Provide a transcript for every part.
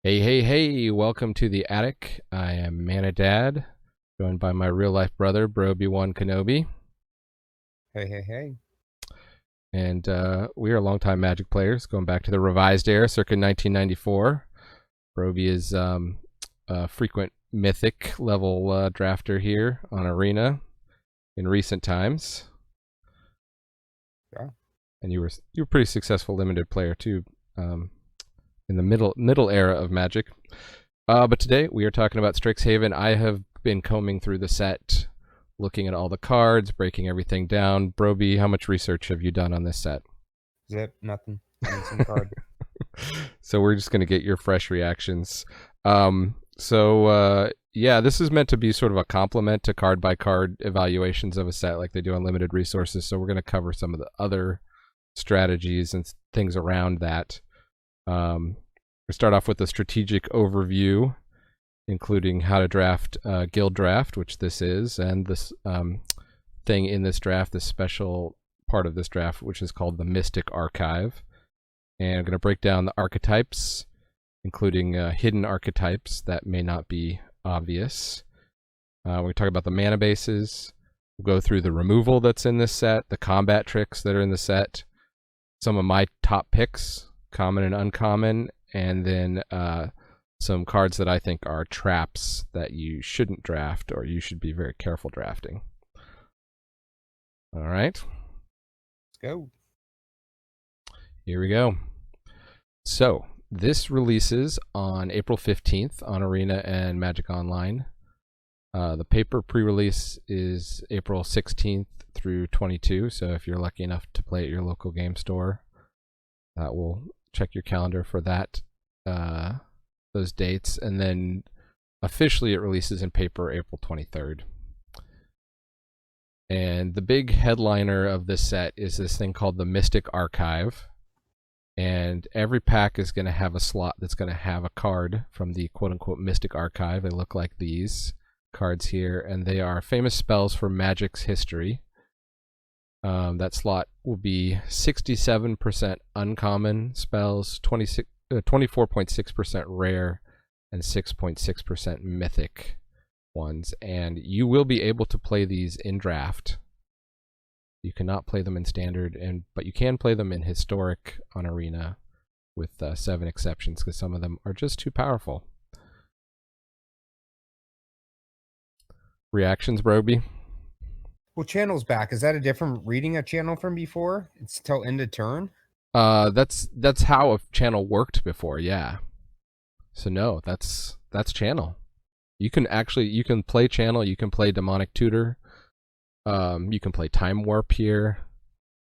Hey, hey, hey, welcome to the attic. I am Mana Dad, joined by my real life brother, Brobi One Kenobi. Hey, hey, hey. And we are longtime Magic players, going back to the revised era, circa 1994. Brobi is a frequent mythic level drafter here on Arena in recent times. Yeah. And you were a pretty successful limited player too, in the middle era of Magic. But today we are talking about Strixhaven. I have been combing through the set, looking at all the cards, breaking everything down. Broby, how much research have you done on this set? Zip, nothing. Haven't seen a card. So we're just going to get your fresh reactions. Yeah, this is meant to be sort of a complement to card by card evaluations of a set like they do on limited resources. So we're going to cover some of the other strategies and things around that. We start off with a strategic overview, including how to draft guild draft, which this is, and this thing in this draft, this special part of this draft, which is called the Mystic Archive. And I'm going to break down the archetypes, including hidden archetypes that may not be obvious. We talk about the mana bases. We'll go through the removal that's in this set, the combat tricks that are in the set, some of my top picks, common and uncommon, and then some cards that I think are traps that you shouldn't draft or you should be very careful drafting. All right. Let's go. Here we go. So this releases on April 15th on Arena and Magic Online. The paper pre-release is April 16th through 22. So if you're lucky enough to play at your local game store, that will check your calendar for that, those dates. And then officially it releases in paper April 23rd. And the big headliner of this set is this thing called the Mystic Archive. And every pack is going to have a slot that's going to have a card from the quote-unquote Mystic Archive. They look like these cards here, and they are famous spells from Magic's history. That slot will be 67% uncommon spells, 24.6% rare, and 6.6% mythic ones. And you will be able to play these in draft. You cannot play them in standard, but you can play them in historic on Arena with 7 exceptions because some of them are just too powerful. Reactions, Broby? Well, channel's back. Is that a different reading a channel from before? It's till end of turn? That's how a channel worked before, yeah. So no, that's channel. You can play channel, you can play demonic tutor, you can play time warp here.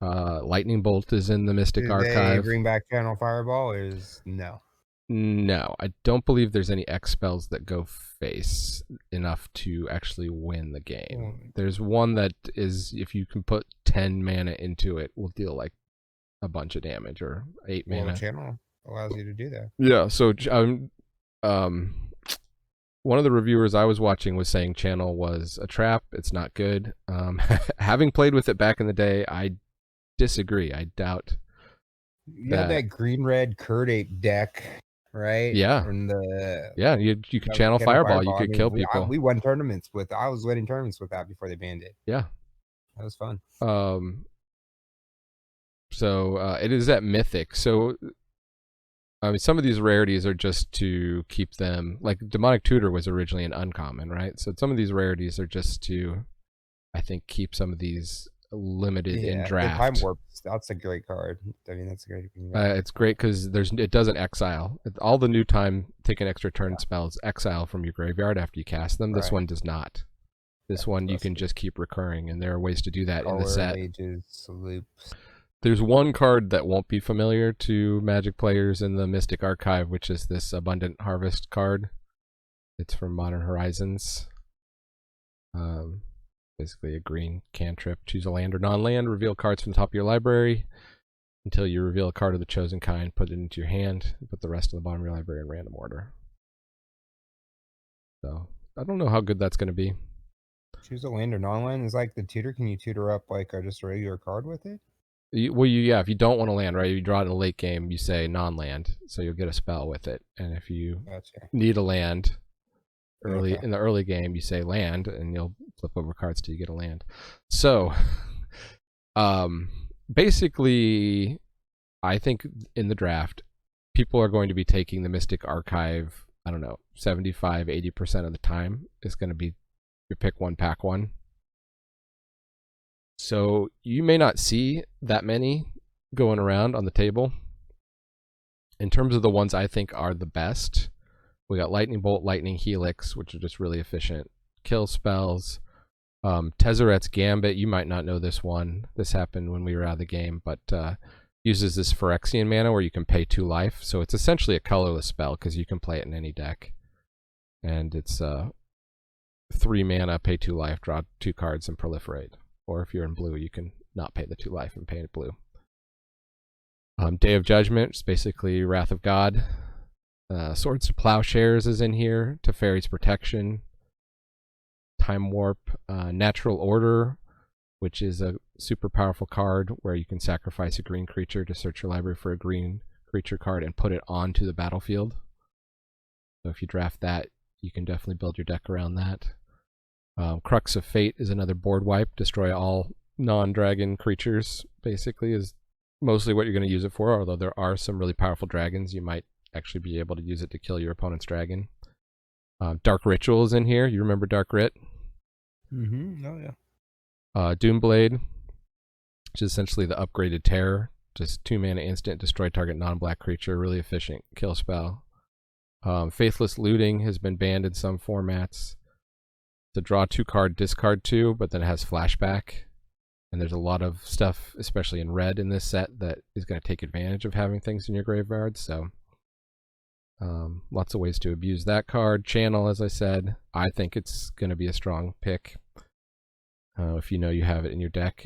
Lightning bolt is in the Mystic Archive. Bring back channel fireball is no. No, I don't believe there's any X spells that go face enough to actually win the game. There's one that is, if you can put 10 mana into it, will deal like a bunch of damage, or 8 mana. Channel allows you to do that. Yeah, so one of the reviewers I was watching was saying channel was a trap. It's not good. Having played with it back in the day, I disagree. I doubt. You had that green-red Curd Ape deck, right? Yeah. You could channel fireball. You could kill people. We won tournaments with. I was winning tournaments with that before they banned it. Yeah, that was fun. So it is at Mythic. So I mean, some of these rarities are just to keep them, like Demonic Tutor was originally an uncommon, right? So some of these rarities are just to, I think, keep some of these limited in draft. Time warp, that's a great card. I mean, that's a great. It's great because it doesn't exile. All the new time take an extra turn spells exile from your graveyard after you cast them. This one does not. This one you can just keep recurring, and there are ways to do that in the set. There's one card that won't be familiar to Magic players in the Mystic Archive, which is this Abundant Harvest card. It's from Modern Horizons. Basically a green cantrip. Choose a land or non-land. Reveal cards from the top of your library until you reveal a card of the chosen kind. Put it into your hand. Put the rest of the bottom of your library in random order. So I don't know how good that's going to be. Choose a land or non-land is like the tutor. Can you tutor up like just a regular card with it? Yeah, if you don't want to land, right, you draw it in a late game, you say non-land, so you'll get a spell with it. And if you need a land in the early game, you say land, and you'll flip over cards till you get a land. So, basically, I think in the draft, people are going to be taking the Mystic Archive, I don't know, 75, 80% of the time is going to be your pick one, pack one. So you may not see that many going around on the table. In terms of the ones I think are the best, we got Lightning Bolt, Lightning Helix, which are just really efficient kill spells. Tezzeret's Gambit, you might not know this one. This happened when we were out of the game, but uses this Phyrexian mana where you can pay 2 life. So it's essentially a colorless spell because you can play it in any deck. And it's 3 mana, pay 2 life, draw 2 cards, and proliferate. Or if you're in blue, you can not pay the 2 life and pay it blue. Day of Judgment is basically Wrath of God. Swords to Plowshares is in here. Teferi's Protection. Time Warp. Natural Order, which is a super powerful card where you can sacrifice a green creature to search your library for a green creature card and put it onto the battlefield. So if you draft that, you can definitely build your deck around that. Crux of Fate is another board wipe. Destroy all non-dragon creatures, basically, is mostly what you're going to use it for, although there are some really powerful dragons. You might actually be able to use it to kill your opponent's dragon. Dark Ritual is in here. You remember Dark Rit? Mm-hmm. Oh, yeah. Doomblade, which is essentially the upgraded Terror. Just 2 mana instant, destroy target non-black creature. Really efficient kill spell. Faithless Looting has been banned in some formats. To draw 2 card, discard 2, but then it has flashback. And there's a lot of stuff, especially in red in this set, that is going to take advantage of having things in your graveyard. So lots of ways to abuse that card. Channel, as I said, I think it's going to be a strong pick if you know you have it in your deck.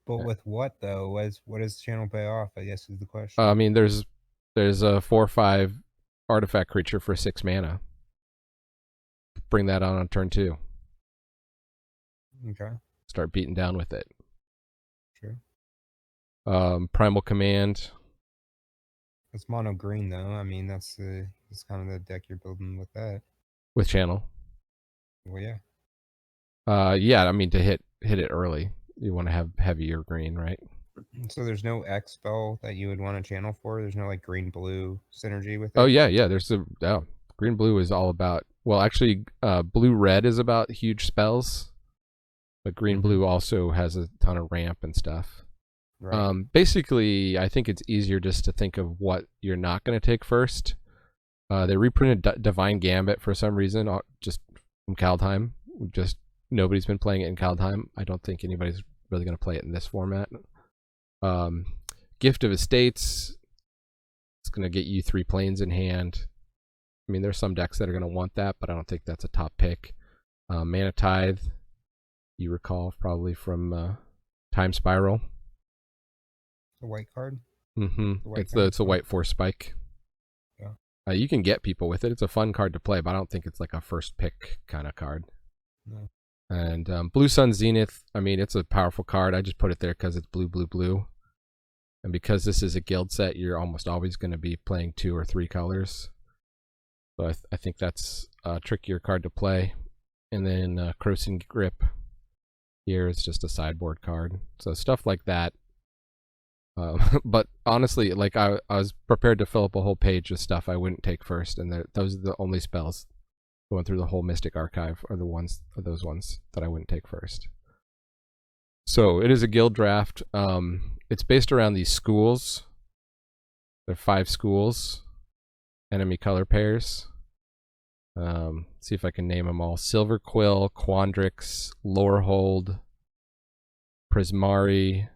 But with what, though? What does Channel pay off, I guess, is the question. I mean, there's a 4/5 artifact creature for 6 mana. Bring that on turn 2. Okay. Start beating down with it. Sure. Primal Command. It's mono green, though. I mean, that's kind of the deck you're building with that. With Channel. Well, yeah. Yeah, I mean, to hit it early, you want to have heavier green, right? So there's no X spell that you would want to channel for? There's no, like, green-blue synergy with it? Oh, yeah. There's green-blue is all about... Well, actually, blue-red is about huge spells. But green-blue also has a ton of ramp and stuff. Right. Basically, I think it's easier just to think of what you're not going to take first. They reprinted Divine Gambit for some reason, just from Kaldheim. Just nobody's been playing it in Kaldheim. I don't think anybody's really going to play it in this format. Gift of Estates. It's going to get you 3 planes in hand. I mean, there's some decks that are going to want that, but I don't think that's a top pick. Mana Tithe. You recall probably from Time Spiral. The white card? Mm-hmm. It's a white 4 spike. Yeah. You can get people with it. It's a fun card to play, but I don't think it's like a first pick kind of card. No. And Blue Sun Zenith, I mean, it's a powerful card. I just put it there because it's blue, blue, blue. And because this is a guild set, you're almost always going to be playing 2 or 3 colors. So I think that's a trickier card to play. And then Crossing Grip. Here is just a sideboard card. So stuff like that. But honestly, like I was prepared to fill up a whole page of stuff I wouldn't take first, and those are the only spells going through the whole Mystic Archive are those ones that I wouldn't take first. So it is a guild draft. It's based around these schools. There are 5 schools, enemy color pairs. See if I can name them all. Silver Quill, Quandrix, Lorehold, Prismari,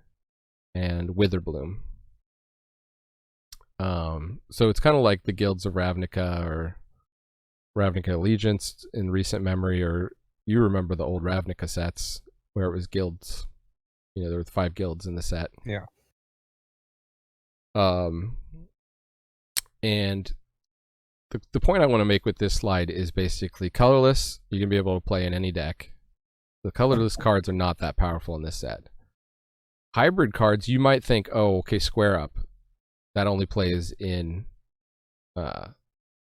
and Witherbloom. So it's kind of like the guilds of Ravnica or Ravnica Allegiance in recent memory, or you remember the old Ravnica sets where it was guilds. You know, there were 5 guilds in the set. Yeah. And the point I want to make with this slide is basically colorless. You can be able to play in any deck. The colorless cards are not that powerful in this set. hybrid cards, you might think, oh, okay, Square Up, that only plays in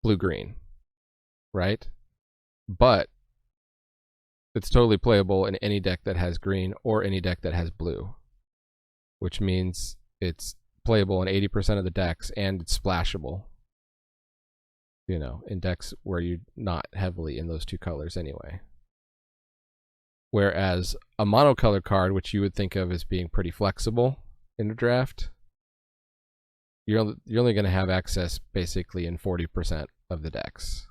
blue-green, right? But it's totally playable in any deck that has green or any deck that has blue, which means it's playable in 80% of the decks and it's splashable, you know, in decks where you're not heavily in those two colors anyway. Whereas a monocolor card, which you would think of as being pretty flexible in a draft, you're only going to have access basically in 40% of the decks.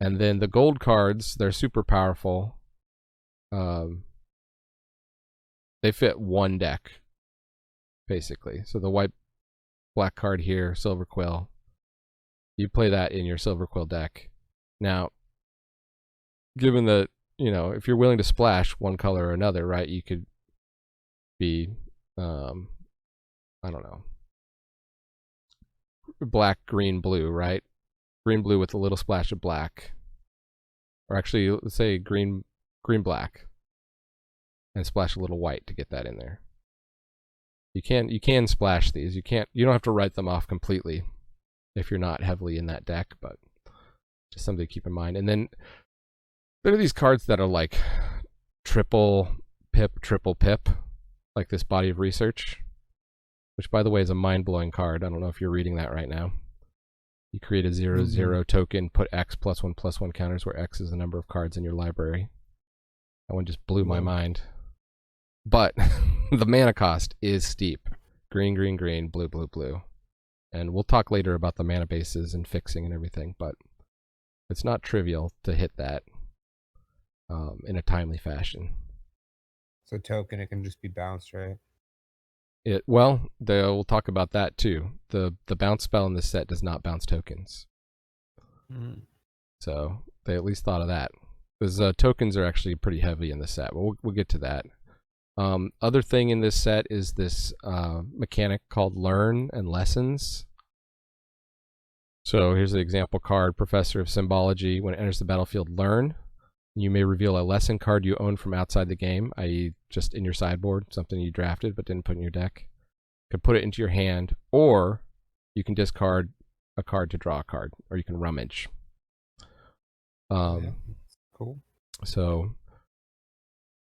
And then the gold cards, they're super powerful. They fit one deck, basically. So the white-black card here, Silver Quill, you play that in your Silver Quill deck. Now, given that, you know, if you're willing to splash one color or another, right, you could be, I don't know, black, green, blue, right? Green, blue with a little splash of black. Or actually, let's say green, black. And splash a little white to get that in there. You can splash these. You don't have to write them off completely if you're not heavily in that deck, but just something to keep in mind. And then there are these cards that are like triple pip, like this Body of Research, which by the way is a mind-blowing card. I don't know if you're reading that right now. You create a 0/0 token, put X +1/+1 counters where X is the number of cards in your library. That one just blew my mind. But the mana cost is steep. Green, green, green, blue, blue, blue. And we'll talk later about the mana bases and fixing and everything, but it's not trivial to hit that in a timely fashion. So token, it can just be bounced, right? We'll talk about that too. The bounce spell in this set does not bounce tokens. So they at least thought of that. Because tokens are actually pretty heavy in the set, but we'll get to that. Other thing in this set is this mechanic called Learn and Lessons. So here's the example card, Professor of Symbology. When it enters the battlefield, learn. You may reveal a lesson card you own from outside the game, i.e. just in your sideboard, something you drafted but didn't put in your deck. You can put it into your hand, or you can discard a card to draw a card, or you can rummage. Cool. So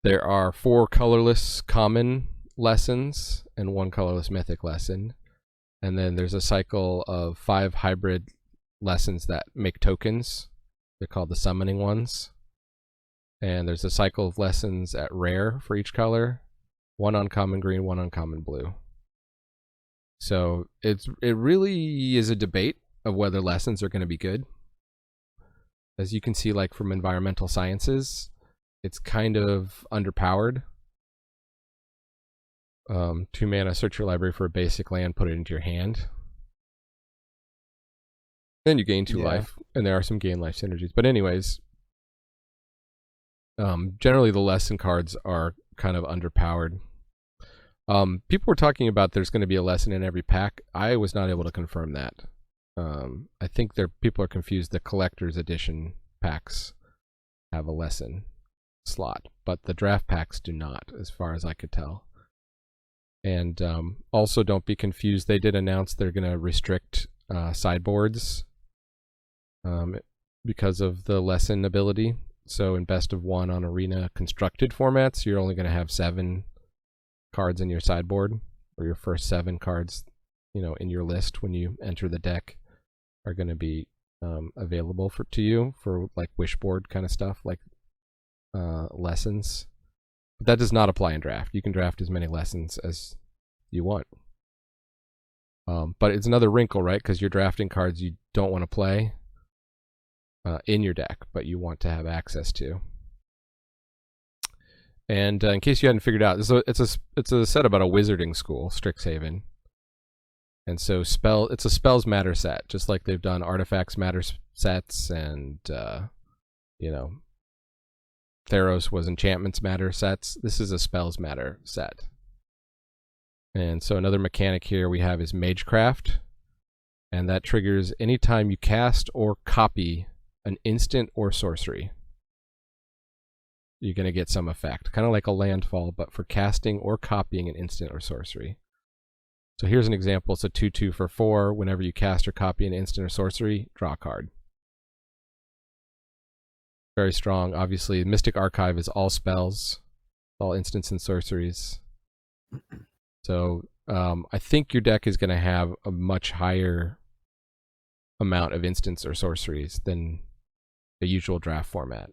there are 4 colorless common lessons and 1 colorless mythic lesson. And then there's a cycle of 5 hybrid lessons that make tokens. They're called the summoning ones. And there's a cycle of lessons at rare for each color. 1 uncommon green, 1 uncommon blue. So it really is a debate of whether lessons are going to be good. As you can see, like from environmental sciences, it's kind of underpowered. 2 mana, search your library for a basic land, put it into your hand. Then you gain 2 life, and there are some gain life synergies. But anyways, generally the lesson cards are kind of underpowered. People were talking about there's going to be a lesson in every pack. I was not able to confirm that. I think people are confused. The collector's edition packs have a lesson slot, but the draft packs do not, as far as I could tell. And also don't be confused. They did announce they're going to restrict sideboards because of the lesson ability. So in best of 1 on Arena constructed formats, you're only going to have 7 cards in your sideboard, or your first 7 cards, you know, in your list when you enter the deck are going to be available to you for like wishboard kind of stuff, like lessons. But that does not apply in draft. You can draft as many lessons as you want. But it's another wrinkle, right? Because you're drafting cards you don't want to play in your deck, but you want to have access to. And in case you hadn't figured out, it's a set about a wizarding school, Strixhaven. And so it's a spells matter set, just like they've done artifacts matter sets, and you know, Theros was enchantments matter sets. This is a spells matter set. And so another mechanic here we have is Magecraft, and that triggers anytime you cast or copy an instant or sorcery. you're going to get some effect. Kind of like a landfall, but for casting or copying an instant or sorcery. So here's an example. It's a 2/2 for 4. Whenever you cast or copy an instant or sorcery, draw a card. Very strong. Obviously, Mystic Archive is all spells, all instants and sorceries. So I think your deck is going to have a much higher amount of instants or sorceries than the usual draft format.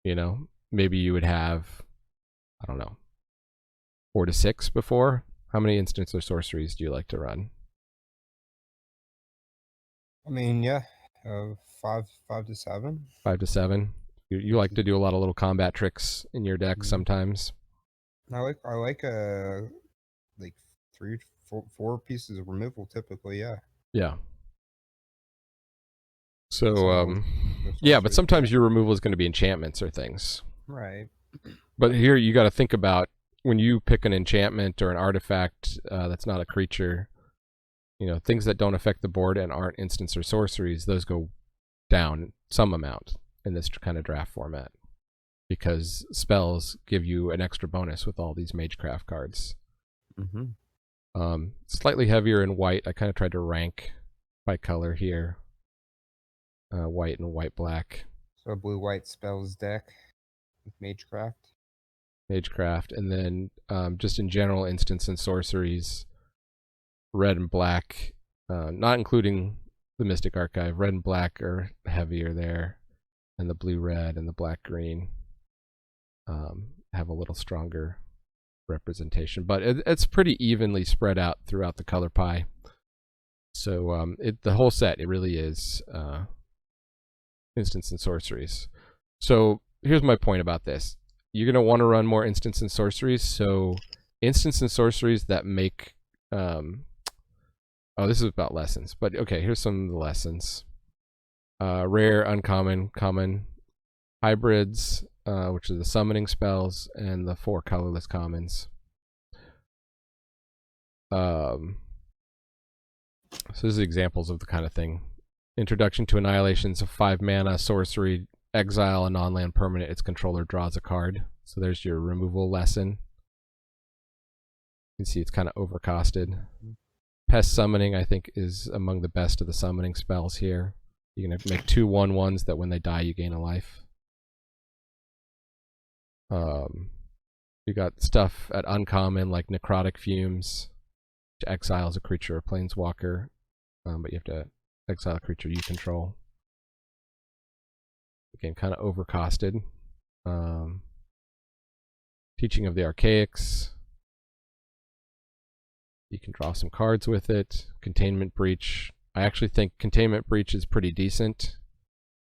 You know, maybe you would have, I don't know, 4 to 6 before. How many instants or sorceries do you like to run? I mean, yeah, 5 to 7. 5 to 7. You like to do a lot of little combat tricks in your deck sometimes. I like like 3, 4 pieces of removal typically. Yeah. Yeah. So yeah, but sometimes your removal is going to be enchantments or things. Right. But here you got to think about when you pick an enchantment or an artifact that's not a creature, you know, things that don't affect the board and aren't instants or sorceries, those go down some amount in this kind of draft format because spells give you an extra bonus with all these Magecraft cards. Slightly heavier in white. I kind of tried to rank by color here. White and white-black. So blue-white spells deck with Magecraft. Magecraft, and then just in general instants and sorceries, red and black, not including the Mystic Archive. Red and black are heavier there, and the blue-red and the black-green have a little stronger representation. But it's pretty evenly spread out throughout the color pie. So the whole set, it really is instants and sorceries. So here's my point about this. You're going to want to run more instants and sorceries. So instants and sorceries that make... oh, this is about lessons. But okay, here's some of the lessons. Rare, uncommon, common, hybrids, which are the summoning spells, and the 4 colorless commons. So this is examples of the kind of thing. Introduction to Annihilation's a 5 mana sorcery. Exile a non-land permanent. Its controller draws a card. So there's your removal lesson. You can see it's kind of overcosted. Pest Summoning, I think, is among the best of the summoning spells here. You're going to make 2 1/1s that when they die, you gain a life. You got stuff at uncommon like Necrotic Fumes, which exiles a creature or planeswalker, but you have to exile a creature you control. Again, kind of overcosted. Teaching of the Archaics. You can draw some cards with it. Containment Breach. I actually think Containment Breach is pretty decent.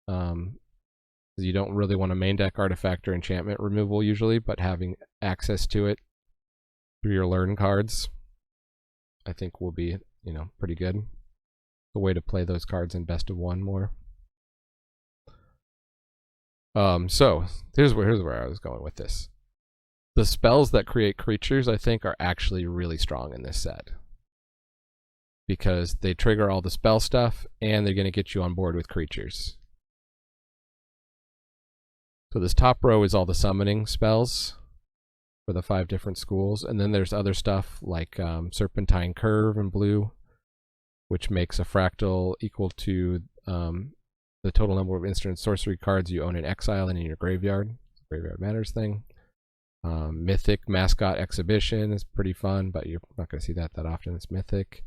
You don't really want to main deck artifact or enchantment removal usually, but having access to it through your learn cards, I think will be, you know, pretty good. A way to play those cards in best of 1 more. So here's where I was going with this. The spells that create creatures, I think, are actually really strong in this set. Because they trigger all the spell stuff, and they're going to get you on board with creatures. So this top row is all the summoning spells for the 5 different schools. And then there's other stuff like Serpentine Curve in blue, which makes a fractal equal to the total number of instant sorcery cards you own in exile and in your graveyard. Graveyard Matters thing. Mythic Mascot Exhibition is pretty fun, but you're not going to see that often. It's Mythic.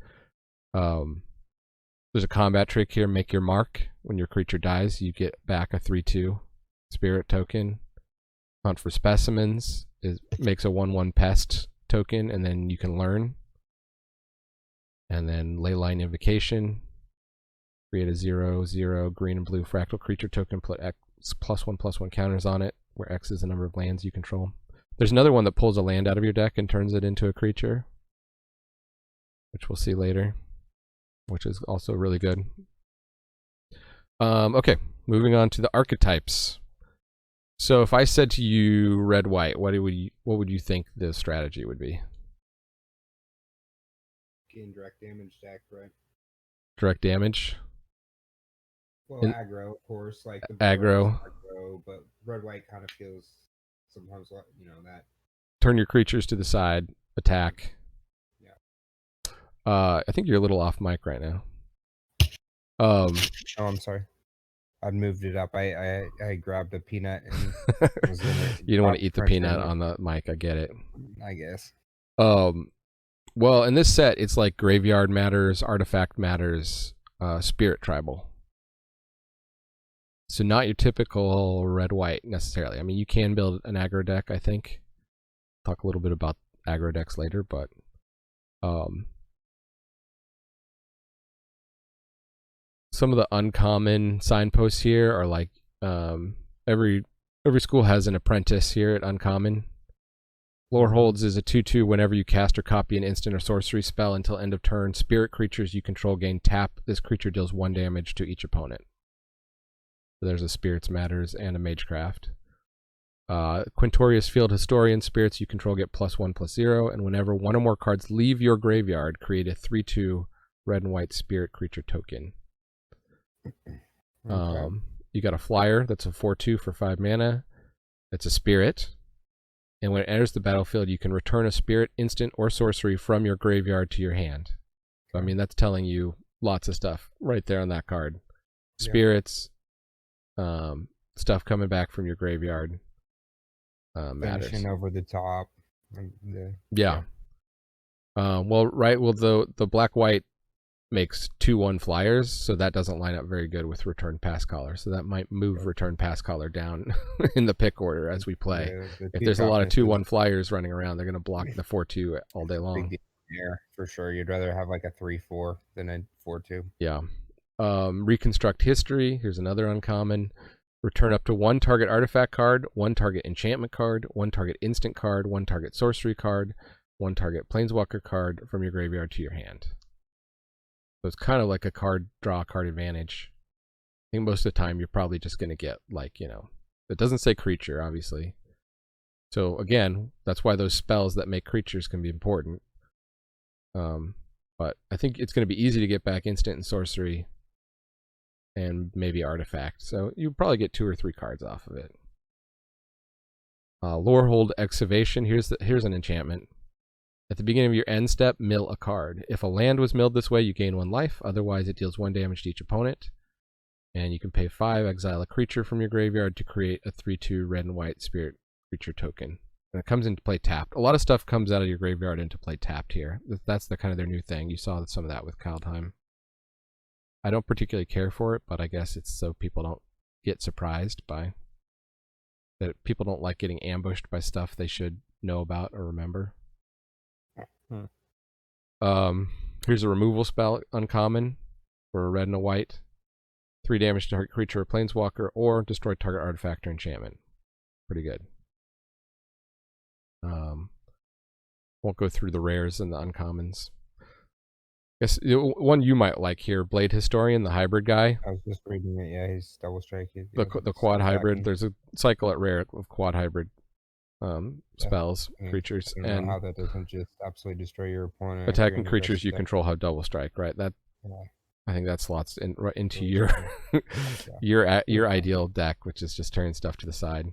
There's a combat trick here, Make Your Mark. When your creature dies, you get back a 3/2 spirit token. Hunt for Specimens makes a 1/1 pest token, and then you can learn. And then Leyline Invocation. Create a 0/0 green and blue fractal creature token, put X +1/+1 counters on it, where X is the number of lands you control. There's another one that pulls a land out of your deck and turns it into a creature, which we'll see later, which is also really good. Okay, moving on to the archetypes. So if I said to you red-white, what would you think the strategy would be? Gain direct damage deck, right? Direct damage? Well, In aggro, of course, like the aggro, aggro, but red white kind of feels sometimes like that. turn your creatures to the side, attack. Yeah. I think you're a little off mic right now. Oh, I'm sorry. I moved it up. I grabbed a peanut and was gonna. You don't want to eat the crunch peanut in it, on the mic. I get it. I guess. Well, in this set, it's like graveyard matters, artifact matters, spirit tribal. So not your typical red-white necessarily. I mean, you can build an aggro deck, I think. Talk a little bit about aggro decks later, but some of the uncommon signposts here are like every school has an apprentice here at uncommon. Lore Holds is a 2/2 whenever you cast or copy an instant or sorcery spell until end of turn. Spirit creatures you control gain tap. This creature deals 1 damage to each opponent. So there's a Spirits Matters and a Magecraft. Quintorius Field Historian. Spirits you control get +1/+0, and whenever one or more cards leave your graveyard, create a 3/2 red and white spirit creature token. Okay. You got a flyer that's a 4/2 for 5 mana. It's a spirit. And when it enters the battlefield, you can return a spirit, instant, or sorcery from your graveyard to your hand. So, I mean, that's telling you lots of stuff right there on that card. Spirits, stuff coming back from your graveyard matters. Finishing over the top. Yeah. The black-white makes 2/1 flyers, so that doesn't line up very good with return pass caller. So that might move return pass caller down in the pick order as we play. If there's a lot of 2/1 flyers running around, they're going to block the 4/2 all day long. Yeah, for sure. You'd rather have like a 3/4 than a 4/2. Yeah. Reconstruct history. Here's another uncommon. Return up to 1 target artifact card, 1 target enchantment card, 1 target instant card, 1 target sorcery card, 1 target planeswalker card from your graveyard to your hand. So it's kind of like a draw card advantage. I think most of the time you're probably just going to get it doesn't say creature, obviously. So again, that's why those spells that make creatures can be important. But I think it's going to be easy to get back instant and sorcery and maybe artifact. So you probably get 2 or 3 cards off of it. Lorehold Excavation. Here's an enchantment. At the beginning of your end step, mill a card. If a land was milled this way, you gain 1 life. Otherwise, it deals 1 damage to each opponent. And you can pay 5, exile a creature from your graveyard to create a 3/2 red and white spirit creature token. And it comes into play tapped. A lot of stuff comes out of your graveyard into play tapped here. That's the kind of their new thing. You saw some of that with Kaldheim. I don't particularly care for it, but I guess it's so people don't get surprised by that. People don't like getting ambushed by stuff they should know about or remember. Here's a removal spell, uncommon, for a red and a white. 3 damage to target creature or planeswalker, or destroy target artifact or enchantment. Pretty good. Won't go through the rares and the uncommons. Guess one you might like here, Blade Historian, the hybrid guy. I was just reading it. Yeah, he's double strike. The quad hybrid. There's a cycle at rare of quad hybrid spells, creatures, and how that doesn't just absolutely destroy your opponent. Attacking creatures you control have double strike, right? That I think that slots right into your your ideal deck, which is just turning stuff to the side.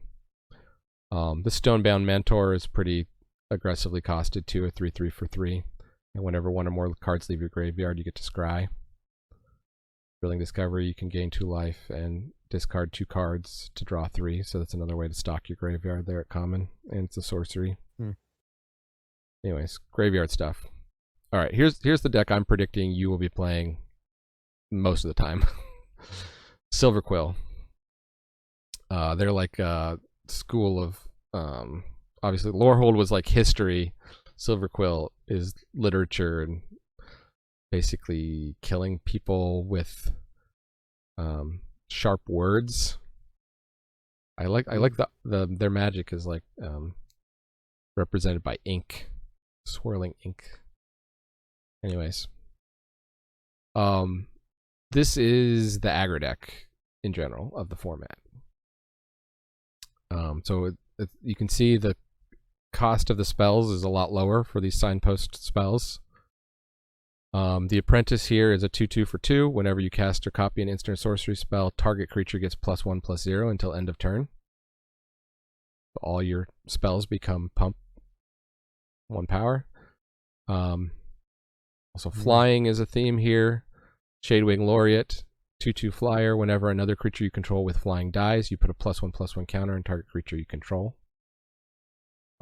The Stonebound Mentor is pretty aggressively costed too, a 3/3 for 3. And whenever 1 or more cards leave your graveyard, you get to scry. Building Discovery, you can gain 2 life and discard 2 cards to draw 3. So that's another way to stock your graveyard there at common. And it's a sorcery. Anyways, graveyard stuff. All right, here's the deck I'm predicting you will be playing most of the time. Silver Quill. They're like a school of obviously Lorehold was like history. Silver Quill is literature and basically killing people with sharp words. I like their magic is like represented by ink, swirling ink. Anyways, this is the aggro deck in general of the format. So you can see the cost of the spells is a lot lower for these signpost spells. The Apprentice here is a 2/2 for 2. Whenever you cast or copy an instant sorcery spell, target creature gets +1/+0 until end of turn. All your spells become pump 1 power. Also, flying is a theme here. Shadewing Laureate, 2/2 flyer. Whenever another creature you control with flying dies, you put a +1/+1 counter on target creature you control.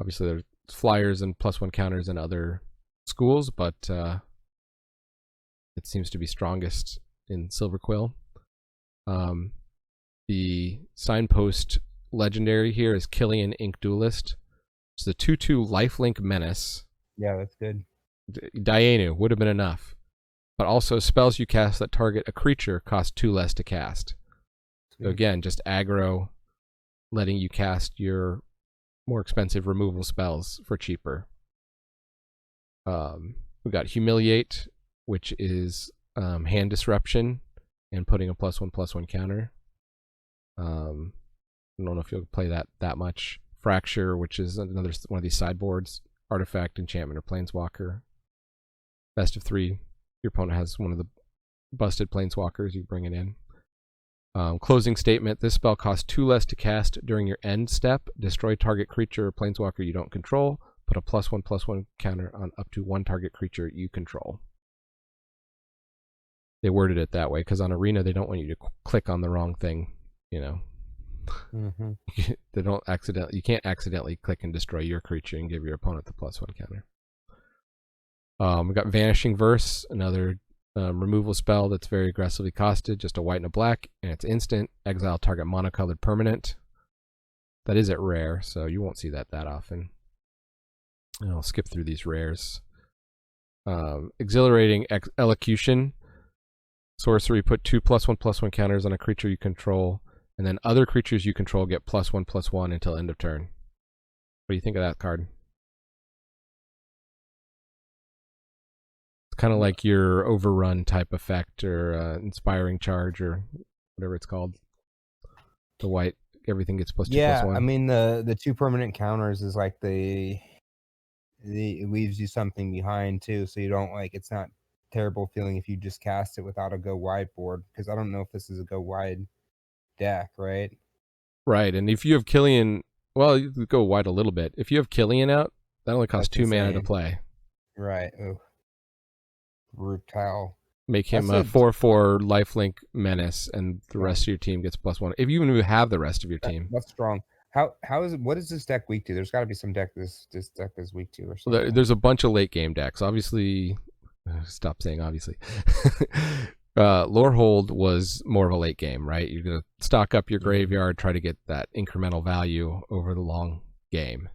Obviously, there's flyers and +1 counters in other schools, but it seems to be strongest in Silver Quill. The Signpost legendary here is Killian Ink Duelist. It's the 2/2 lifelink menace. Yeah, that's good. Daenu would have been enough. But also, spells you cast that target a creature cost 2 less to cast. So again, just aggro, letting you cast your more expensive removal spells for cheaper. We got Humiliate, which is hand disruption and putting a +1/+1 counter. I don't know if you'll play that much. Fracture, which is another one of these sideboards. Artifact, enchantment, or planeswalker. Best of 3. Your opponent has one of the busted planeswalkers, you bring it in. Closing Statement. This spell costs 2 less to cast during your end step. Destroy target creature or planeswalker you don't control. Put a +1/+1 counter on up to 1 target creature you control. They worded it that way because on Arena they don't want you to click on the wrong thing, you know. Mm-hmm. They don't accidentally. You can't accidentally click and destroy your creature and give your opponent the +1 counter. We got Vanishing Verse, another removal spell that's very aggressively costed, just a white and a black, and it's instant. Exile target monocolored permanent. That is at rare, so you won't see that often. And I'll skip through these rares. Exhilarating Elocution. Sorcery, put 2 +1/+1 counters on a creature you control, and then other creatures you control get +1/+1 until end of turn. What do you think of that card? It's kind of like your Overrun type effect or Inspiring Charge or whatever it's called. The white, everything gets +2/+1. Yeah, I mean the 2 permanent counters is like it leaves you something behind too, so you don't like it's not terrible feeling if you just cast it without a go wide board, because I don't know if this is a go wide deck, right? Right, and if you have Killian, well, you could go wide a little bit. If you have Killian out, that only costs That's 2 mana to insane. play. Right. Oh, brutal. Make him a 4/4 lifelink menace, and the rest of your team gets +1. If you even have the rest of your team, That's strong. How is it? What is this deck weak to? There's got to be some deck this deck is weak to or something. there's a bunch of late game decks. Obviously, stop saying obviously. Lorehold was more of a late game, right? You're gonna stock up your graveyard, try to get that incremental value over the long game.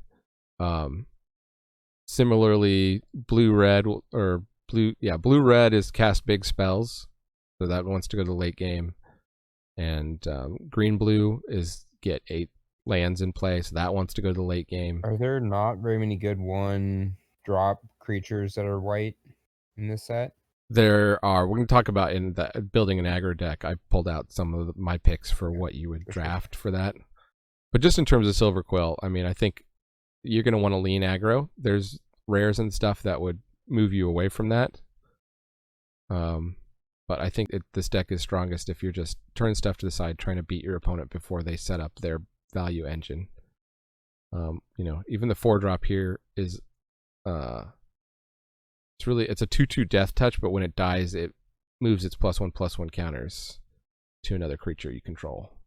Similarly, blue-red blue-red is cast big spells, so that wants to go to the late game. And green-blue is get 8 lands in play, so that wants to go to the late game. Are there not very many good 1-drop creatures that are white in this set? There are. We're going to talk about in the building an aggro deck. I pulled out some of my picks for what you would draft for that. But just in terms of Silver Quill, I mean, I think you're going to want to lean aggro. There's rares and stuff that would move you away from that. But I think this deck is strongest if you're just turning stuff to the side, trying to beat your opponent before they set up their value engine. Even the 4-drop here is it's a 2/2 death touch, but when it dies, it moves its +1/+1 counters to another creature you control.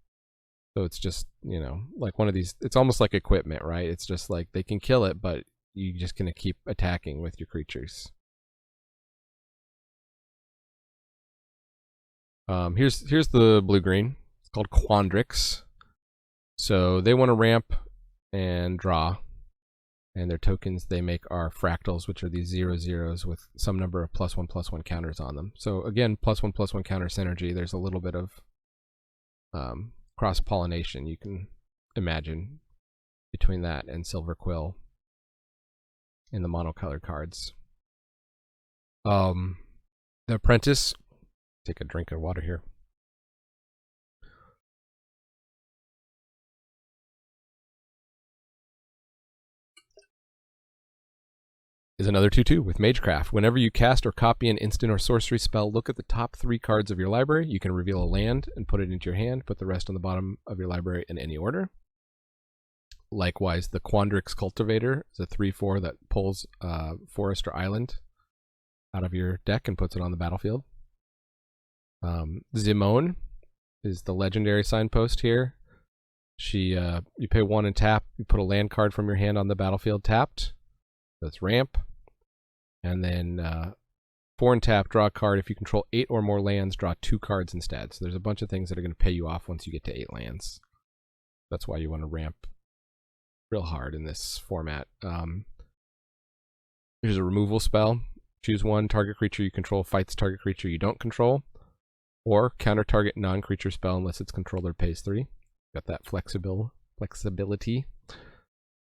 So it's just, like one of these, it's almost like equipment, right? It's just like they can kill it, but you're just going to keep attacking with your creatures. Here's the blue-green. It's called Quandrix. So they want to ramp and draw. And their tokens they make are fractals, which are these 0/0s with some number of +1/+1 counters on them. So again, +1/+1 counter synergy. There's a little bit of cross-pollination you can imagine between that and Silver Quill in the monocolored cards. The Apprentice. Take a drink of water here. is another 2/2 with Magecraft. Whenever you cast or copy an instant or sorcery spell, look at the top 3 cards of your library. You can reveal a land and put it into your hand. Put the rest on the bottom of your library in any order. Likewise, the Quandrix Cultivator is a 3/4 that pulls forest or island out of your deck and puts it on the battlefield. Zimone is the legendary signpost here. You pay 1 and tap. You put a land card from your hand on the battlefield tapped. That's ramp. And then 4 and tap, draw a card. If you control 8 or more lands, draw 2 cards instead. So there's a bunch of things that are going to pay you off once you get to 8 lands. That's why you want to ramp real hard in this format. Here's a removal spell. Choose 1. Target creature you control fights target creature you don't control. Or counter target non-creature spell unless its controller pays 3. Got that flexibility.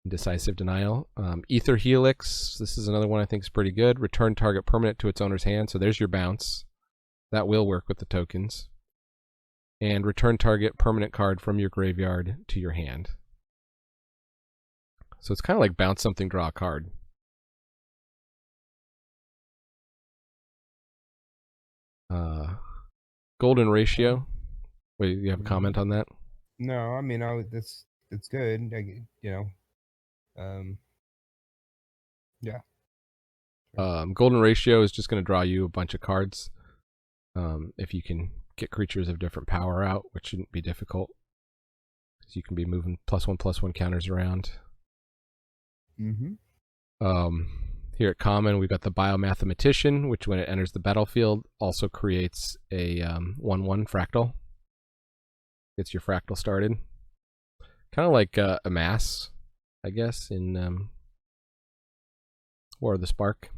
Decisive Denial. Ether Helix. This is another one I think is pretty good. Return target permanent to its owner's hand. So there's your bounce. That will work with the tokens. And return target permanent card from your graveyard to your hand. So it's kind of like bounce something, draw a card. Golden Ratio. Wait, you have a comment on that? No, I mean, it's good. Yeah. Golden Ratio is just going to draw you a bunch of cards. If you can get creatures of different power out, which shouldn't be difficult, because you can be moving +1/+1 counters around. Here at Common, we've got the Biomathematician, which when it enters the battlefield also creates a 1/1 fractal. Gets your fractal started. Kind of like a mass, I guess, in War of the Spark.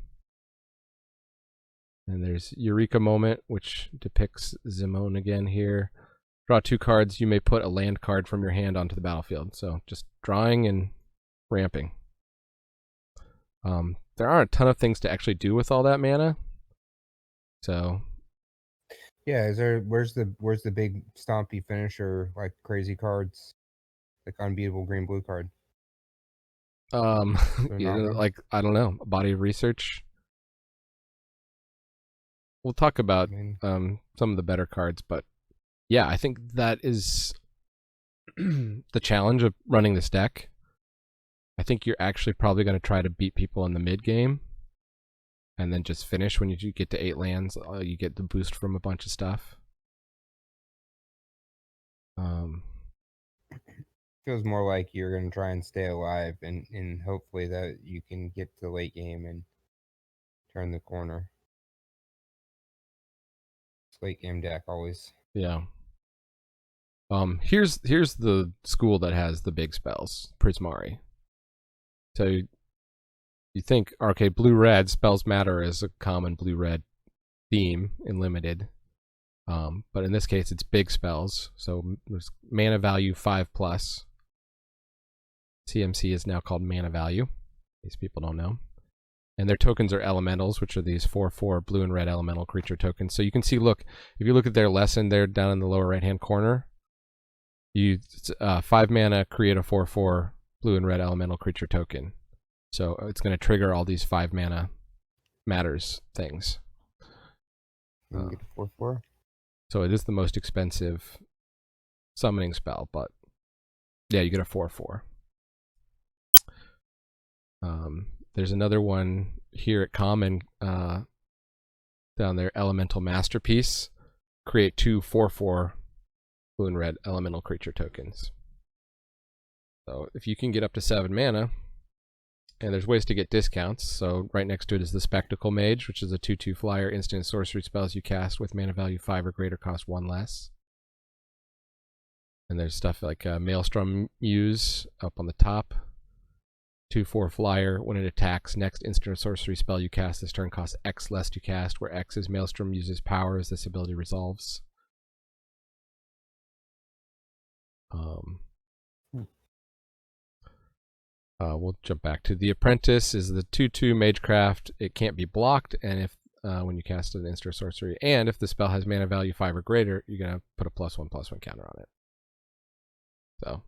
And there's Eureka Moment, which depicts Zimone again here. Draw 2 cards. You may put a land card from your hand onto the battlefield. So just drawing and ramping. There aren't a ton of things to actually do with all that mana. So yeah, where's the big stompy finisher, like crazy cards, like unbeatable green-blue card? like, I don't know, a body of research. We'll talk about some of the better cards, but yeah, I think that is the challenge of running this deck. I think you're actually probably going to try to beat people in the mid game, and then just finish when you get to 8 lands. You get the boost from a bunch of stuff. Feels more like you're going to try and stay alive, and hopefully that you can get to the late game and turn the corner. It's late game deck always. Yeah. Here's the school that has the big spells, Prismari. So you think, okay, blue-red spells matter as a common blue-red theme in Limited. But in this case, it's big spells. So there's mana value 5+. CMC is now called mana value. These people don't know. And their tokens are elementals, which are these 4/4 blue and red elemental creature tokens. So you can see, look, if you look at their lesson there down in the lower right-hand corner, you 5 mana, create a 4/4 blue and red elemental creature token. So it's going to trigger all these 5 mana matters things. Get a 4/4. So it is the most expensive summoning spell, but yeah, you get a 4/4. There's another one here at Common down there, Elemental Masterpiece. Create 2 4/4 blue and red elemental creature tokens. So if you can get up to 7 mana, and there's ways to get discounts. So right next to it is the Spectacle Mage, which is a 2/2 flyer. Instant sorcery spells you cast with mana value 5 or greater cost 1 less. And there's stuff like Maelstrom Muse up on the top. 2/4 flyer. When it attacks, next instant sorcery spell you cast this turn costs X less to cast, where X is Maelstrom uses power as this ability resolves. We'll jump back to the Apprentice. Is the 2/2 Magecraft. It can't be blocked, and if when you cast an instant sorcery, and if the spell has mana value 5 or greater, you're gonna put a +1/+1 counter on it. So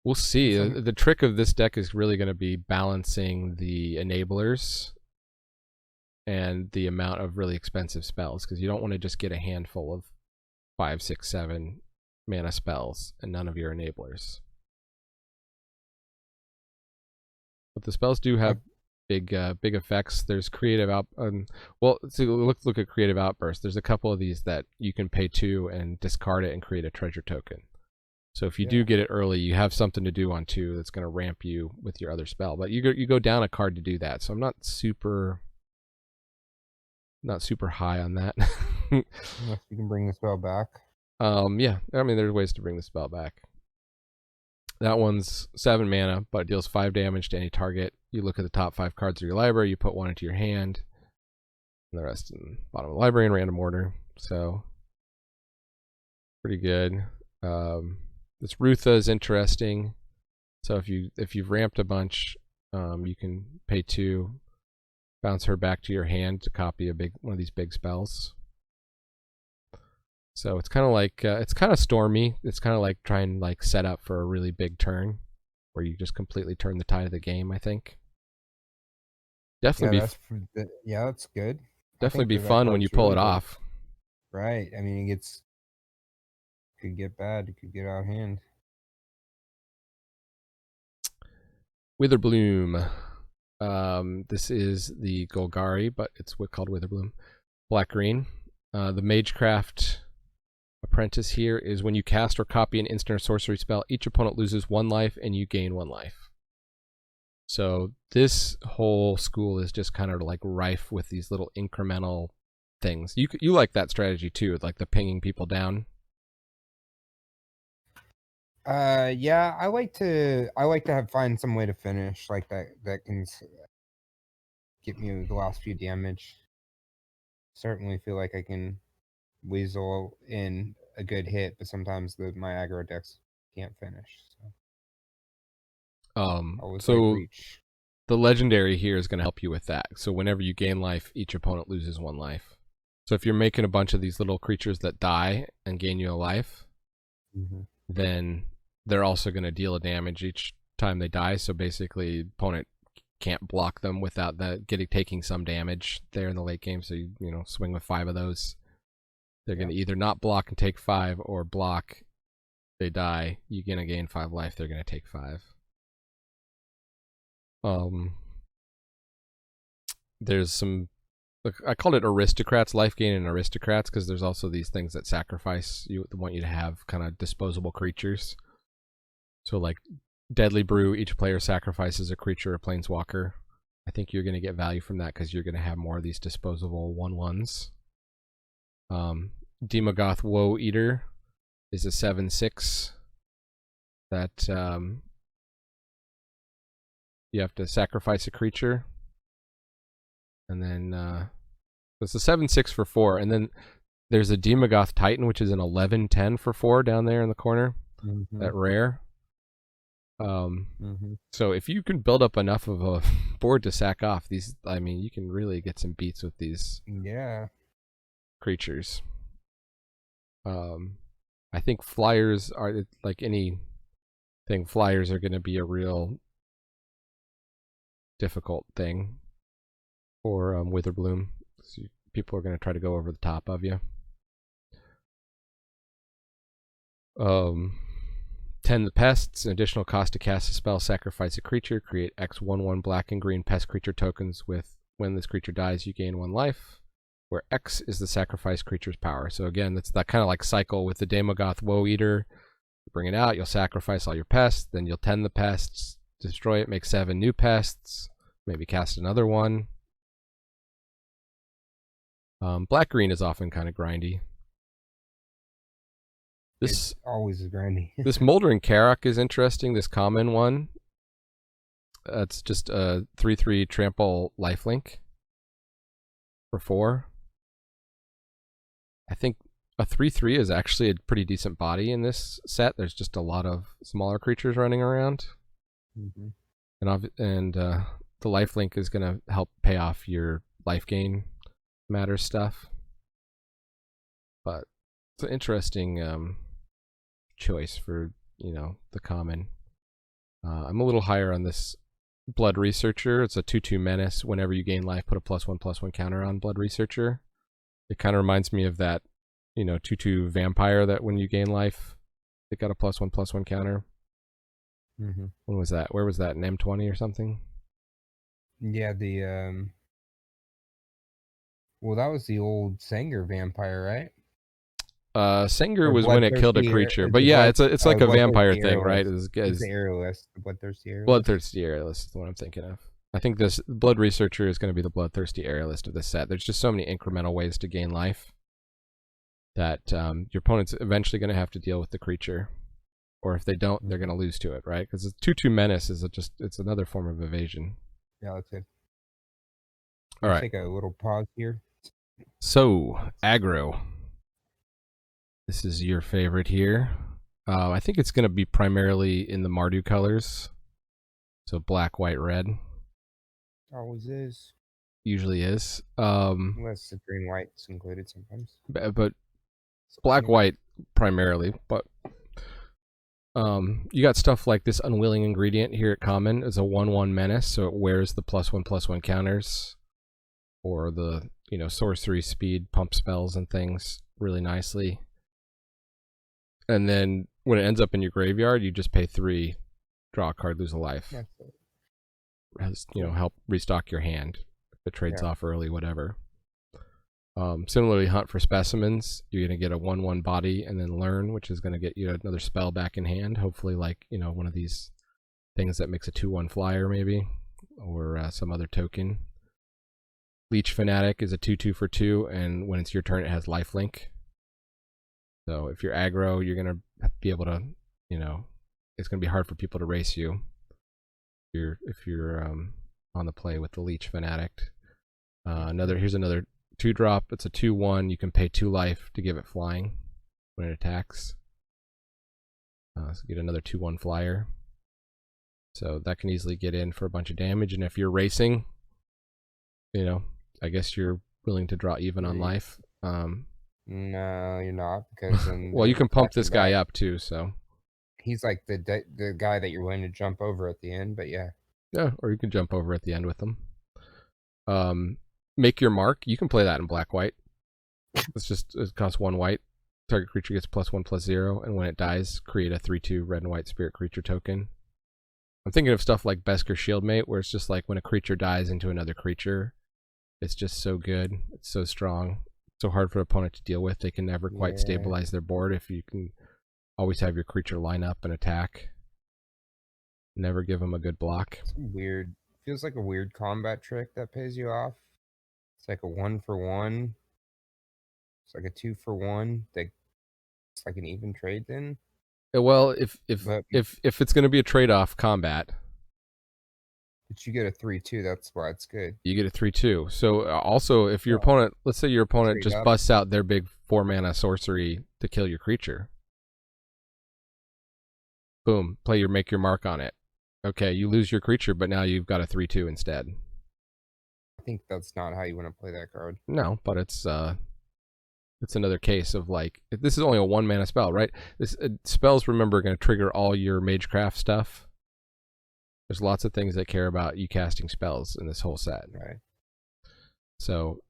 We'll see. Some, The trick of this deck is really going to be balancing the enablers and the amount of really expensive spells, because you don't want to just get a handful of 5, 6, 7 mana spells and none of your enablers. But the spells do have big effects. There's creative well, so look at creative outburst. There's a couple of these that you can pay 2 and discard it and create a treasure token. So if you do get it early, you have something to do on 2 that's going to ramp you with your other spell. But you go down a card to do that. So I'm not super high on that. unless you can bring the spell back. Yeah, I mean, there's ways to bring the spell back. That one's 7 mana, but it deals 5 damage to any target. You look at the top 5 cards of your library, you put 1 into your hand, and the rest in the bottom of the library in random order. So, pretty good. This Rutha is interesting. So if you've ramped a bunch, you can pay 2, bounce her back to your hand to copy one of these big spells. So it's kind of like it's kind of stormy. It's kind of like trying like set up for a really big turn, where you just completely turn the tide of the game. I think definitely that's good. Definitely be fun when you pull it off. Right. I mean, could get bad. It could get out of hand. Witherbloom. This is the Golgari, but it's called Witherbloom. Black green. The Magecraft Apprentice here is when you cast or copy an instant or sorcery spell, each opponent loses 1 life and you gain 1 life. So this whole school is just kind of like rife with these little incremental things. You like that strategy too, like the pinging people down. Yeah, I like to find some way to finish like that can get me the last few damage. Certainly feel like I can weasel in a good hit, but sometimes my aggro decks can't finish. So the legendary here is going to help you with that. So whenever you gain life, each opponent loses 1 life. So if you're making a bunch of these little creatures that die and gain you a life, then they're also going to deal a damage each time they die. So basically, opponent can't block them without taking some damage there in the late game. So you swing with 5 of those. They're going to either not block and take 5, or block, they die, you're going to gain 5 life, they're going to take 5. There's some, I called it aristocrats, life gain and aristocrats, because there's also these things that sacrifice want you to have kind of disposable creatures. So like Deadly Brew, each player sacrifices a creature or planeswalker. I think you're going to get value from that because you're going to have more of these disposable 1/1s. Demogoth Woe Eater is a 7/6 that you have to sacrifice a creature, and then it's a 7/6 for 4, and then there's a Demogoth Titan, which is an 11/10 for 4 down there in the corner. That rare. So if you can build up enough of a board to sack off these, I mean, you can really get some beats with these creatures. I think flyers are, like anything, flyers are going to be a real difficult thing for Witherbloom. So people are going to try to go over the top of you. 10 the Pests, an additional cost to cast a spell, sacrifice a creature, create X 1/1 black and green pest creature tokens with, when this creature dies, you gain 1 life, where X is the sacrifice creature's power. So again, that's that kind of like cycle with the Demogoth Woe Eater. You bring it out, you'll sacrifice all your pests, then you'll 10 the pests, destroy it, make 7 new pests, maybe cast another one. Black-green is often kind of grindy. This always is grindy. This Moldering Karak is interesting, this common one. It's just a 3/3 trample lifelink for 4. I think a 3/3 is actually a pretty decent body in this set. There's just a lot of smaller creatures running around. And the lifelink is going to help pay off your life gain matter stuff. But it's an interesting choice for, the common. I'm a little higher on this Blood Researcher. It's a 2/2 menace. Whenever you gain life, put a +1/+1 counter on Blood Researcher. It kind of reminds me of that, 2/2 vampire that when you gain life, it got a +1/+1 counter. Mm-hmm. When was that? Where was that? In M20 or something? Yeah, well, that was the old Sanger vampire, right? Sanger Or was when it killed a Bloodthirsty, creature, but yeah, it's like a vampire Bloodthirsty thing, right? Airless. It's the Airless, the Bloodthirsty Airless. Bloodthirsty Airless is what I'm thinking of. I think this Blood Researcher is going to be the Bloodthirsty Airless of this set. There's just so many incremental ways to gain life that your opponent's eventually going to have to deal with the creature, or if they don't, they're going to lose to it, right? Because 2/2 menace is it's another form of evasion. Yeah, that's good. All right. Take a little pause here. So aggro. This is your favorite here. I think it's going to be primarily in the Mardu colors. So black, white, red. Always is. Usually is. Unless the green, white's included sometimes. But black, white primarily. But you got stuff like this Unwilling Ingredient here at common is a 1/1 menace, so it wears the +1/+1 counters, or the sorcery speed pump spells and things really nicely. And then when it ends up in your graveyard, you just pay 3, draw a card, lose a life. Has, help restock your hand if it trades off early, whatever. Similarly, Hunt for Specimens, you're going to get a 1/1 body and then Learn, which is going to get you another spell back in hand. Hopefully, like, one of these things that makes a 2/1 flyer, maybe, or some other token. Leech Fanatic is a 2/2 for 2, and when it's your turn, it has lifelink. So if you're aggro, you're going to be able to, it's going to be hard for people to race you. If you're on the play with the Leech Fanatic. Here's another 2-drop. It's a 2/1. You can pay 2 life to give it flying when it attacks. So get another 2/1 flyer. So that can easily get in for a bunch of damage. And if you're racing, I guess you're willing to draw even on life. No, you're not, because well, you can pump this guy up too. So he's like the guy that you're willing to jump over at the end. But yeah, or you can jump over at the end with him. Make Your Mark. You can play that in black white. It costs 1 white. Target creature gets +1/+0, and when it dies, create a 3/2 red and white spirit creature token. I'm thinking of stuff like Besker Shieldmate, where it's just like when a creature dies into another creature, it's just so good. It's so strong. So hard for an opponent to deal with. They can never quite stabilize their board if you can always have your creature line up and attack. Never give them a good block. It's weird. Feels like a weird combat trick that pays you off. It's like a 1-for-1. It's like a 2-for-1. It's like an even trade then. Well, if it's going to be a trade-off combat, but you get a 3/2. That's why it's good. You get a 3/2. So also, if your opponent, let's say your opponent just busts out their big 4-mana sorcery to kill your creature. Boom, play your Make Your Mark on it. Okay, you lose your creature, but now you've got a 3/2 instead. I think that's not how you want to play that card. No, but it's another case of like, this is only a 1-mana spell, right? Spells, remember, are going to trigger all your Magecraft stuff. There's lots of things that care about you casting spells in this whole set. Right. So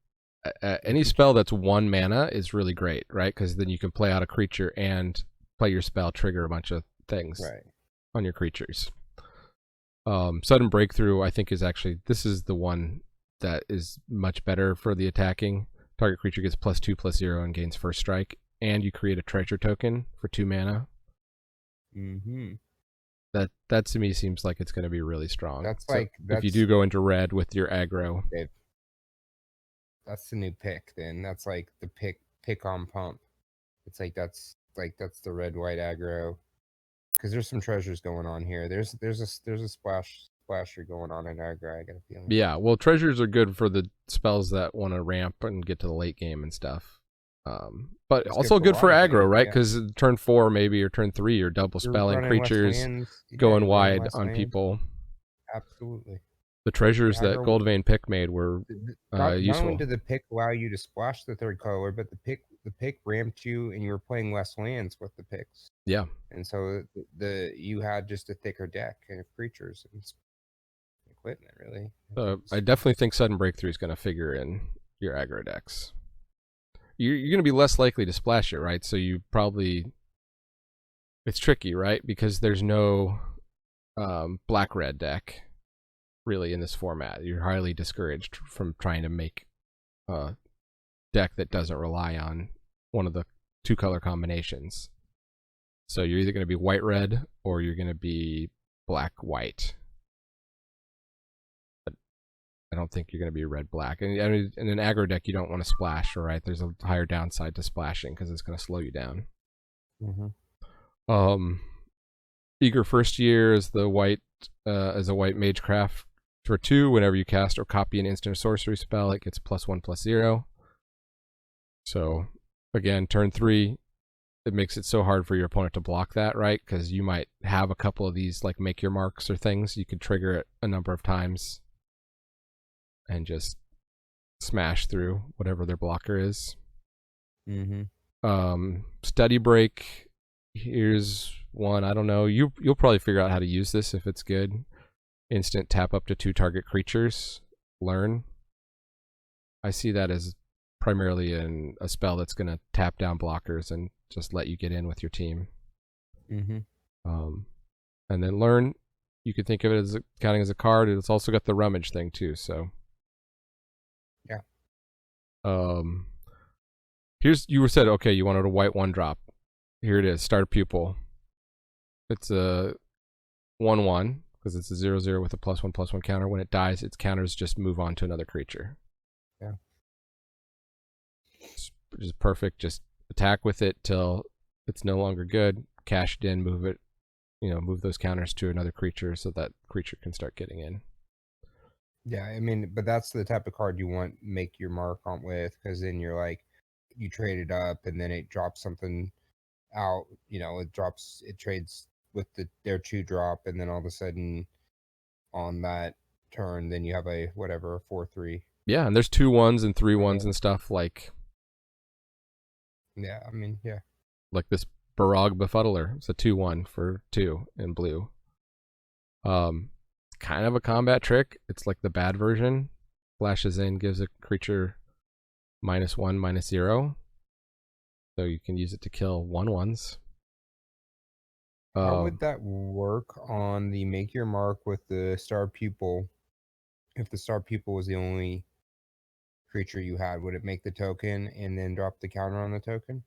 any spell that's 1 mana is really great, right? Because then you can play out a creature and play your spell, trigger a bunch of things on your creatures. Sudden Breakthrough, I think, this is the one that is much better for the attacking. Target creature gets +2/+0 and gains first strike, and you create a treasure token for 2 mana. Mm-hmm. That to me seems like it's going to be really strong. That's if you do go into red with your aggro. That's the new pick then. That's like the pick on pump. It's like that's the red-white aggro. Because there's some treasures going on here. There's a splasher going on in aggro, I got a feeling. Yeah, well, treasures are good for the spells that want to ramp and get to the late game and stuff. But it's also good for aggro, right? Because turn 4 maybe or turn 3, you're double spelling creatures, going wide on people. Absolutely. The treasures that Aggro, Goldvein pick made were not only useful. did the pick allow you to splash the third color, but the pick ramped you, and you were playing less lands with the picks. Yeah. And so you had just a thicker deck of creatures and equipment, really. I definitely think Sudden Breakthrough is going to figure in your aggro decks. You're going to be less likely to splash it, right? So you probably... It's tricky, right? Because there's no black-red deck really in this format. You're highly discouraged from trying to make a deck that doesn't rely on one of the 2 color combinations. So you're either going to be white-red or you're going to be black-white. I don't think you're going to be red-black. And in an aggro deck, you don't want to splash, right? There's a higher downside to splashing because it's going to slow you down. Eager First Year is the white as a white magecraft for 2. Whenever you cast or copy an instant or sorcery spell, it gets +1/+0. So again, turn 3, it makes it so hard for your opponent to block that, right? Because you might have a couple of these like make your marks or things. You could trigger it a number of times and just smash through whatever their blocker is. Study Break. Here's one. I don't know. You'll probably figure out how to use this if it's good. Instant tap up to 2 target creatures. Learn. I see that as primarily a spell that's going to tap down blockers and just let you get in with your team. And then Learn. You could think of it as counting as a card. It's also got the rummage thing too. So. Yeah. You were said, okay, you wanted a white 1-drop. Here it is, Star Pupil. It's a 1/1 because it's a 0/0 with a +1/+1 counter. When it dies, its counters just move on to another creature. Yeah. Which is perfect. Just attack with it till it's no longer good. Cash it in, move it, move those counters to another creature so that creature can start getting in. Yeah, I mean, but that's the type of card you want make your mark on with, because then you're like, you trade it up and then it drops something out, it trades with their 2-drop, and then all of a sudden on that turn, then you have a 4/3. Yeah, and there's 2/1s and 3/1s and stuff like. Yeah, I mean, yeah. Like this Barog Befuddler. It's a 2/1 for 2 in blue. Kind of a combat trick. It's like the bad version. Flashes in, gives a creature -1/-0. So you can use it to kill 1/1s. How would that work on the make your mark with the Star Pupil? If the Star Pupil was the only creature you had, would it make the token and then drop the counter on the token?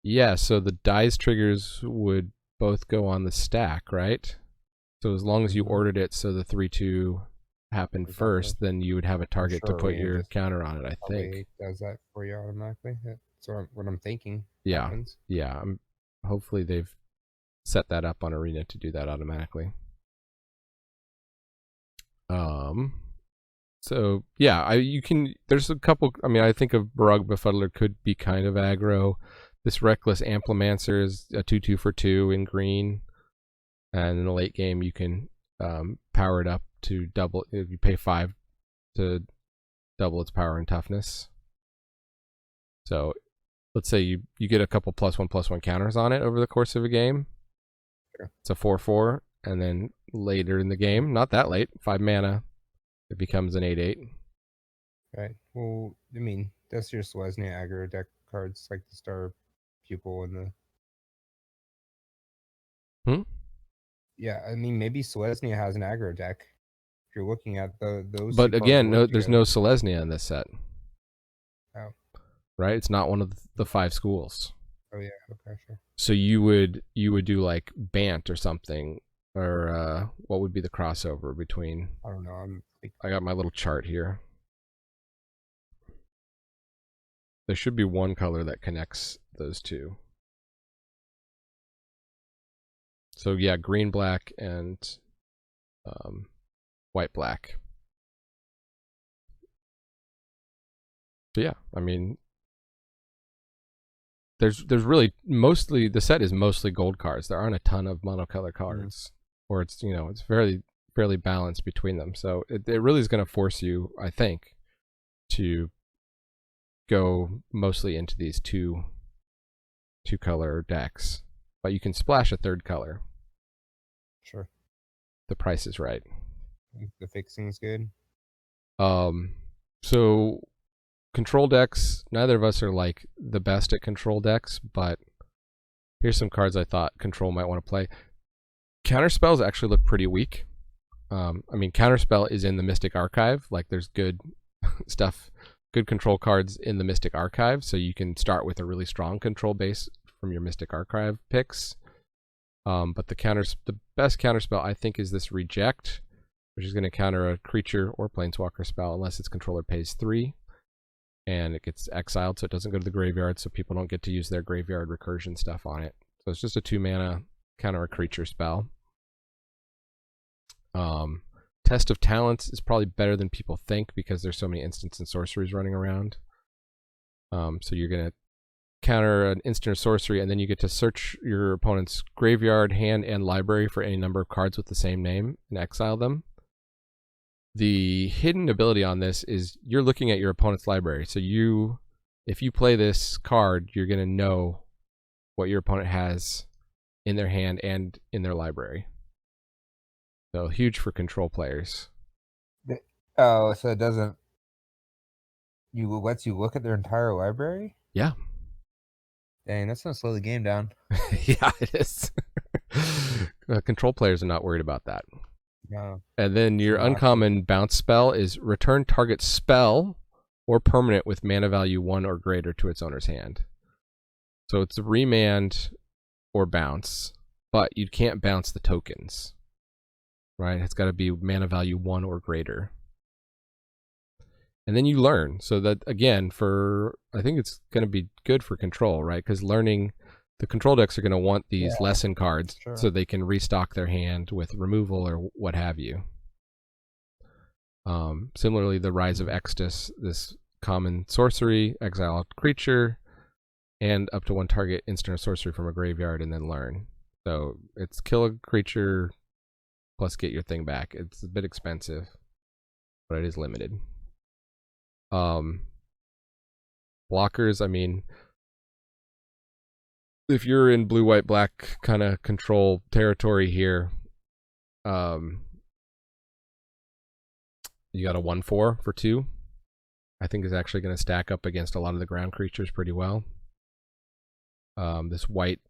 Yeah, so the dice triggers would both go on the stack, right? So as long as you ordered it so the 3/2 happened first, then you would have a target to put your counter on it, I think. It does that for you automatically. That's what I'm thinking. Yeah. Happens. Yeah. Hopefully they've set that up on Arena to do that automatically. So yeah, there's a couple. I mean, I think of Barog Befuddler could be kind of aggro. This Reckless Amplimancer is a 2/2 for 2 in green, and in the late game you can power it up to double. If you pay 5 to double its power and toughness. So let's say you get a couple +1/+1 counters on it over the course of a game. Sure. It's a 4/4, and then later in the game, not that late, 5 mana, it becomes an 8/8. Right. Well, I mean, that's your Selesnya aggro deck cards, like the Star Pupil and the. Yeah, I mean, maybe Selesnya has an aggro deck. If you're looking at those. But again, there's no Selesnya in this set. Oh. Right? It's not one of the 5 schools. Oh yeah, okay, sure. So you would do like Bant or something, or what would be the crossover between? I don't know. I got my little chart here. There should be one color that connects those two. So yeah, green, black, and white, black. So yeah, I mean, there's really the set is mostly gold cards. There aren't a ton of monocolor cards, or it's it's very fairly balanced between them. So it really is going to force you, I think, to go mostly into these two color decks. But you can splash a third color. Sure. The price is right. The fixing's good. So control decks, neither of us are like the best at control decks, but here's some cards I thought control might want to play. Counterspells actually look pretty weak. I mean, Counterspell is in the Mystic Archive. Like, there's good stuff, good control cards in the Mystic Archive, so you can start with a really strong control base from your Mystic Archive picks. But the best counterspell, I think, is this Reject, which is going to counter a creature or planeswalker spell unless its controller pays 3, and it gets exiled, so it doesn't go to the graveyard, so people don't get to use their graveyard recursion stuff on it. So it's just a 2-mana counter a creature spell. Test of Talents is probably better than people think because there's so many instants and sorceries running around. So you're going to counter an instant or sorcery, and then you get to search your opponent's graveyard, hand, and library for any number of cards with the same name and exile them. The hidden ability on this is you're looking at your opponent's library. So if you play this card, you're going to know what your opponent has in their hand and in their library. So huge for control players. Oh, so it doesn't... lets you look at their entire library? Yeah. Dang, that's gonna slow the game down. Yeah, it is. Control players are not worried about that. No. And then your uncommon bounce spell is return target spell or permanent with mana value 1 or greater to its owner's hand. So it's remand or bounce, but you can't bounce the tokens. Right? It's got to be mana value 1 or greater. And then you learn. So that, again, I think it's going to be good for control, right? Because learning, the control decks are going to want these lesson cards so they can restock their hand with removal or what have you. Similarly, the Rise of Extus, this common sorcery, exile a creature, and up to 1 target instant or sorcery from a graveyard, and then learn. So it's kill a creature plus get your thing back. It's a bit expensive, but it is limited. Blockers, I mean, if you're in blue, white, black kind of control territory here, you got a 1/4 for 2. I think is actually going to stack up against a lot of the ground creatures pretty well. This white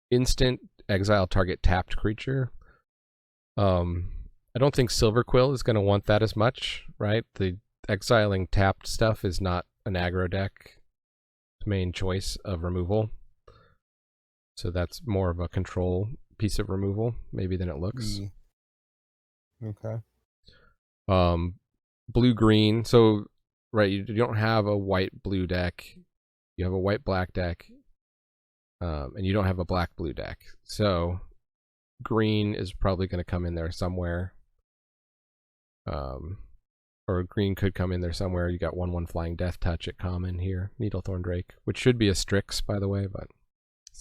instant exile target tapped creature. I don't think Silver Quill is going to want that as much, right? The exiling tapped stuff is not an aggro deck main choice of removal. So that's more of a control piece of removal, maybe, than it looks. Okay. Blue-green. So, right, you don't have a white-blue deck. You have a white-black deck. And you don't have a black-blue deck. So green is probably going to come in there somewhere. Or green could come in there somewhere. You got 1/1 Flying Death Touch at common here. Needlethorn Drake, which should be a Strix, by the way, but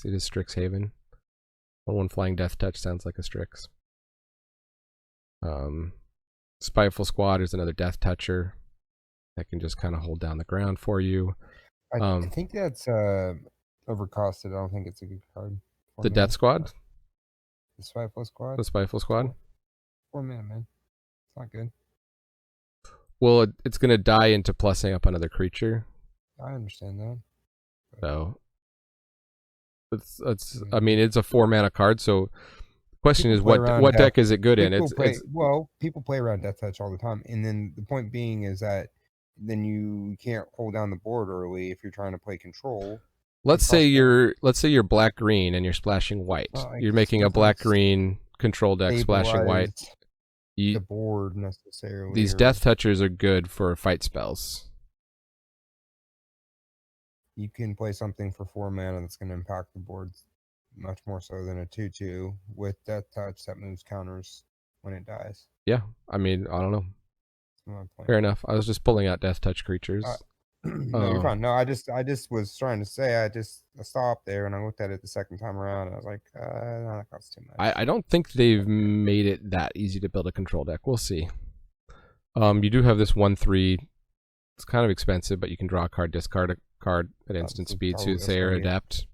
it is Strixhaven. 1/1 Flying Death Touch sounds like a Strix. Spiteful Squad is another Death Toucher that can just kind of hold down the ground for you. I think that's overcosted. I don't think it's a good card. The Death Squad? The Spiteful Squad? The Spiteful Squad? 4 mana, man. It's not good. Well, it's going to die into plussing up another creature. I understand that. So, I mean, it's a 4 mana card, so the question is, what deck is it good in? Well, people play around Death Touch all the time, and then the point being is that then you can't hold down the board early if you're trying to play control. Let's say you're black-green and you're splashing white. You're making a black-green control deck splashing white. The board necessarily. These Death Touchers are good for fight spells. You can play something for 4 mana that's going to impact the board much more so than a 2/2 with Death Touch that moves counters when it dies. Yeah, I mean, I don't know. Fair enough. I was just pulling out Death Touch creatures. No, you're fine. No, I just was trying to say I stopped there and I looked at it the second time around and I was like, no, that costs too much. I don't think they've made it that easy to build a control deck. We'll see. You do have this 1/3. It's kind of expensive, but you can draw a card, discard a card at instant speed. Soothsayer, Adept.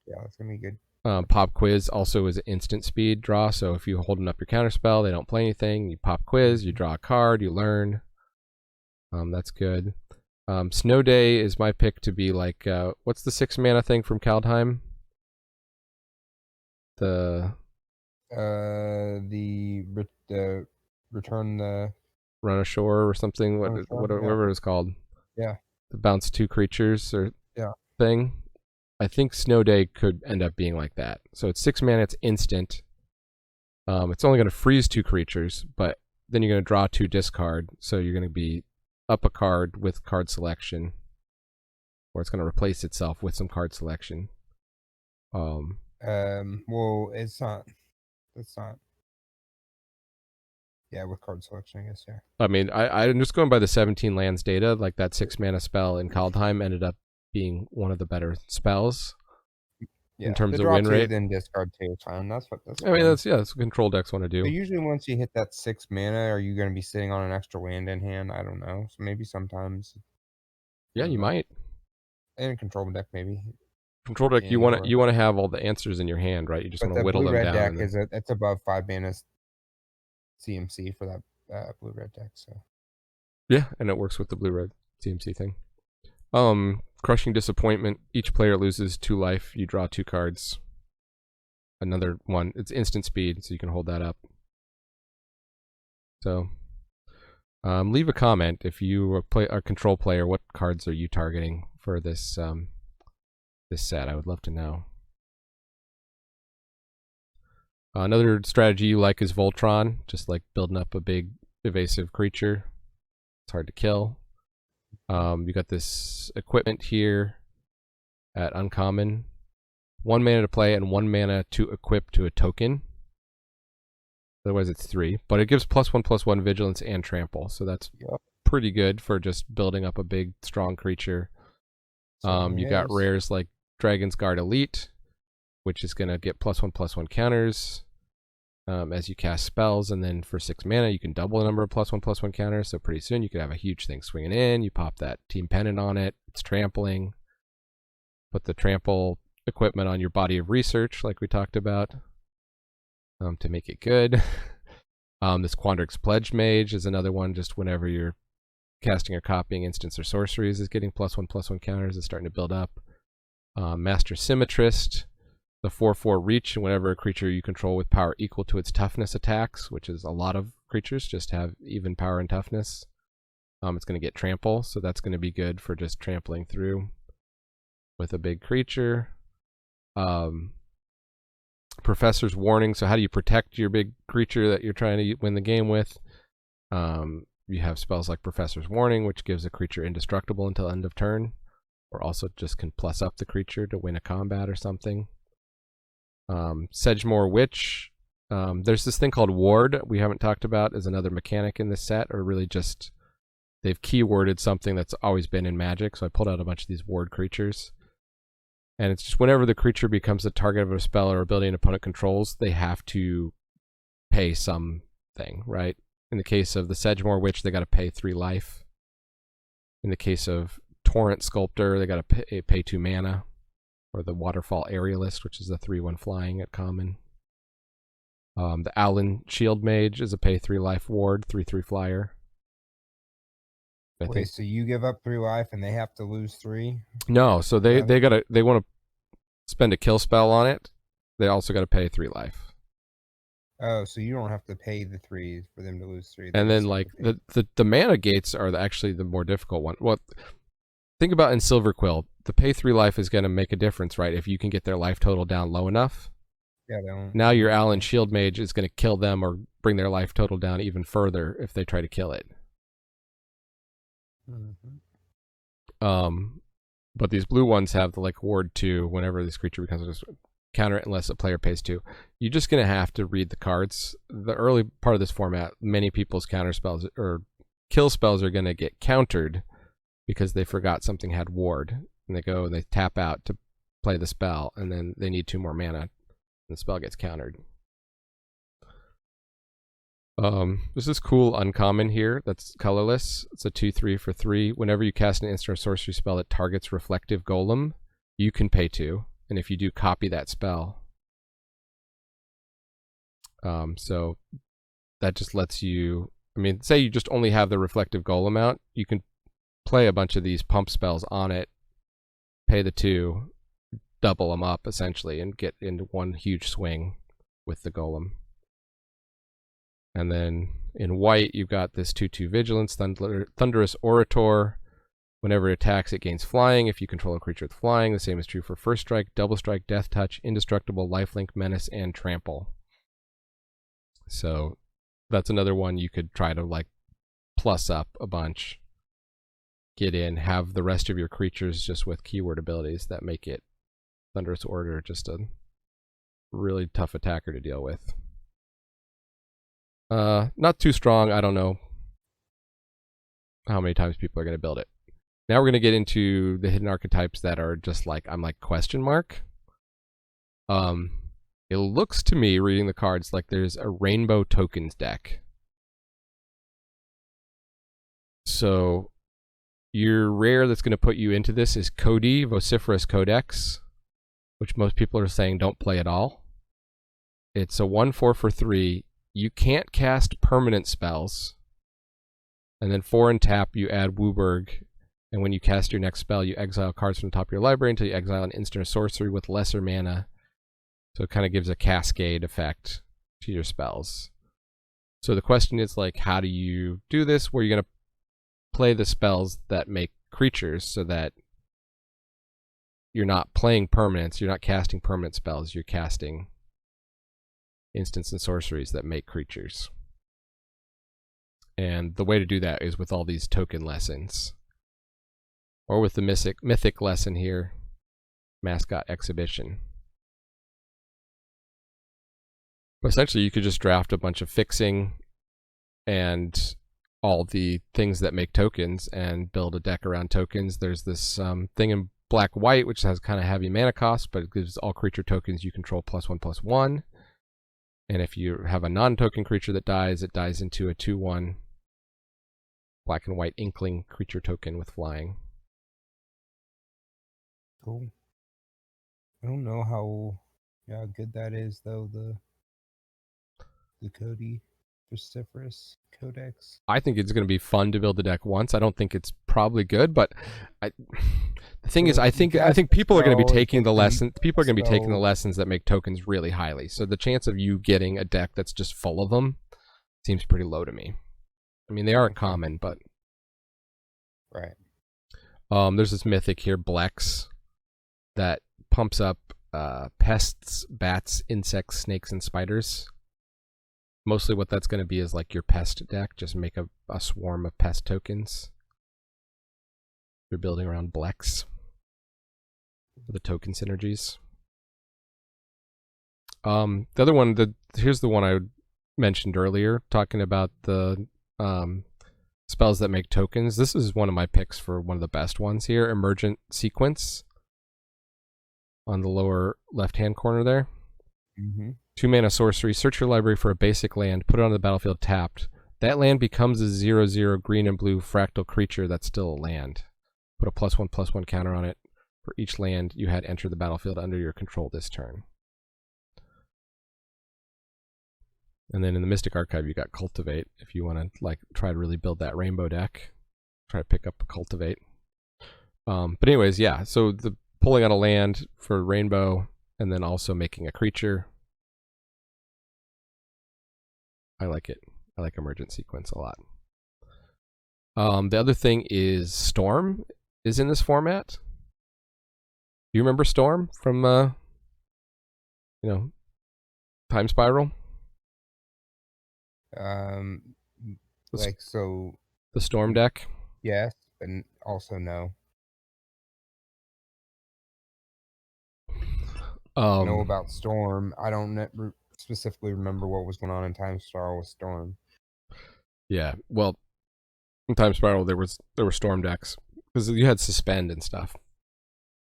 Yeah, that's gonna be good. Pop Quiz also is an instant speed draw. So if you're holding up your counterspell, they don't play anything. You pop Quiz, you draw a card, you learn. That's good. Snow Day is my pick to be like, what's the 6 mana thing from Kaldheim? The return the Run Ashore or something, whatever it's called. Yeah. The bounce 2 creatures or yeah thing. I think Snow Day could end up being like that. So it's 6 mana, it's instant. It's only going to freeze 2 creatures, but then you're going to draw 2 discard, so you're going to be up a card with card selection, or it's going to replace itself with some card selection. Well, it's not. Yeah, with card selection, I guess. Yeah. I mean, I'm just going by the 17 lands data. Like that 6 mana spell in Kaldheim ended up being one of the better spells. Yeah, in terms of win rate. Then discard 2 time. That's what. I mean, that's what control decks want to do. But usually, once you hit that 6 mana, are you going to be sitting on an extra land in hand? I don't know. So maybe sometimes. Yeah, you might. In a control deck, maybe. Control deck, you want to have all the answers in your hand, right? You just want to whittle them down. Red deck it's above 5 mana CMC for that blue red deck. So. Yeah, and it works with the blue red CMC thing. Crushing Disappointment. Each player loses 2 life. You draw 2 cards. Another one. It's instant speed, so you can hold that up. So, leave a comment if you are a control player. What cards are you targeting for this this set? I would love to know. Another strategy you like is Voltron, just like building up a big evasive creature. It's hard to kill. You got this equipment here at uncommon. 1 mana to play and 1 mana to equip to a token. Otherwise it's 3. But it gives +1/+1 vigilance and trample. So that's pretty good for just building up a big, strong creature. You got rares like Dragon's Guard Elite, which is going to get +1/+1 counters as you cast spells, and then for 6 mana you can double the number of +1/+1 counters, so pretty soon you could have a huge thing swinging in. You pop that Team Pennant on it, it's trampling. Put the trample equipment on your Body of Research, like we talked about, to make it good. This Quandrix Pledge Mage is another one, just whenever you're casting or copying instants or sorceries is getting +1/+1 counters, is starting to build up. Master Symmetrist, the 4/4 reach, whenever a creature you control with power equal to its toughness attacks, which is a lot of creatures just have even power and toughness. It's going to get trample, so that's going to be good for just trampling through with a big creature. Professor's Warning, so how do you protect your big creature that you're trying to win the game with? You have spells like Professor's Warning, which gives a creature indestructible until end of turn, or also just can plus up the creature to win a combat or something. Sedgemoor Witch. There's this thing called Ward we haven't talked about as another mechanic in this set, or really just they've keyworded something that's always been in Magic, so I pulled out a bunch of these Ward creatures. And it's just whenever the creature becomes the target of a spell or ability an opponent controls, they have to pay something, right? In the case of the Sedgemoor Witch, they got to pay 3 life. In the case of Torrent Sculptor, they got to pay 2 mana. Or the Waterfall Aerialist, which is the 3/1 flying at common. The Owlin Shield Mage is a pay 3 life ward, 3/3 flyer. Wait, so you give up 3 life and they have to lose 3? No, so they want to spend a kill spell on it. They also got to pay 3 life. Oh, so you don't have to pay the 3 for them to lose 3. And then like the mana gates are actually the more difficult one. Well, think about in Silverquill, the pay 3 life is going to make a difference, right? If you can get their life total down low enough. Yeah. Now your Owlin Shield Mage is going to kill them or bring their life total down even further if they try to kill it. But these blue ones have the like Ward 2 whenever this creature becomes just counter it unless a player pays 2. You're just going to have to read the cards. The early part of this format, many people's counter spells or kill spells are going to get countered because they forgot something had ward, and they go and they tap out to play the spell, and then they need 2 more mana, and the spell gets countered. There's this cool uncommon here that's colorless. It's a 2/3 for 3. Whenever you cast an instant or sorcery spell that targets Reflective Golem, you can pay 2, and if you do, copy that spell. So that just lets you, I mean, say you just only have the Reflective Golem out, you can play a bunch of these pump spells on it, pay the 2, double them up essentially, and get into one huge swing with the Golem. And then in white, you've got this 2/2 Vigilance, Thunderous Orator. Whenever it attacks, it gains flying. If you control a creature with flying, the same is true for First Strike, Double Strike, Death Touch, Indestructible, Lifelink, Menace, and Trample. So that's another one you could try to like plus up a bunch, get in, have the rest of your creatures just with keyword abilities that make it Thunderous Orator just a really tough attacker to deal with. Not too strong. I don't know how many times people are going to build it. Now we're going to get into the hidden archetypes that are just like, I'm like, question mark. It looks to me, reading the cards, like there's a rainbow tokens deck. So your rare that's going to put you into this is Cody, Vociferous Codex, which most people are saying don't play at all. It's a 1/4 for 3. You can't cast permanent spells. And then 4 and tap, you add Wooburg. And when you cast your next spell, you exile cards from the top of your library until you exile an instant or sorcery with lesser mana. So it kind of gives a cascade effect to your spells. So the question is, like, how do you do this? Where you're going to play the spells that make creatures so that you're not playing permanents, you're not casting permanent spells, you're casting instants and sorceries that make creatures. And the way to do that is with all these token lessons. Or with the mythic lesson here, Mascot Exhibition. But essentially, you could just draft a bunch of fixing and all the things that make tokens and build a deck around tokens. There's this thing in black-white, which has kind of heavy mana cost, but it gives all creature tokens you control +1/+1. And if you have a non-token creature that dies, it dies into a 2/1 black and white Inkling creature token with flying. Cool. I don't know how good that is though. The Cody Vociferous Codex. I think it's going to be fun to build the deck once. I don't think it's probably good, but the thing is, I think people are going to be taking the lesson. People are going to be taking the lessons that make tokens really highly. So the chance of you getting a deck that's just full of them seems pretty low to me. I mean, they aren't common, but right. There's this mythic here, Blex, that pumps up pests, bats, insects, snakes, and spiders. Mostly what that's going to be is like your pest deck. Just make a swarm of pest tokens. You're building around Blex for the token synergies. The other one, here's the one I mentioned earlier, talking about the spells that make tokens. This is one of my picks for one of the best ones here, Emergent Sequence. On the lower left-hand corner there. 2 mana sorcery, search your library for a basic land, put it on the battlefield tapped. That land becomes a 0/0 green and blue fractal creature that's still a land. Put a +1/+1 counter on it for each land you had enter the battlefield under your control this turn. And then in the Mystic Archive, you got Cultivate. If you want to like try to really build that rainbow deck, try to pick up a Cultivate. But anyways, yeah. So the pulling on a land for rainbow, and then also making a creature. I like it. I like Emergent Sequence a lot. The other thing is Storm is in this format. Do you remember Storm from, Time Spiral? So the Storm deck? Yes, but also no. I know about Storm. I don't specifically remember what was going on in Time Spiral with Storm. Yeah, well, in Time Spiral there were Storm decks. because you had suspend and stuff.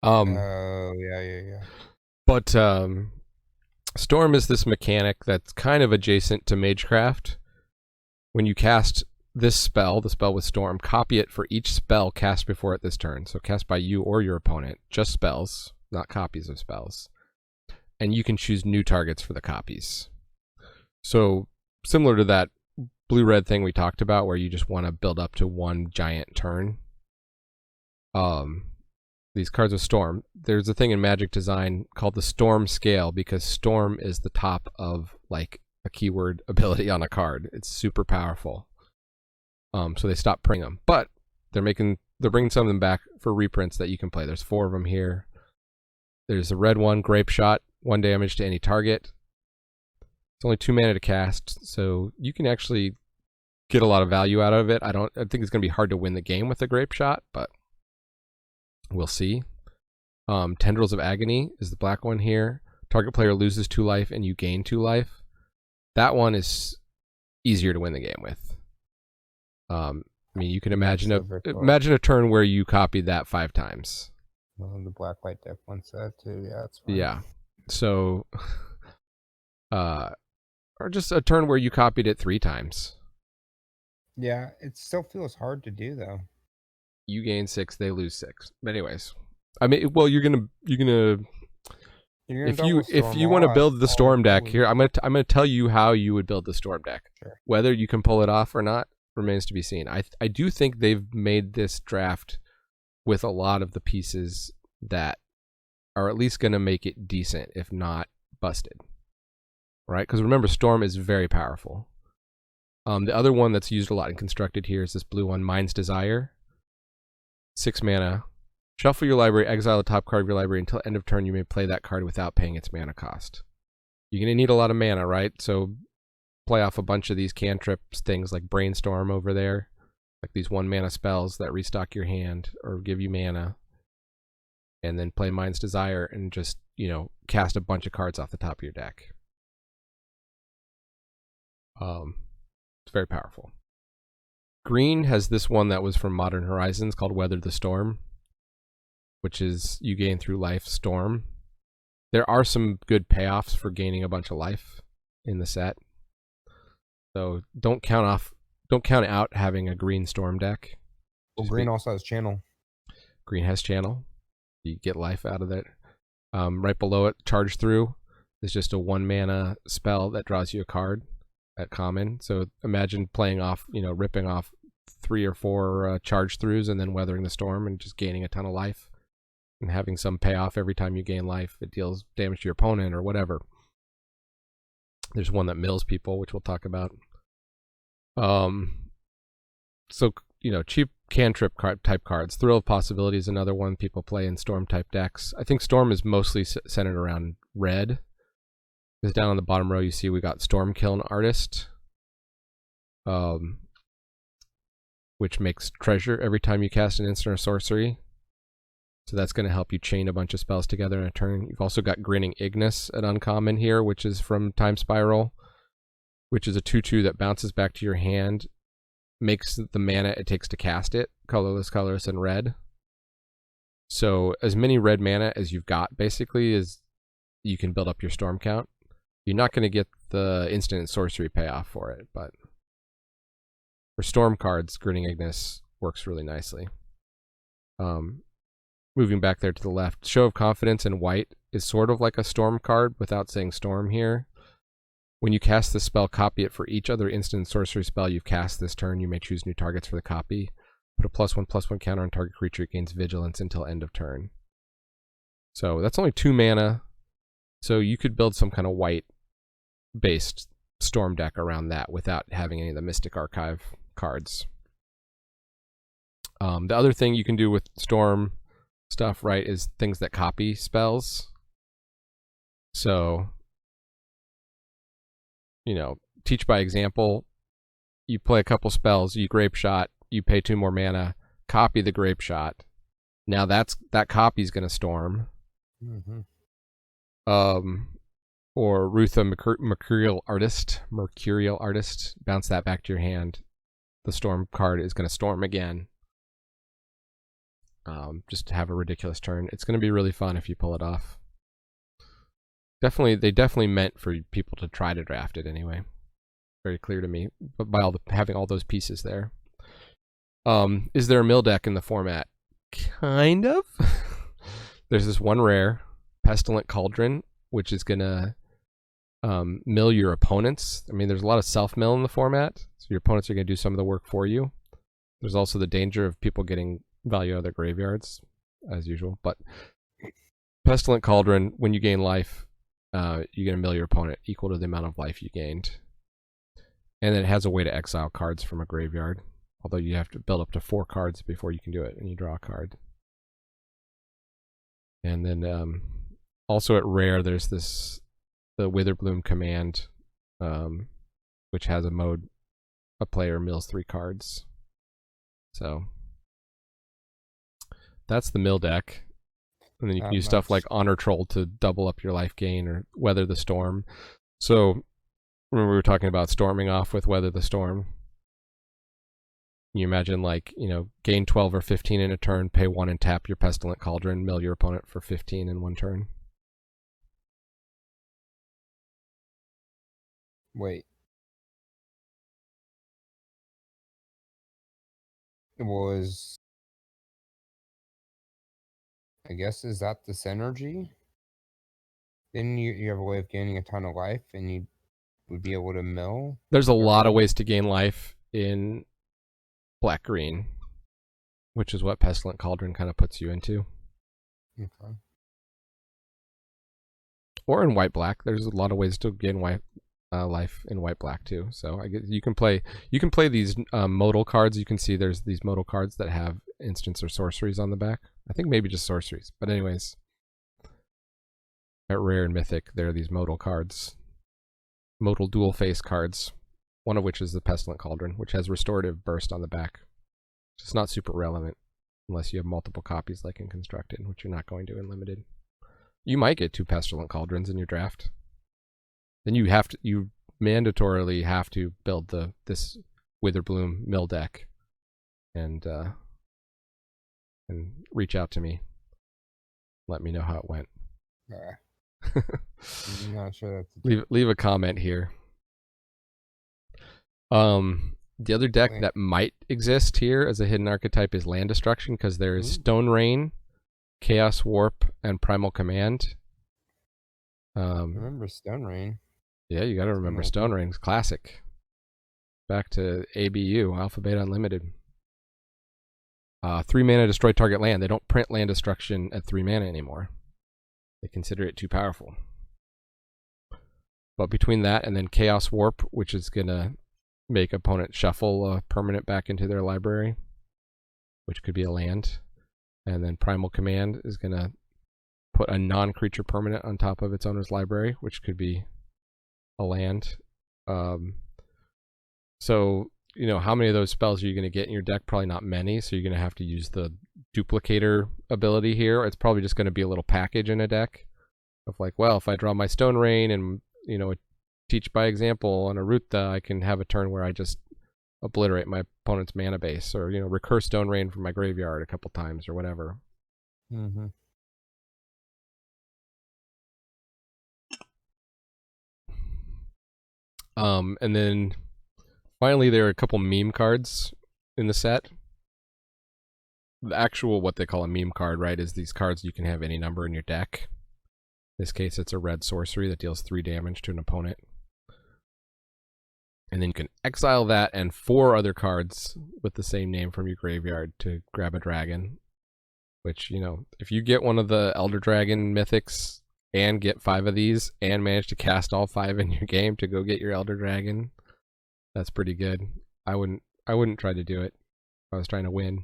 Oh yeah. But Storm is this mechanic that's kind of adjacent to Magecraft. When you cast this spell, the spell with Storm, copy it for each spell cast before it this turn. So cast by you or your opponent, just spells, not copies of spells. And you can choose new targets for the copies. So similar to that blue-red thing we talked about where you just want to build up to one giant turn. These cards with Storm, there's a thing in Magic design called the Storm scale because Storm is the top of like a keyword ability on a card. It's super powerful. So they stopped printing them, but they're bringing some of them back for reprints that you can play. There's 4 of them here. There's a red one, Grape Shot, 1 damage to any target. It's only 2 mana to cast, so you can actually get a lot of value out of it. I think it's going to be hard to win the game with a Grape Shot, but we'll see. Tendrils of Agony is the black one here. Target player loses 2 life and you gain 2 life. That one is easier to win the game with. I mean, you can imagine a turn where you copied that 5 times. Well, the black white deck wants that too. Yeah, that's fine. Yeah. So, or just a turn where you copied it 3 times. Yeah, it still feels hard to do though. You gain 6, they lose 6. But anyways, I mean, well, you're gonna if you want to build the Storm deck here, I'm gonna tell you how you would build the Storm deck. Sure. Whether you can pull it off or not remains to be seen. I do think they've made this draft with a lot of the pieces that are at least going to make it decent, if not busted. Right? Because remember, Storm is very powerful. The other one that's used a lot in Constructed here is this blue one, Mind's Desire. 6 mana. Shuffle your library, exile the top card of your library until end of turn. You may play that card without paying its mana cost. You're going to need a lot of mana, right? So play off a bunch of these cantrips, things like Brainstorm over there, like these 1 mana spells that restock your hand or give you mana, and then play Mind's Desire and just, cast a bunch of cards off the top of your deck. It's very powerful. Green has this one that was from Modern Horizons called Weather the Storm, which is you gain through life Storm. There are some good payoffs for gaining a bunch of life in the set. So don't count out having a green Storm deck. Well, green also has Channel. Green has Channel. You get life out of it. Right below it, Charge Through is just a 1 mana spell that draws you a card at common. So imagine playing off, ripping off 3 or 4 Charge Throughs and then Weathering the Storm and just gaining a ton of life and having some payoff every time you gain life. It deals damage to your opponent or whatever. There's one that mills people, which we'll talk about. So, cheap cantrip type cards. Thrill of Possibility is another one people play in Storm type decks. I think Storm is mostly centered around red. Because down on the bottom row, you see we got Stormkiln Artist, which makes treasure every time you cast an instant or sorcery. So that's going to help you chain a bunch of spells together in a turn. You've also got Grinning Ignis at uncommon here, which is from Time Spiral, which is a 2/2 that bounces back to your hand, makes the mana it takes to cast it colorless, and red. So as many red mana as you've got, basically, is you can build up your Storm count. You're not going to get the instant and sorcery payoff for it, but for Storm cards, Grinning Ignis works really nicely. Moving back there to the left, Show of Confidence in white is sort of like a Storm card without saying Storm here. When you cast this spell, copy it for each other instant sorcery spell you've cast this turn. You may choose new targets for the copy. Put a +1/+1 counter on target creature. It gains vigilance until end of turn. So that's only 2 mana. So you could build some kind of white-based Storm deck around that without having any of the Mystic Archive cards. The other thing you can do with Storm stuff, right, is things that copy spells. So, teach by example. You play a couple spells, you Grape Shot, you pay 2 more mana, copy the Grape Shot. Now that copy's going to Storm. Mm-hmm. Or Rutha Mercurial Artist, bounce that back to your hand. The Storm card is going to Storm again. just to have a ridiculous turn. It's going to be really fun if you pull it off. They definitely meant for people to try to draft it anyway. Very clear to me, but by having all those pieces there. Is there a mill deck in the format? Kind of. There's this one rare, Pestilent Cauldron, which is going to mill your opponents. I mean, there's a lot of self-mill in the format, so your opponents are going to do some of the work for you. There's also the danger of people getting value out of their graveyards, as usual. But Pestilent Cauldron, when you gain life, you're going to mill your opponent equal to the amount of life you gained. And then it has a way to exile cards from a graveyard, although you have to build up to 4 cards before you can do it, and you draw a card. And then also at rare, there's the Witherbloom command, which has a mode a player mills 3 cards. So that's the mill deck. And then you can use stuff like Honor Troll to double up your life gain, or Weather the Storm. So remember we were talking about storming off with Weather the Storm. You imagine, like, gain 12 or 15 in a turn, pay 1 and tap your Pestilent Cauldron, mill your opponent for 15 in 1 turn. Wait. I guess, is that the synergy? Then you have a way of gaining a ton of life, and you would be able to mill? There's a lot of ways to gain life in black-green, which is what Pestilent Cauldron kind of puts you into. Okay. Or in white-black. There's a lot of ways to gain life in white-black too. So I guess you can play these modal cards. You can see there's these modal cards that have instants or sorceries on the back. I think maybe just sorceries. But anyways, at rare and mythic, there are these modal cards. Modal dual face cards. One of which is the Pestilent Cauldron, which has restorative burst on the back. It's not super relevant unless you have multiple copies like in Constructed, which you're not going to in Limited. You might get 2 Pestilent Cauldrons in your draft. Then you mandatorily have to build this Witherbloom mill deck and reach out to me. Let me know how it went. I'm not sure that's leave a comment here. The other deck that might exist here as a hidden archetype is Land Destruction, because there is Stone Rain, Chaos Warp, and Primal Command. Remember Stone Rain? Yeah, you got to remember Stone Rain's classic. Back to ABU, Alpha Beta Unlimited. 3 mana destroy target land. They don't print Land Destruction at 3 mana anymore. They consider it too powerful. But between that and then Chaos Warp, which is going to make opponent shuffle a permanent back into their library, which could be a land. And then Primal Command is going to put a non-creature permanent on top of its owner's library, which could be a land. So, how many of those spells are you going to get in your deck? Probably not many, so you're going to have to use the duplicator ability here. It's probably just going to be a little package in a deck of like, well, if I draw my Stone Rain and, teach by example on a Ruta, I can have a turn where I just obliterate my opponent's mana base, or, recur Stone Rain from my graveyard a couple times or whatever. Mm-hmm. And then finally, there are a couple meme cards in the set. The actual, what they call a meme card, right, is these cards you can have any number in your deck. In this case, it's a red sorcery that deals 3 damage to an opponent. And then you can exile that and 4 other cards with the same name from your graveyard to grab a dragon. Which, if you get one of the Elder Dragon mythics and get 5 of these and manage to cast all 5 in your game to go get your Elder Dragon, that's pretty good. I wouldn't try to do it if I was trying to win.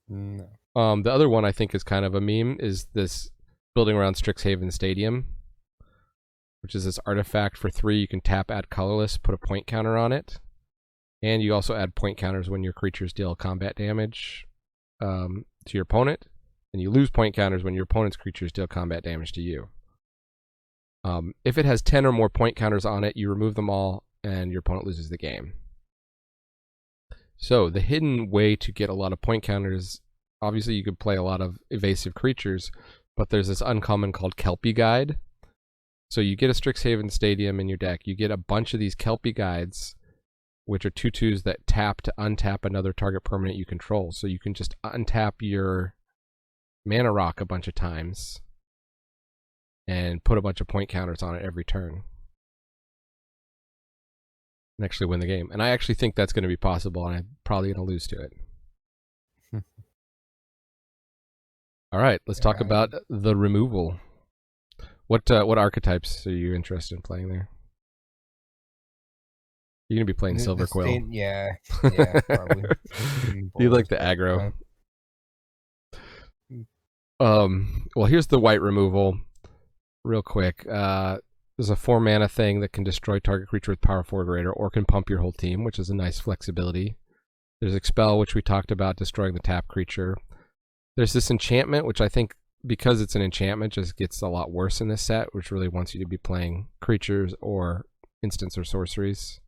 No. The other one I think is kind of a meme is this building around Strixhaven Stadium, which is this artifact for 3. You can tap, add colorless, put a point counter on it. And you also add point counters when your creatures deal combat damage to your opponent. And you lose point counters when your opponent's creatures deal combat damage to you. If it has 10 or more point counters on it, you remove them all and your opponent loses the game. So the hidden way to get a lot of point counters obviously you could play a lot of evasive creatures, but there's this uncommon called Kelpie Guide. So you get a Strixhaven Stadium in your deck, you get a bunch of these Kelpie Guides, which are 2/2s that tap to untap another target permanent you control. So you can just untap your Mana Rock a bunch of times and put a bunch of point counters on it every turn and actually win the game. And I actually think that's going to be possible, and I'm probably going to lose to it. All right, let's talk about the removal. What archetypes are you interested in playing there? You're going to be playing Silver Quill. Yeah, probably. You like the aggro. Well, here's the white removal. Real quick. There's a 4-mana thing that can destroy target creature with power 4 or greater, or can pump your whole team, which is a nice flexibility. There's Expel, which we talked about, destroying the tap creature. There's this enchantment, which I think, because it's an enchantment, just gets a lot worse in this set, which really wants you to be playing creatures or instants or sorceries.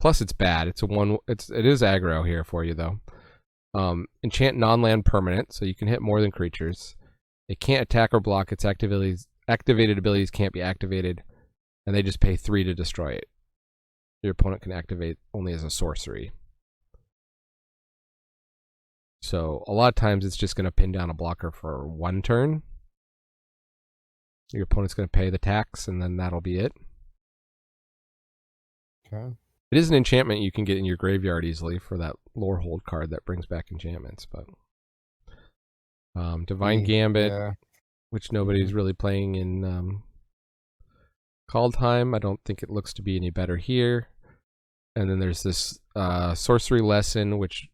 Plus, it's bad. It is aggro here for you, though. Enchant non-land permanent, so you can hit more than creatures. It can't attack or block. Its activated abilities can't be activated, and they just pay 3 to destroy it. Your opponent can activate only as a sorcery. So a lot of times it's just going to pin down a blocker for 1 turn. Your opponent's going to pay the tax, and then that'll be it. Okay. It is an enchantment you can get in your graveyard easily for that lore hold card that brings back enchantments. But Divine Gambit, which nobody's really playing in Call Time. I don't think it looks to be any better here. And then there's this Sorcery Lesson, which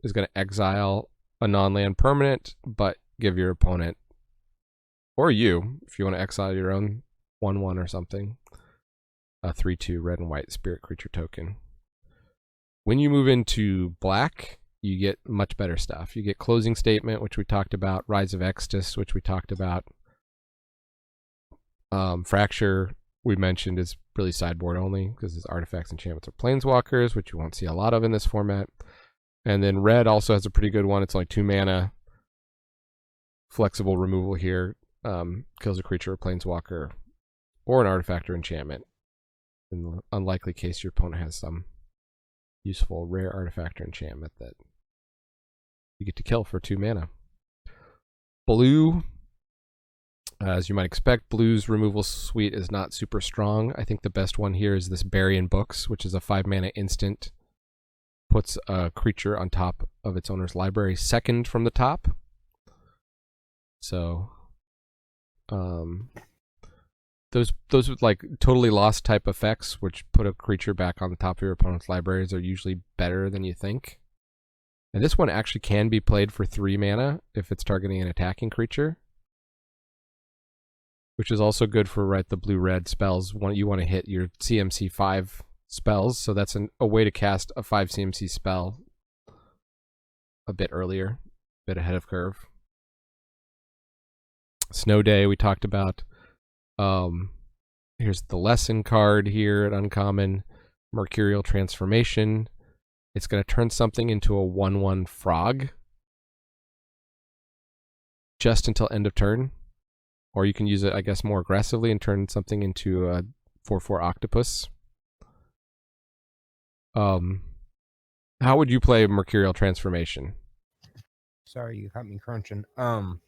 is going to exile a non-land permanent, but give your opponent, or you, if you want to exile your own 1/1 or something, a 3/2 red and white spirit creature token. When you move into black, you get much better stuff. You get Closing Statement, which we talked about, Rise of Extus, which we talked about. Fracture, we mentioned, is really sideboard only because it's artifacts, enchantments, or planeswalkers, which you won't see a lot of in this format. And then red also has a pretty good one. It's only 2 mana. Flexible removal here. Kills a creature or planeswalker or an artifact or enchantment. In the unlikely case your opponent has some useful rare artifact or enchantment that you get to kill for 2 mana. Blue, as you might expect, blue's removal suite is not super strong. I think the best one here is this Bury in Books, which is a 5-mana instant. Puts a creature on top of its owner's library, second from the top. So, those like totally lost type effects, which put a creature back on the top of your opponent's libraries, are usually better than you think. And this one actually can be played for 3 mana if it's targeting an attacking creature, which is also good for the blue-red spells. You want to hit your CMC 5 spells, so that's a way to cast a 5 CMC spell a bit earlier, a bit ahead of curve. Snow Day we talked about. Here's the lesson card here at Uncommon. Mercurial Transformation. It's going to turn something into a 1/1 frog just until end of turn. Or you can use it, I guess, more aggressively and turn something into a 4/4 octopus. How would you play Mercurial Transformation? Sorry, you got me crunching. I'm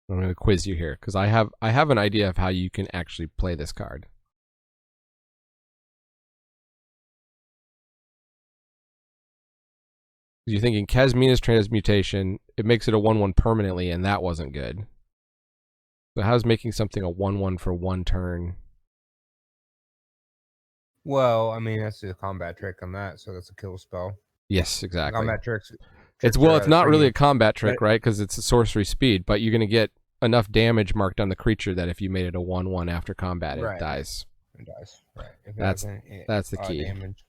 going to quiz you here because I have an idea of how you can actually play this card. You're thinking Kasmina's Transmutation, it makes it a 1/1 permanently, and that wasn't good. So how's making something a 1/1 for 1 turn? Well, I mean, that's a combat trick on that, so that's a kill spell. Yes, exactly. Combat tricks. It's not really a combat trick, right? Because it's a sorcery speed, but you're going to get enough damage marked on the creature that if you made it a 1/1 after combat, it dies. It dies. Right. That's the key, damage.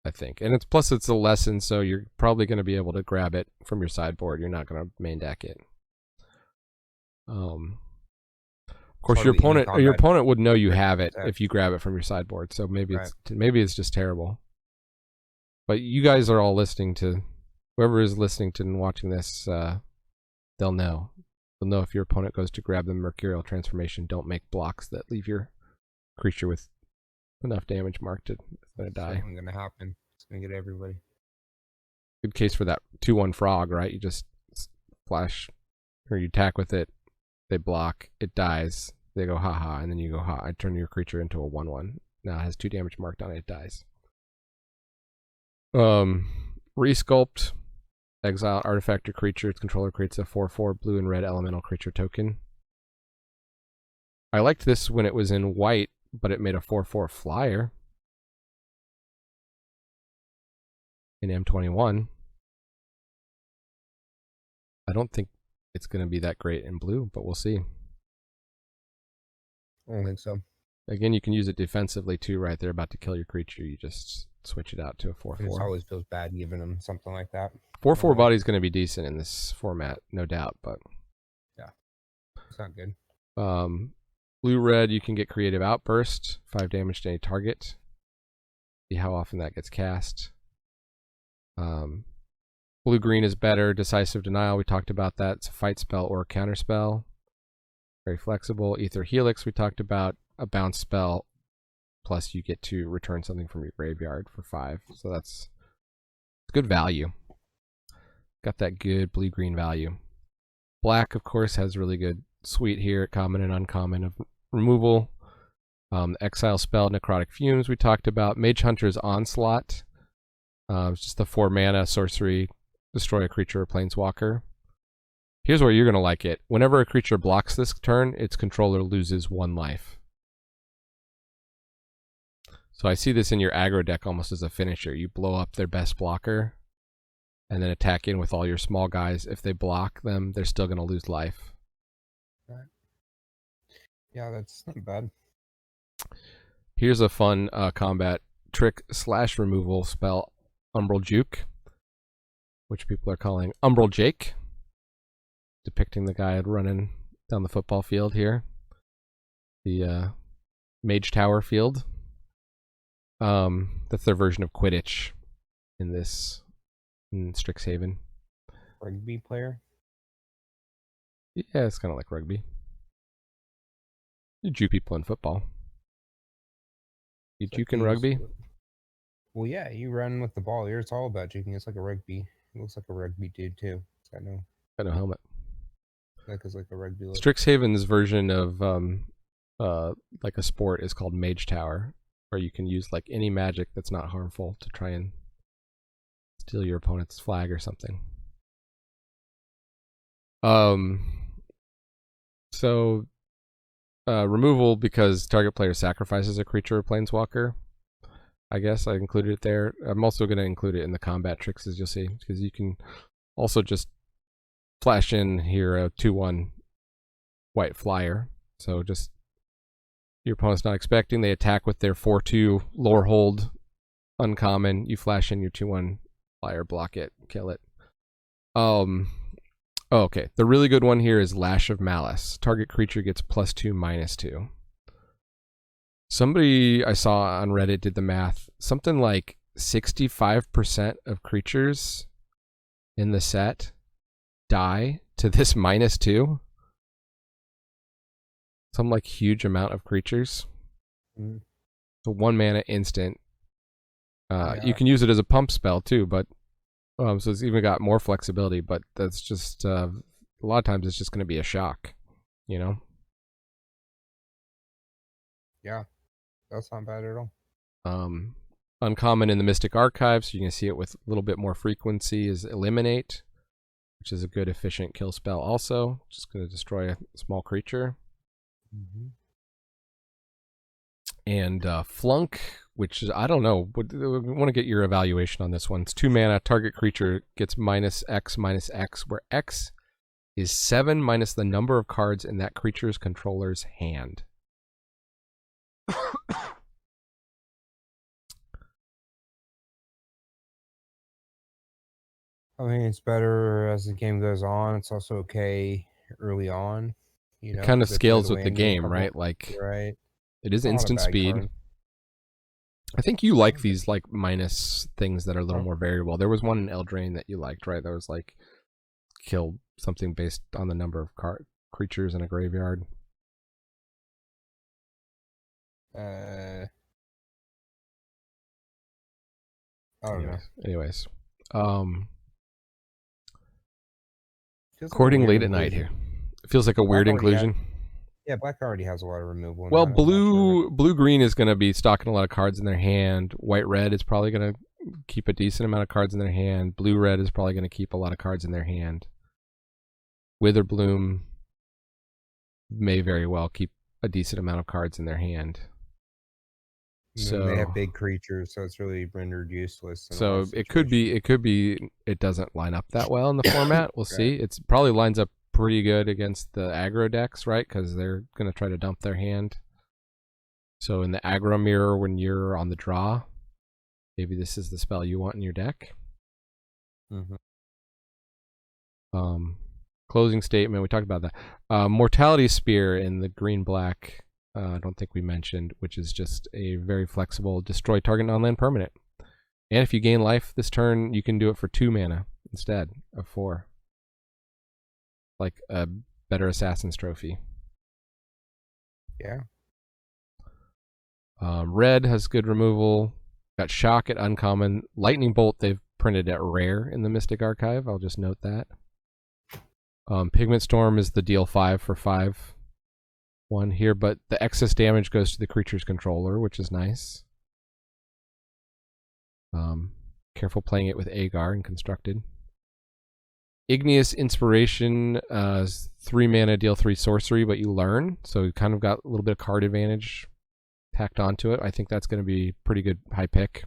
I think. And it's a lesson, so you're probably going to be able to grab it from your sideboard. You're not going to main deck it. Of course, your opponent would know you have it if you grab it from your sideboard. So maybe it's just terrible. But you guys are all listening to Whoever is listening to and watching this, they'll know. They'll know if your opponent goes to grab the Mercurial transformation, don't make blocks that leave your creature with enough damage marked to die. Something gonna happen. It's gonna get everybody. Good case for that 2/1 frog, right? You just flash, or you attack with it, they block, it dies, they go haha, and then you go ha. I turn your creature into a 1/1. Now it has 2 damage marked on it, it dies. Resculpt. Exile artifact or creature. Its controller creates a 4/4 blue and red elemental creature token. I liked this when it was in white, but it made a 4/4 flyer in M21. I don't think it's going to be that great in blue, but we'll see. I don't think so. Again, you can use it defensively too, right? They're about to kill your creature. You just switch it out to a 4/4. It always feels bad giving them something like that. 4/4 body is going to be decent in this format, no doubt, but yeah, it's not good. Blue-red, you can get Creative Outburst, 5 damage to any target. See how often that gets cast. Blue-green is better. Decisive Denial, we talked about that. It's a fight spell or a counter spell. Very flexible. Ether Helix, we talked about. A bounce spell, plus you get to return something from your graveyard for 5. So that's good value. Got that good blue-green value. Black, of course, has really good suite here, common and uncommon of removal. Exile spell, Necrotic Fumes, we talked about. Mage Hunter's Onslaught. It's just the 4 mana sorcery, destroy a creature or planeswalker. Here's where you're going to like it. Whenever a creature blocks this turn, its controller loses 1 life. So I see this in your aggro deck almost as a finisher. You blow up their best blocker and then attack in with all your small guys. If they block them, they're still going to lose life. Right. Yeah, that's not bad. Here's a fun combat trick/removal spell, Umbral Juke, which people are calling Umbral Jake, depicting the guy running down the football field here. The Mage Tower field. That's their version of Quidditch in Strixhaven. Rugby player? Yeah, it's kind of like rugby. You juke people in football. You juke in rugby? Well, yeah, you run with the ball here. It's all about juking. It's like a rugby. It looks like a rugby dude, too. It's got no helmet. Like it's like a rugby look. Strixhaven's version of like a sport is called Mage Tower, where you can use like any magic that's not harmful to try and steal your opponent's flag or something. So removal because target player sacrifices a creature or planeswalker. I guess I included it there. I'm also going to include it in the combat tricks, as you'll see, because you can also just flash in here a 2/1 white flyer. So just your opponent's not expecting, they attack with their 4/2 lore hold uncommon. You flash in your 2/1 flyer, block it, kill it. Okay, the really good one here is Lash of Malice. Target creature gets +2/-2. Somebody I saw on Reddit did the math. Something like 65% of creatures in the set die to this -2. Some like huge amount of creatures. So 1 mana instant. You can use it as a pump spell too, but so it's even got more flexibility, but that's just a lot of times it's just going to be a shock, you know? Yeah, that's not bad at all. Uncommon in the Mystic Archives, you can see it with a little bit more frequency, is Eliminate, which is a good efficient kill spell also. Just going to destroy a small creature. And Flunk, which is, I don't know, I want to get your evaluation on this one. It's 2 mana, target creature gets -X/-X, where X is 7 minus the number of cards in that creature's controller's hand. I mean, it's better as the game goes on. It's also okay early on. You know, it kind of they play scales the with the wings game, couple- right? Like, right. it is Not a instant bad speed. card. I think you like these like minus things that are a little Oh. more variable. There was one in Eldraine that you liked, right? That was like kill something based on the number of creatures in a graveyard. I don't know. Anyways, Feels like a courting weird late at night inclusion. here. It feels like a weird already inclusion. Yeah, black already has a lot of removal. Well, I'm not sure. blue green is going to be stocking a lot of cards in their hand. White red is probably going to keep a decent amount of cards in their hand. Blue red is probably going to keep a lot of cards in their hand. Witherbloom may very well keep a decent amount of cards in their hand. So they have big creatures, so it's really rendered useless. So it could be it doesn't line up that well in the format. We'll see. It probably lines up pretty good against the aggro decks, right? Because they're going to try to dump their hand. So in the aggro mirror, when you're on the draw, maybe this is the spell you want in your deck. Mm-hmm. Closing statement, we talked about that. Mortality Spear in the green-black, I don't think we mentioned, which is just a very flexible destroy target non-land permanent. And if you gain life this turn, you can do it for 2 mana instead of 4. Like a better Assassin's Trophy. Yeah. Red has good removal. Got Shock at uncommon. Lightning Bolt they've printed at rare in the Mystic Archive. I'll just note that. Pigment Storm is the deal 5 for 5 one here, but the excess damage goes to the creature's controller, which is nice. Careful playing it with Agar and Constructed. Igneous Inspiration, 3 mana, deal 3 sorcery, but you learn, so you kind of got a little bit of card advantage tacked onto it. I think that's going to be pretty good high pick.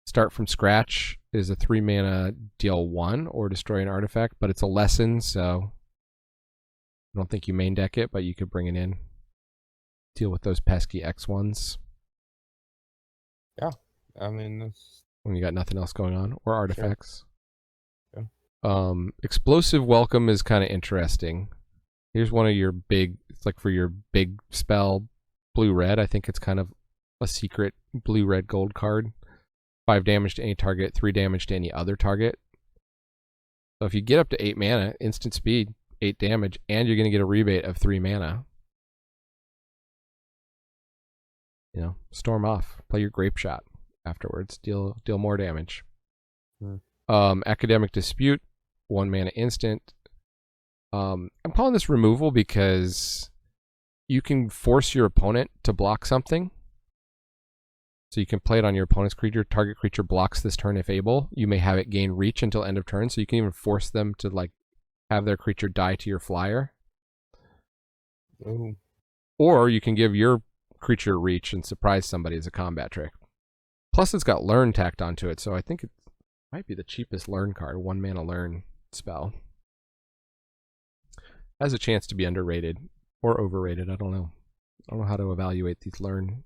Start from Scratch is a 3 mana, deal 1 or destroy an artifact, but it's a lesson, so I don't think you main deck it, but you could bring it in. Deal with those pesky X1s. Yeah, I mean, that's... when you got nothing else going on, or artifacts. Sure. Explosive Welcome is kind of interesting. Here's one of your big, it's like for your big spell, blue-red. I think it's kind of a secret blue-red gold card. 5 damage to any target, 3 damage to any other target. So if you get up to 8 mana, instant speed, 8 damage, and you're going to get a rebate of 3 mana. You know, storm off. Play your Grape Shot afterwards. Deal more damage. Academic Dispute, 1 mana instant. I'm calling this removal because you can force your opponent to block something. So you can play it on your opponent's creature. Target creature blocks this turn if able. You may have it gain reach until end of turn, so you can even force them to like have their creature die to your flyer. Ooh. Or you can give your creature reach and surprise somebody as a combat trick. Plus it's got learn tacked onto it, so I think it might be the cheapest learn card, 1 mana learn spell. Has a chance to be underrated or overrated, I don't know. I don't know how to evaluate these learn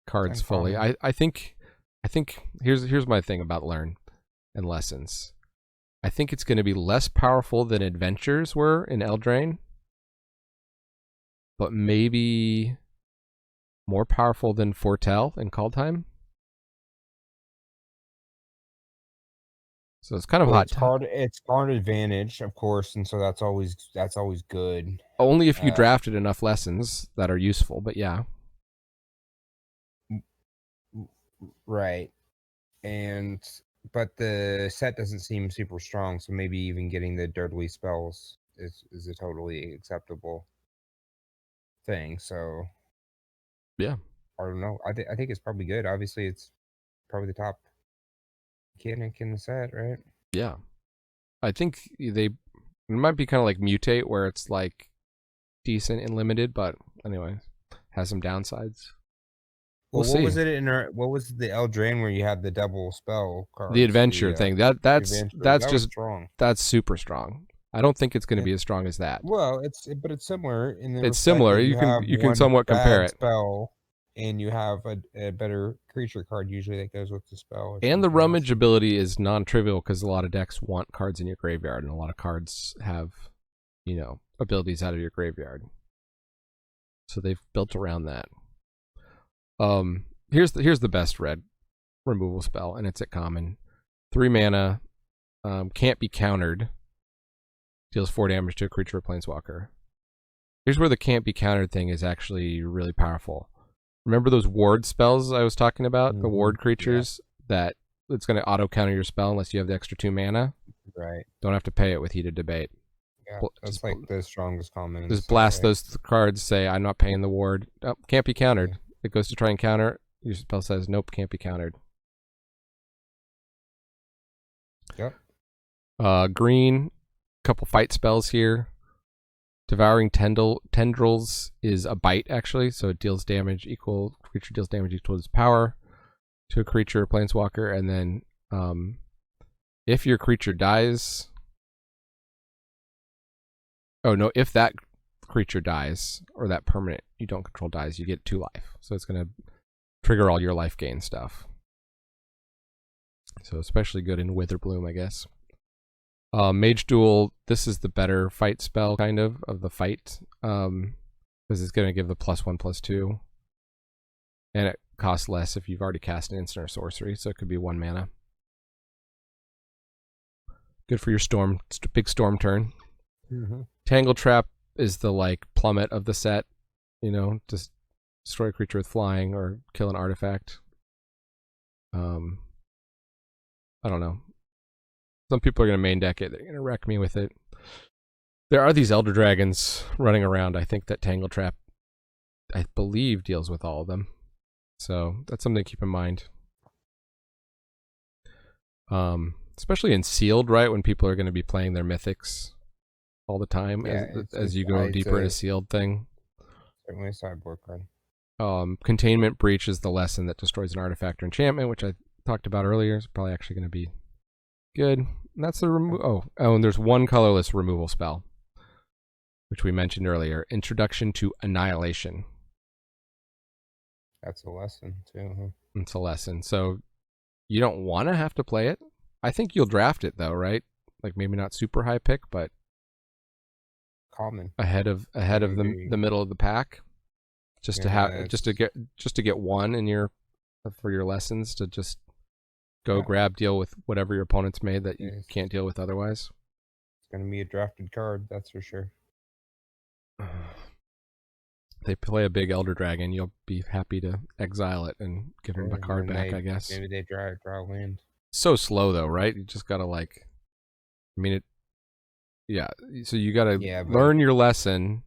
cards fully. I think here's my thing about learn and lessons. I think it's going to be less powerful than adventures were in Eldraine, but maybe more powerful than Foretell in Kaldheim. So it's kind of hot. It's card advantage, of course, and so that's always good. Only if you drafted enough lessons that are useful, but yeah. Right. But the set doesn't seem super strong, so maybe even getting the dirtly spells is a totally acceptable thing. So yeah, I don't know. I think it's probably good. Obviously, it's probably the top mechanic in the set, right? Yeah, I think it might be kind of like Mutate, where it's like decent and limited, but anyway, has some downsides. Well, what was it what was the Eldraine where you had the double spell cards? The adventure thing. That's just strong. That's super strong. I don't think it's going to be as strong as that. Well, it's similar in the it's similar. You can somewhat compare it. Spell, and you have a better creature card usually that goes with the spell. And the rummage ability is non-trivial because a lot of decks want cards in your graveyard, and a lot of cards have, abilities out of your graveyard. So they've built around that. here's the best red removal spell, and it's at common. 3 mana, can't be countered. Deals 4 damage to a creature or planeswalker. Here's where the can't be countered thing is actually really powerful. Remember those ward spells I was talking about? The ward creatures that it's going to auto counter your spell unless you have the extra 2 mana? Right. Don't have to pay it with Heated Debate. Yeah, that's like the strongest common. Just blast those cards, say, I'm not paying the ward. Oh, can't be countered. It goes to try and counter. Your spell says, nope, can't be countered. Yep. Green, couple fight spells here. Devouring Tendrils is a bite, actually, so it deals damage equal, creature deals damage equal to its power to a creature or planeswalker, and then if your creature dies... Oh, no, if that creature dies, or that permanent you don't control dies, you get 2 life. So it's going to trigger all your life gain stuff. So especially good in Witherbloom, I guess. Mage Duel, this is the better fight spell, kind of the fight. Because it's going to give the +1/+2. And it costs less if you've already cast an instant or sorcery, so it could be 1 mana. Good for your big storm turn. Mm-hmm. Tangle Trap is the like plummet of the set, you know, just destroy a creature with flying or kill an artifact. I don't know. Some people are going to main deck it. They're going to wreck me with it. There are these Elder Dragons running around. I think that Tangle Trap, I believe, deals with all of them. So that's something to keep in mind. Especially in Sealed, right? When people are going to be playing their Mythics all the time, as you go deeper into Sealed thing. Certainly a sideboard card. Containment Breach is the lesson that destroys an artifact or enchantment, which I talked about earlier. It's probably actually going to be good. And that's the and there's one colorless removal spell, which we mentioned earlier. Introduction to Annihilation. That's a lesson too. Huh? It's a lesson. So you don't want to have to play it. I think you'll draft it though, right? Like maybe not super high pick, but common ahead of the middle of the pack, just to have just to get one in your for your lessons to just go grab, deal with whatever your opponent's made that you can't deal with otherwise. It's gonna be a drafted card, that's for sure. They play a big Elder Dragon, you'll be happy to exile it and give them a card back, I guess. Maybe they draw land. So slow though, right? You just gotta like, I mean it. Yeah, so you gotta learn your lesson.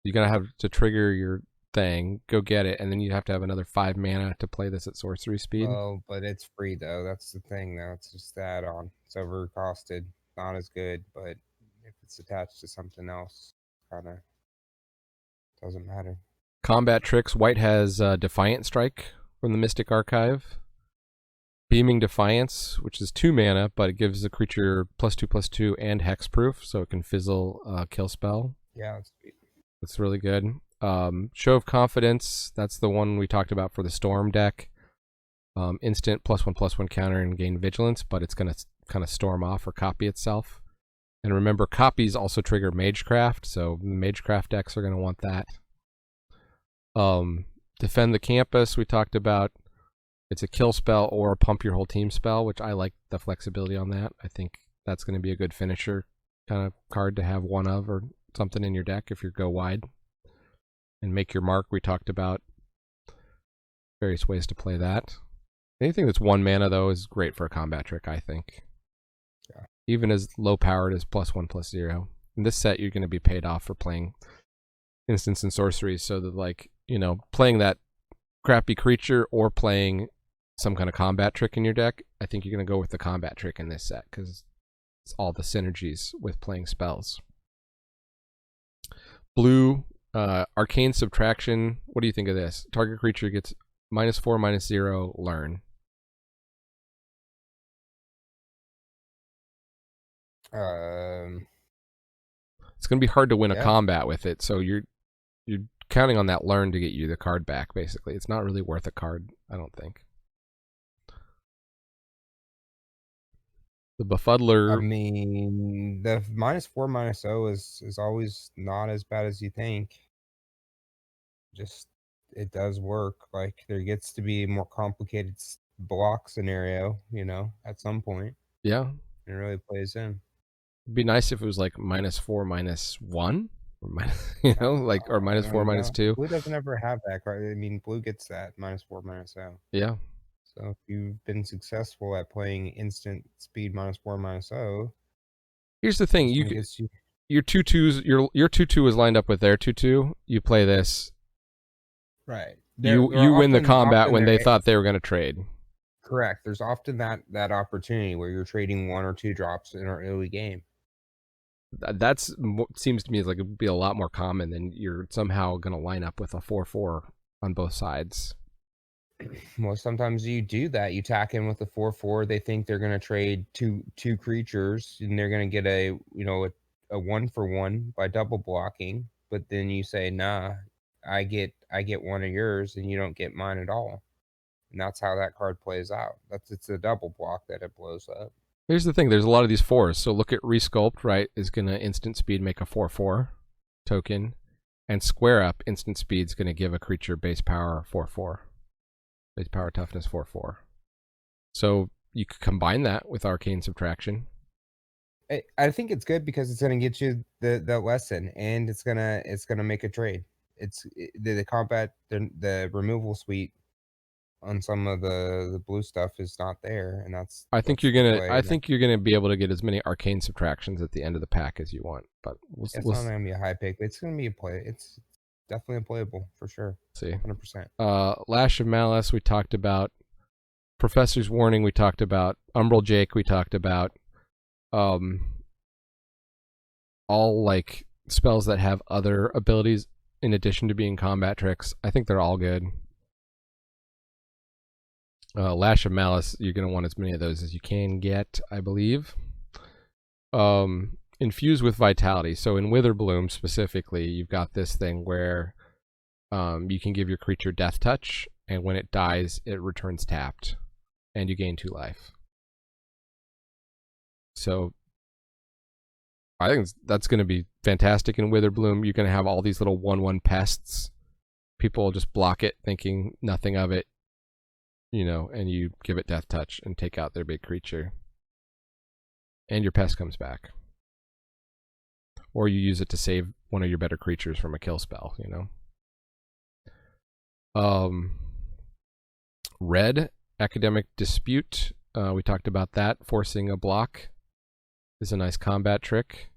You gotta have to trigger your thing, go get it, and then you have to have another 5 mana to play this at sorcery speed. Oh, but it's free though. That's the thing though. It's just the add-on. It's overcosted. Not as good, but if it's attached to something else, kind of doesn't matter. Combat tricks. White has Defiant Strike from the Mystic Archive. Beaming Defiance, which is 2 mana, but it gives the creature +2/+2 and hexproof, so it can fizzle kill spell. Yeah, that's sweet. That's really good. Show of Confidence, that's the one we talked about for the Storm deck. Instant +1/+1 counter and gain Vigilance, but it's going to kind of storm off or copy itself. And remember, copies also trigger Magecraft, so Magecraft decks are going to want that. Defend the Campus, we talked about. It's a kill spell or a pump your whole team spell, which I like the flexibility on that. I think that's going to be a good finisher kind of card to have one of or something in your deck if you go wide. And Make Your Mark, we talked about various ways to play that. Anything that's 1 mana, though, is great for a combat trick, I think. Yeah. Even as low-powered as +1/+0. In this set, you're going to be paid off for playing instants and sorceries, so that, like, you know, playing that crappy creature or playing some kind of combat trick in your deck, I think you're going to go with the combat trick in this set, because it's all the synergies with playing spells. Blue, Arcane Subtraction. What do you think of this? Target creature gets -4/-0, learn. It's going to be hard to win a combat with it, so you're counting on that learn to get you the card back, basically. It's not really worth a card, I don't think. The Befuddler. I mean, the -4/-0 is always not as bad as you think. Just it does work. Like there gets to be a more complicated block scenario, at some point. Yeah. It really plays in. It'd be nice if it was like -4, -1, or like or -4, No, -2. blue doesn't ever have that card. I mean, blue gets that -4, -0. Yeah. So if you've been successful at playing instant speed -4, -0, Here's the thing: this one gets you. your 2/2s, your 2/2 is lined up with their 2/2. You play this. Right. You win the combat when they thought they were going to trade. Correct. There's often that opportunity where you're trading 1 or 2 drops in an early game. That's seems to me like it would be a lot more common than you're somehow going to line up with a 4/4 on both sides. Well, sometimes you do that. You tack in with the 4/4. They think they're going to trade two creatures, and they're going to get a 1-for-1 by double blocking. But then you say, "Nah, I get one of yours, and you don't get mine at all." And that's how that card plays out. It's a double block that it blows up. Here's the thing: there's a lot of these 4s. So look at Resculpt, right? Is going to instant speed make a 4/4 token, and Square Up instant speed is going to give a creature base power 4/4. Base power toughness 4/4. So you could combine that with Arcane Subtraction. I think it's good because it's going to get you the lesson, and it's gonna make a trade. It's the combat, the removal suite on some of the blue stuff is not there, and that's. I think you're gonna be able to get as many Arcane Subtractions at the end of the pack as you want, but it's not gonna be a high pick. It's gonna be a play. It's definitely a playable for sure. See, 100%. Lash of Malice we talked about, Professor's Warning we talked about, Umbral Jake we talked about, all like spells that have other abilities in addition to being combat tricks. I think they're all good. Lash of Malice, you're going to want as many of those as you can get, I believe. Infuse with Vitality. So in Witherbloom specifically, you've got this thing where you can give your creature Death Touch, and when it dies, it returns tapped, and you gain 2 life. So I think that's going to be fantastic in Witherbloom. You're going to have all these little 1/1 pests. People will just block it, thinking nothing of it. And you give it Death Touch and take out their big creature. And your pest comes back. Or you use it to save one of your better creatures from a kill spell, Red, Academic Dispute. We talked about that. Forcing a block is a nice combat trick.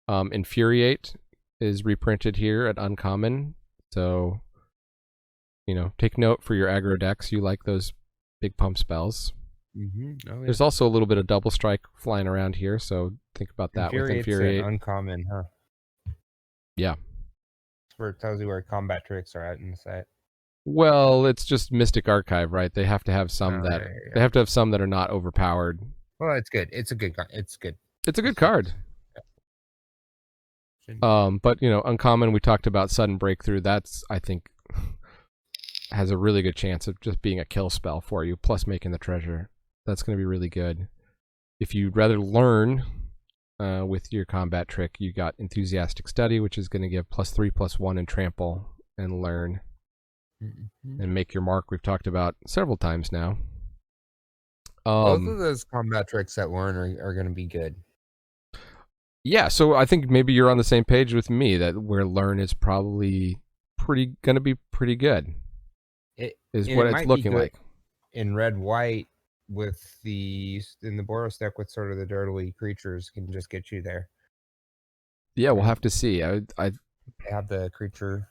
Infuriate is reprinted here at Uncommon. So, take note for your aggro decks. You like those big pump spells. Oh, yeah. There's also a little bit of double strike flying around here, so think about that with Infuriate. Uncommon, huh? Yeah. That's where it tells you where combat tricks are at in the set. Well, it's just Mystic Archive, right? They have to have some they have to have some that are not overpowered. Well, it's good. It's a good. It's good. It's a good card. But Uncommon, we talked about Sudden Breakthrough. That's, I think, has a really good chance of just being a kill spell for you, plus making the treasure. That's going to be really good. If you'd rather learn with your combat trick, you got Enthusiastic Study, which is going to give +3/+1 and trample and learn. And make your mark. We've talked about several times now. Both of those combat tricks that learn are going to be good. Yeah, so I think maybe you're on the same page with me that where learn is probably going to be pretty good. What it's looking like. In red-white in the Boros deck with sort of the dirtily creatures can just get you there. Yeah, we'll have to see. I have the creature.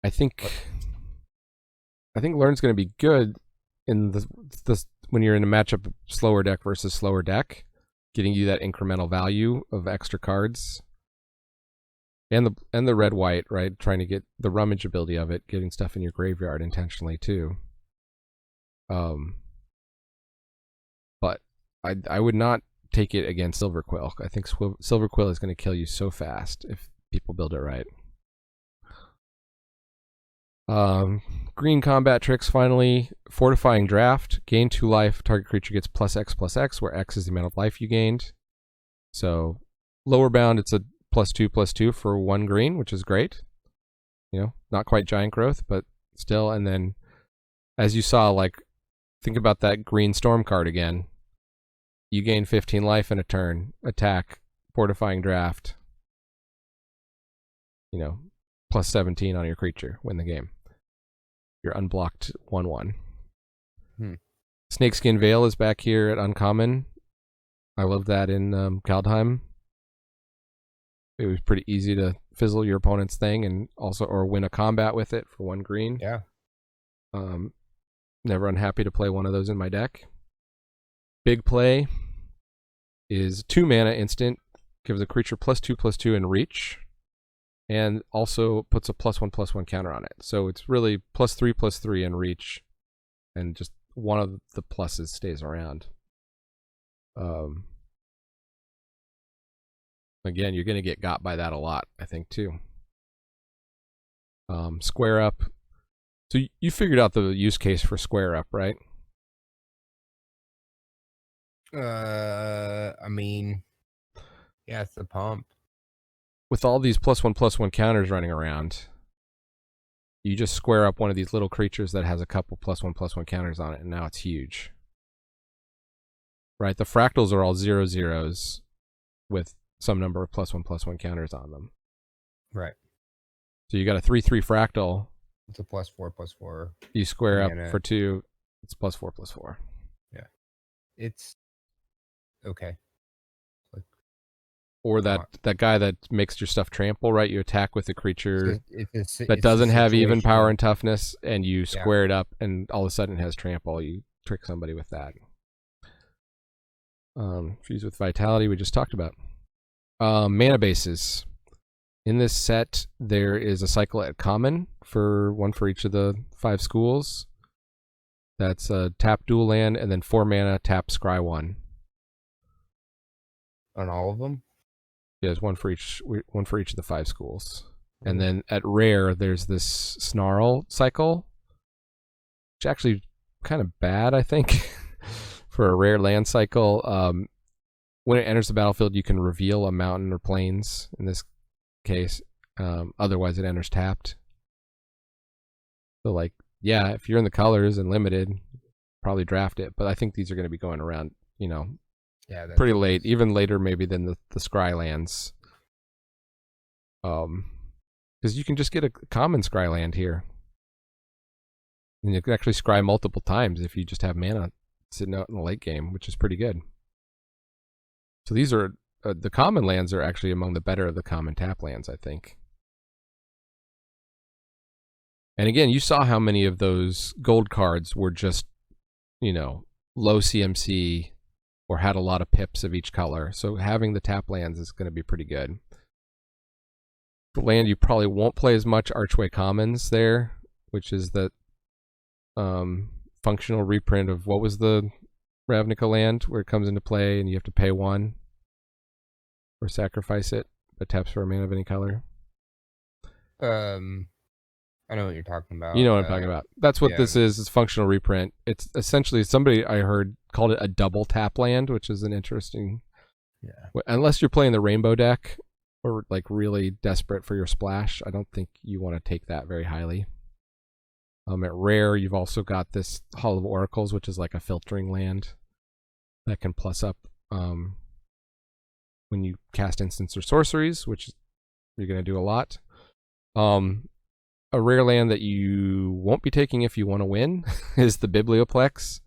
I think learn's going to be good in the when you're in a matchup slower deck versus slower deck, getting you that incremental value of extra cards. And the red-white, right? Trying to get the rummage ability of it, getting stuff in your graveyard intentionally too. But I would not take it against Silverquill. I think Silverquill is going to kill you so fast if people build it right. Green combat tricks finally. Fortifying Draft. Gain 2 life. Target creature gets +X/+X, where X is the amount of life you gained. So lower bound, it's a +2/+2 for 1 green, which is great. Not quite giant growth, but still. And then, as you saw, like, think about that green storm card again. You gain 15 life in a turn, attack, fortifying draft, you know, plus 17 on your creature, win the game. You're unblocked 1/1. Snakeskin Veil is back here at Uncommon. I love that in Kaldheim. It was pretty easy to fizzle your opponent's thing and also or win a combat with it for 1 green. Yeah. Never unhappy to play one of those in my deck. Big play is 2 mana instant, gives a creature +2/+2 in reach, and also puts a +1/+1 counter on it. So it's really +3/+3 in reach, and just one of the pluses stays around. Again, you're going to get got by that a lot, I think, too. Square Up. So you figured out the use case for Square Up, right? I mean, yeah, it's the pump. With all these +1/+1 counters running around, you just square up one of these little creatures that has a couple +1/+1 counters on it, and now it's huge. Right? The fractals are all 0/0s with some number of +1/+1 counters on them. Right. So you got a 3/3 fractal. It's a +4/+4. You square up for 2, it's +4/+4. Yeah. It's okay. Or that guy that makes your stuff trample, right? You attack with a creature that it's doesn't have even situation. power and toughness, and you square it up, and all of a sudden it has trample. You trick somebody with that. Fuse with Vitality, we just talked about. Mana bases. In this set, there is a cycle at common for 1 for each of the 5 schools. That's a tap dual land, and then 4 mana, tap scry 1. On all of them? Yeah, there's one for each of the 5 schools. And then at rare, there's this snarl cycle, which actually kind of bad, I think, for a rare land cycle. When it enters the battlefield, you can reveal a mountain or plains in this case. Otherwise, it enters tapped. So, like, yeah, if you're in the colors and limited, probably draft it. But I think these are going to be going around, you know, pretty late, even later maybe than the scry lands. Because you can just get a common scry land here. And you can actually scry multiple times if you just have mana sitting out in the late game, which is pretty good. So these are, the common lands are actually among the better of the common tap lands, I think. And again, you saw how many of those gold cards were just, you know, low CMC, or had a lot of pips of each color. So having the tap lands is going to be pretty good. The land you probably won't play as much, Archway Commons there, which is the functional reprint of, what was the Ravnica land, where it comes into play and you have to pay 1 or sacrifice it, but taps for a mana of any color. I know what you're talking about. You know what I'm talking about. That's what this is. It's functional reprint. It's essentially, somebody I heard called it a double tap land, which is an interesting. Yeah. Unless you're playing the rainbow deck or like really desperate for your splash, I don't think you want to take that very highly. At rare, you've also got this Hall of Oracles, which is like a filtering land that can plus up when you cast instants or sorceries, which you're going to do a lot. A rare land that you won't be taking if you want to win is the Biblioplex,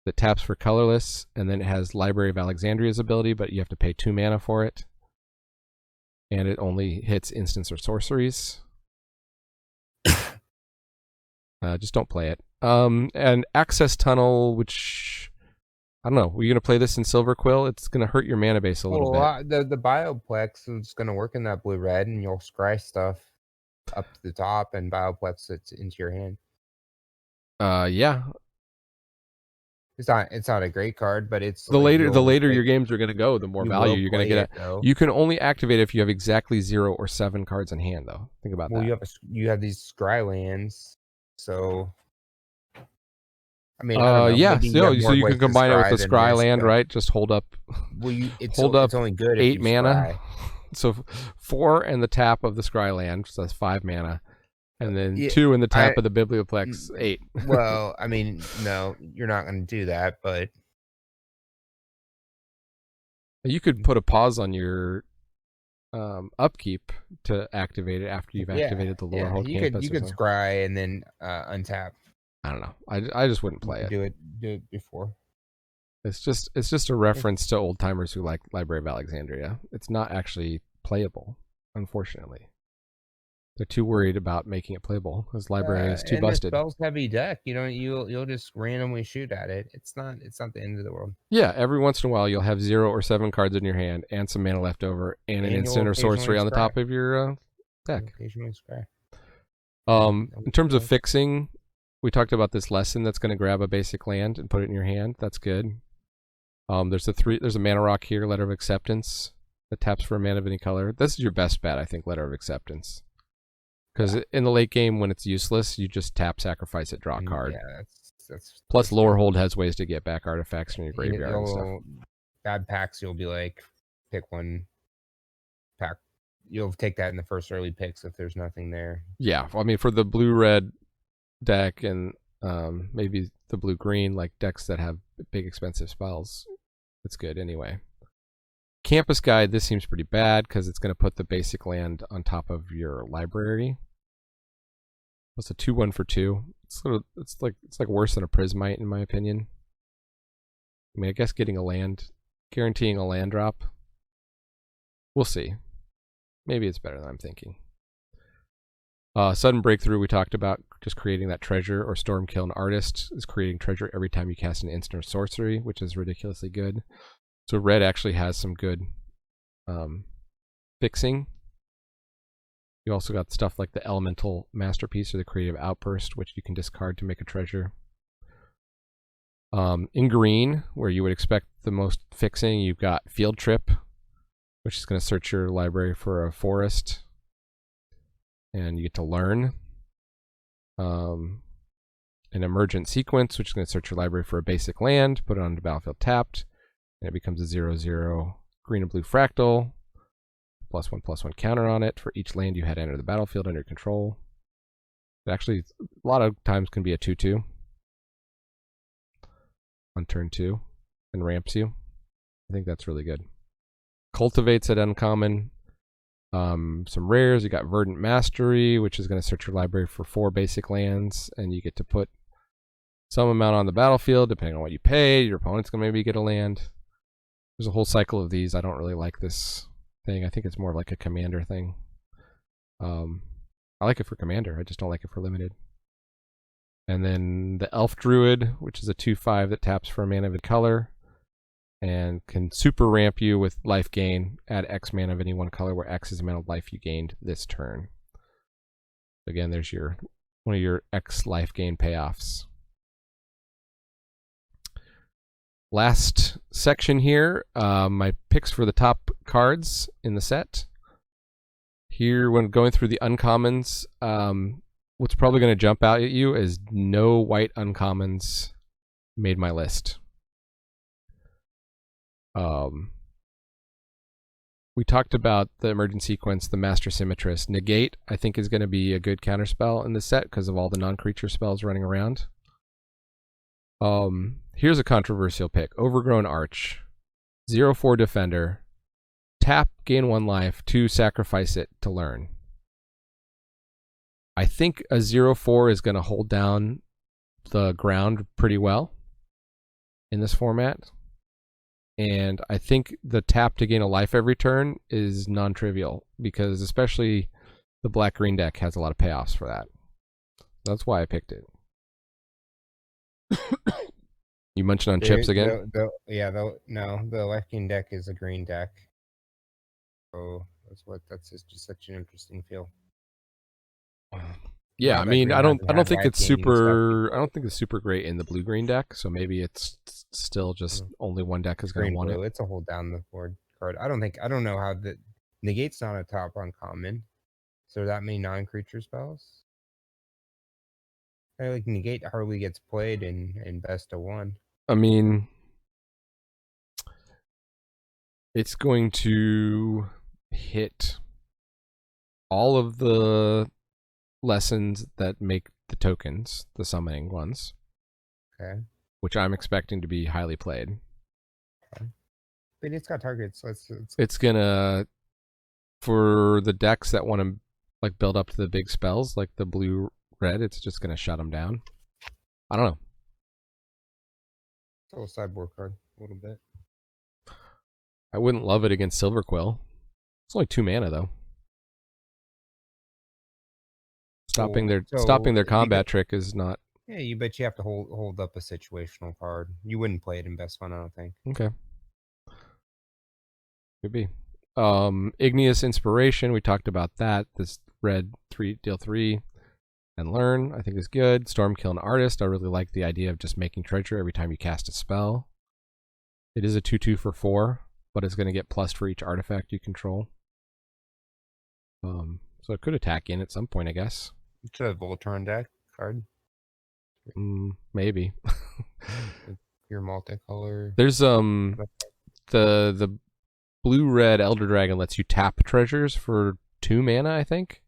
that taps for colorless, and then it has Library of Alexandria's ability, but you have to pay 2 mana for it. And it only hits instants or sorceries. Just don't play it. And Access Tunnel, which, I don't know, were you going to play this in Silver Quill? It's going to hurt your mana base a little bit. The Bioplex is going to work in that blue-red, and you'll scry stuff up to the top, and Bioplex it into your hand. Yeah. It's not a great card, but it's the later your games are going to go, the more value you're going to get. You can only activate it if you have exactly 0 or 7 cards in hand, though. Think about that. You have these scry lands, so I mean, yeah. So you can combine it with the scry land, right? Just hold up. It's only good 8 if you mana. scry. So 4 and the tap of the scry land, so that's 5 mana, And then Yeah, 2 in the tap of the Biblioplex, 8. Well, I mean, no, you're not going to do that, but You could put a pause on your upkeep to activate it after you've activated the Lower Hold you Campus. you could scry and then untap. I don't know. I just wouldn't play it. Do it before. It's just a reference to old timers who like Library of Alexandria. It's not actually playable, unfortunately. They're too worried about making it playable because library is too busted. Spells heavy deck. You'll just randomly shoot at it. It's not the end of the world. Yeah, every once in a while you'll have 0 or 7 cards in your hand and some mana left over and an instant or sorcery on the top of your deck. Occasionally scry. In terms of fixing, we talked about this lesson that's going to grab a basic land and put it in your hand. That's good. There's a mana rock here, Letter of Acceptance, that taps for a mana of any color. This is your best bet, I think, Letter of Acceptance. Because in the late game, when it's useless, you just tap, sacrifice it, draw a card. Yeah, that's Plus, Lower Hold has ways to get back artifacts from your graveyard and stuff. Bad packs, you'll be like, pick one pack. You'll take that in the first early picks if there's nothing there. Yeah, I mean, for the blue-red deck and maybe the blue-green, like decks that have big, expensive spells, it's good anyway. Campus Guide, this seems pretty bad because it's going to put the basic land on top of your library. It's a 2/1 for 2. It's like worse than a Prismite in my opinion. I mean, I guess guaranteeing a land drop. We'll see. Maybe it's better than I'm thinking. Sudden Breakthrough, we talked about just creating that treasure, or Stormkill, an artist is creating treasure every time you cast an instant or sorcery, which is ridiculously good. So red actually has some good fixing. You also got stuff like the Elemental Masterpiece or the Creative Outburst, which you can discard to make a treasure. In green, where you would expect the most fixing, you've got Field Trip, which is going to search your library for a forest, and you get to learn. An Emergent Sequence, which is going to search your library for a basic land, put it on the battlefield tapped, and it becomes a 0/0 green and blue fractal. +1/+1 counter on it for each land you had enter the battlefield under control. It actually, a lot of times, can be a 2/2 on turn 2 and ramps you. I think that's really good. Cultivates at uncommon. Some rares. You got Verdant Mastery, which is going to search your library for 4 basic lands, and you get to put some amount on the battlefield depending on what you pay. Your opponent's going to maybe get a land. There's a whole cycle of these. I don't really like this thing. I think it's more like a commander thing. I like it for commander. I just don't like it for limited. And then the Elf Druid, which is a 2/5 that taps for a mana of a color and can super ramp you with life gain. Add X mana of any one color, where X is the amount of life you gained this turn. Again, there's one of your X life gain payoffs. Last section here, my picks for the top cards in the set. Here, when going through the uncommons, what's probably going to jump out at you is no white uncommons made my list. We talked about the Emergent Sequence, the Master Symmetrist. Negate, I think, is going to be a good counterspell in this set because of all the non-creature spells running around. Here's a controversial pick. Overgrown Arch. 0/4 Defender. Tap, gain 1 life. 2, sacrifice it to learn. I think a 0/4 is going to hold down the ground pretty well in this format. And I think the tap to gain a life every turn is non-trivial, because especially the black-green deck has a lot of payoffs for that. That's why I picked it. You mentioned on chips again? The life-gain deck is a green deck. So that's just such an interesting feel. Yeah, I mean, I don't think it's super great in the blue-green deck, so maybe it's still just only one deck is going to want it. It's a hold down the board card. I don't know how the Negate's not a top uncommon. So are that many non-creature spells? I like Negate hardly gets played in best of 1. I mean, it's going to hit all of the lessons that make the tokens, the summoning ones. Okay. Which I'm expecting to be highly played. Okay. But it's got targets. It's gonna, for the decks that want to like build up to the big spells, like the blue red, it's just gonna shut them down. I don't know. It's a little sideboard card, a little bit. I wouldn't love it against Silverquill. It's only 2 mana though. Stopping their combat trick is not. Yeah, you have to hold up a situational card. You wouldn't play it in best fun, I don't think. Okay. Could be. Igneous Inspiration, we talked about that. This red deal 3 and learn, I think is good. Stormkill and Artist, I really like the idea of just making treasure every time you cast a spell. It is a 2/2 for 4, but it's going to get plus for each artifact you control. So it could attack in at some point, I guess. It's a Voltron deck card. Maybe. Your multicolor. There's the blue-red Elder Dragon lets you tap treasures for 2 mana, I think.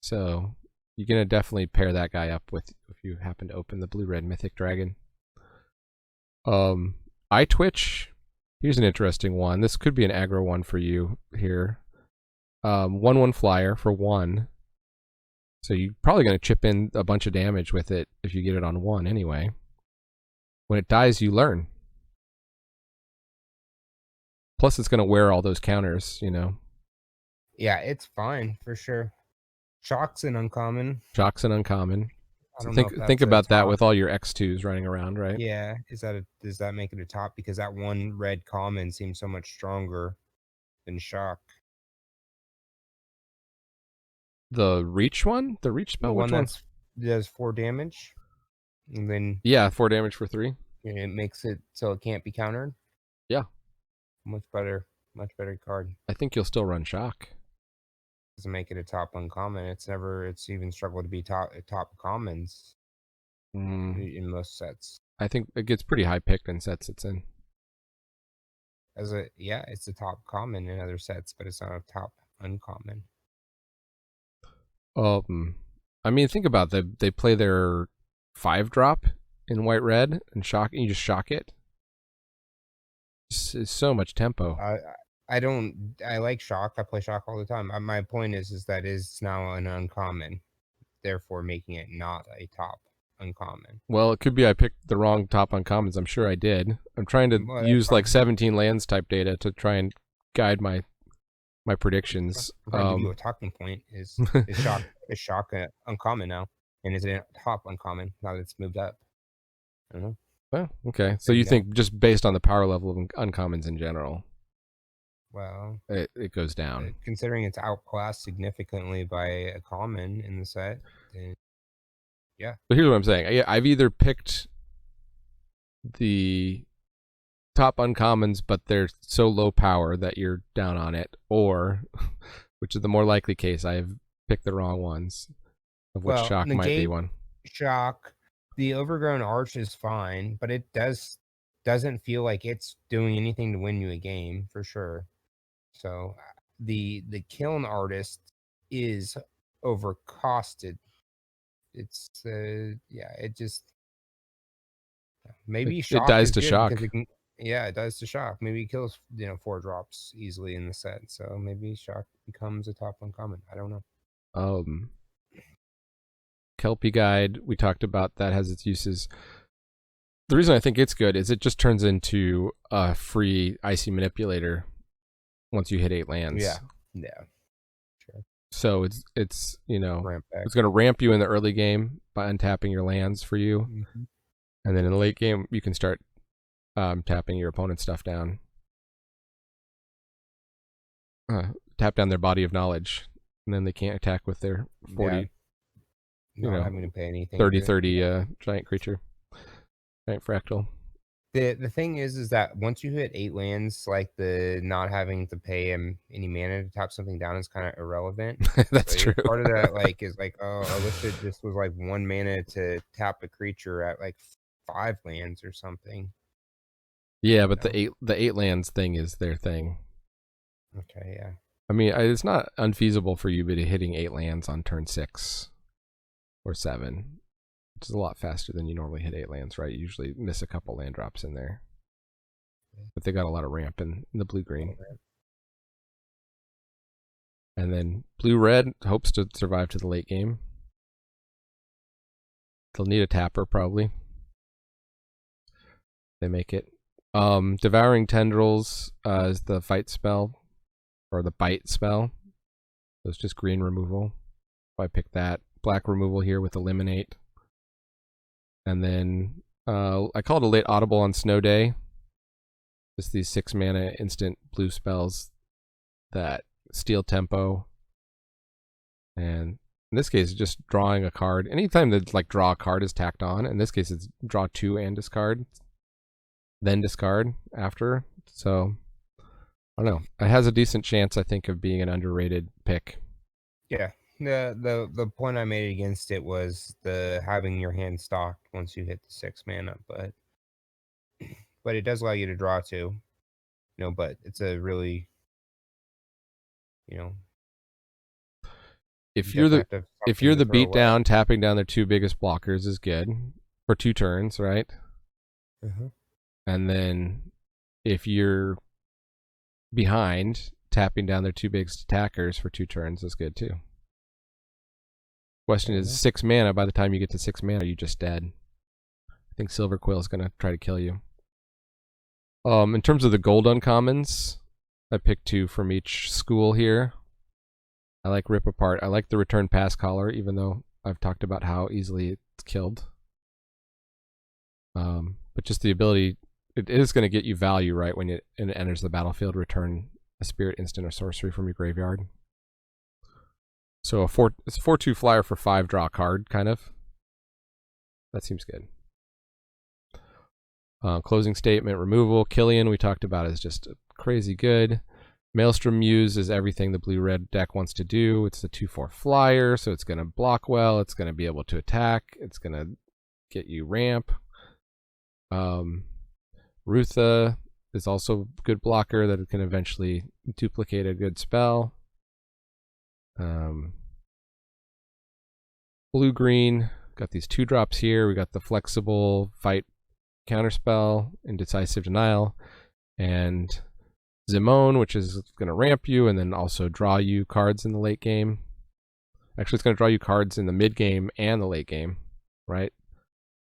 So you're gonna definitely pair that guy up with if you happen to open the blue-red Mythic Dragon. Eye Twitch. Here's an interesting one. This could be an aggro one for you here. 1/1 flyer for 1. So you're probably going to chip in a bunch of damage with it if you get it on 1 anyway. When it dies, you learn. Plus, it's going to wear all those counters, you know. Yeah, it's fine for sure. Shock's an uncommon. Shock's an uncommon. So think about that with all your X2s running around, right? Yeah. Does that make it a top? Because that one red common seems so much stronger than Shock. The reach one? The reach spell? The one that does 4 damage. And then 4 damage for 3. It makes it so it can't be countered. Yeah. Much better card. I think you'll still run Shock. Doesn't make it a top uncommon. It's even struggled to be top commons in most sets. I think it gets pretty high picked in sets it's in. It's a top common in other sets, but it's not a top uncommon. I mean, think about they play their 5-drop in white red and shock, and you just shock it. It's so much tempo. I like Shock. I play Shock all the time. My point is that it's now an uncommon, therefore making it not a top uncommon. Well, it could be I picked the wrong top uncommons. I'm sure I did. I'm trying to use like 17 lands type data to try and guide my predictions. I'll give you a talking point. Is Shock uncommon now, and is it a top uncommon now that it's moved up? I don't know. Well, okay. So you think just based on the power level of uncommons in general? Well, it goes down. Considering it's outclassed significantly by a common in the set, then yeah. But here's what I'm saying. I've either picked the top uncommons, but they're so low power that you're down on it, or, which is the more likely case, I've picked the wrong ones, of which Shock might be one. Shock, the Overgrown Arch is fine, but it doesn't feel like it's doing anything to win you a game for sure. So the Kiln Artist is overcosted. It's it just maybe Shock it dies to Shock. It dies to Shock. Maybe it kills 4 drops easily in the set. So maybe Shock becomes a top uncommon. I don't know. Kelpie Guide, we talked about that, has its uses. The reason I think it's good is it just turns into a free Icy Manipulator once you hit 8 lands. Yeah. Sure. So it's it's going to ramp you in the early game by untapping your lands for you. Mm-hmm. And then in the late game you can start tapping your opponent's stuff down. Tap down their Body of Knowledge, and then they can't attack with their 40 having to pay anything. 30/30 giant creature. Giant fractal. The thing is that once you hit 8 lands, like the not having to pay any mana to tap something down is kind of irrelevant. That's true. Part of that is oh, I wish it just was like 1 mana to tap a creature at like 5 lands or something. Yeah, but the eight lands thing is their thing. Okay, yeah. I mean, it's not unfeasible for you to be hitting 8 lands on turn 6 or 7, which is a lot faster than you normally hit 8 lands, right? You usually miss a couple land drops in there. But they got a lot of ramp in the blue-green. And then blue-red hopes to survive to the late game. They'll need a tapper, probably. They make it. Devouring Tendrils is the fight spell, or the bite spell. So it's just green removal. If I pick that. Black removal here with Eliminate. And then I call it a late audible on Snow Day. Just these 6 mana instant blue spells that steal tempo. And in this case, it's just drawing a card. Anytime that like draw a card is tacked on. In this case, it's draw 2 and discard. Then discard after. So I don't know. It has a decent chance, I think, of being an underrated pick. Yeah. The point I made against it was the having your hand stocked once you hit the 6 mana, but it does allow you to draw 2. You know, but it's a really, you know, if you're the beatdown, tapping down their 2 biggest blockers is good for 2 turns, right? And then if you're behind, tapping down their 2 biggest attackers for 2 turns is good too. Question is 6 mana. By the time you get to 6 mana, you're just dead. I think Silver Quill is going to try to kill you. In terms of the gold uncommons, I picked 2 from each school here. I like Rip Apart. I like the Return Pass Collar, even though I've talked about how easily it's killed. But just the ability, it is going to get you value, right, when it enters the battlefield. Return a spirit, instant, or sorcery from your graveyard. So it's a 4/2 flyer for 5, draw a card, kind of. That seems good. Closing Statement, removal. Killian, we talked about, is just crazy good. Maelstrom Muse is everything the blue-red deck wants to do. It's a 2/4 flyer, so it's going to block well. It's going to be able to attack. It's going to get you ramp. Rutha is also a good blocker that it can eventually duplicate a good spell. Blue-green, got these 2 drops here. We got the flexible fight counterspell, Indecisive Denial, and Zimone, which is going to ramp you and then also draw you cards in the late game. Actually, it's going to draw you cards in the mid game and the late game, right?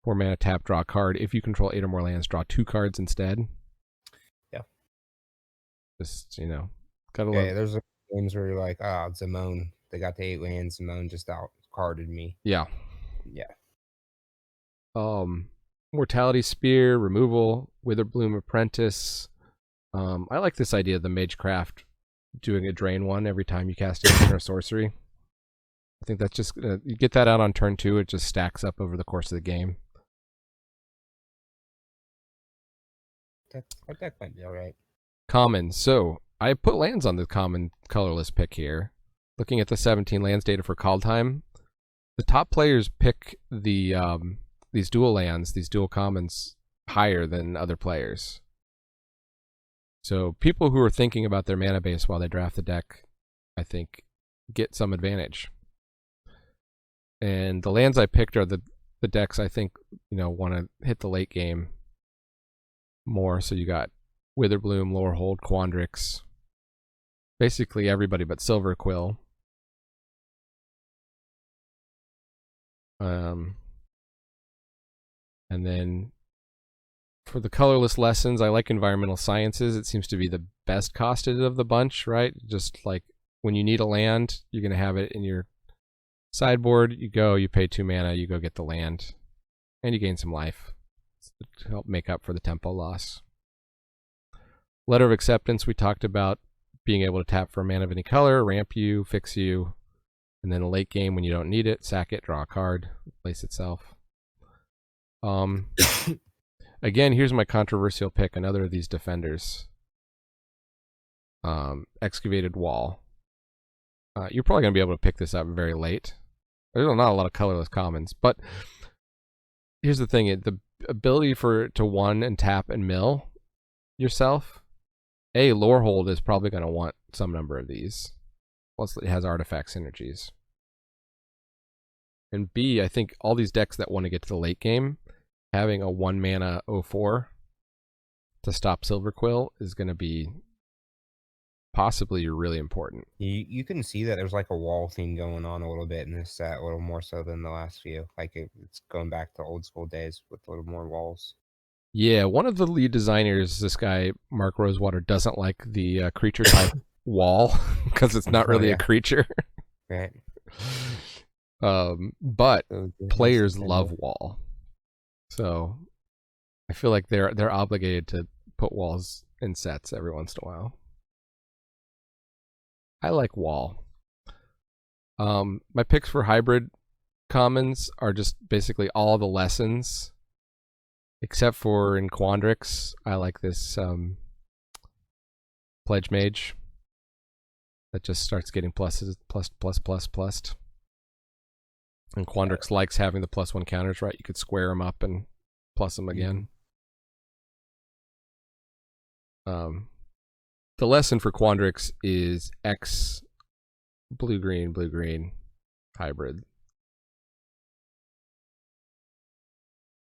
4 mana, tap, draw a card. If you control 8 or more lands, draw 2 cards instead. Yeah. Just, you know, gotta love. Yeah, there's games where you're like, Zimone, they got the 8 lands, Zimone just out-carded me. Yeah. Yeah. Mortality Spear, removal, Witherbloom Apprentice. I like this idea of the Magecraft doing a drain 1 every time you cast a sorcery. I think that's just, you get that out on turn 2, it just stacks up over the course of the game. That might be alright. Common. So, I put lands on the common colorless pick here. Looking at the 17 lands data for call time, the top players pick the these dual lands, these dual commons, higher than other players. So people who are thinking about their mana base while they draft the deck, I think, get some advantage. And the lands I picked are the decks I think, you know, want to hit the late game more. So you got Witherbloom, Lorehold, Quandrix, basically everybody but Silver Quill. And then for the colorless lessons, I like Environmental Sciences. It seems to be the best costed of the bunch, right? Just like when you need a land, you're going to have it in your sideboard. You go, you pay 2 mana, you go get the land, and you gain some life to help make up for the tempo loss. Letter of Acceptance, we talked about being able to tap for a mana of any color, ramp you, fix you, and then a late game when you don't need it, sack it, draw a card, replace itself. Again, here's my controversial pick, another of these defenders. Excavated Wall. You're probably going to be able to pick this up very late. There's not a lot of colorless commons, but here's the thing. The ability to 1 and tap and mill yourself A, Lorehold is probably going to want some number of these. Plus, it has artifact synergies. And B, I think all these decks that want to get to the late game, having a 1 mana 04 to stop Silverquill is going to be possibly really important. You can see that there's like a wall theme going on a little bit in this set, a little more so than the last few. Like it's going back to old school days with a little more walls. Yeah, one of the lead designers, this guy, Mark Rosewater, doesn't like the creature type wall because it's not really a creature. Right. But players love wall. So I feel like they're obligated to put walls in sets every once in a while. I like wall. My picks for hybrid commons are just basically all the lessons, except for in Quandrix. I like this Pledge Mage that just starts getting pluses, plus. And Quandrix likes having the +1 counters, right? You could square them up and plus them again. The lesson for Quandrix is X blue-green hybrid.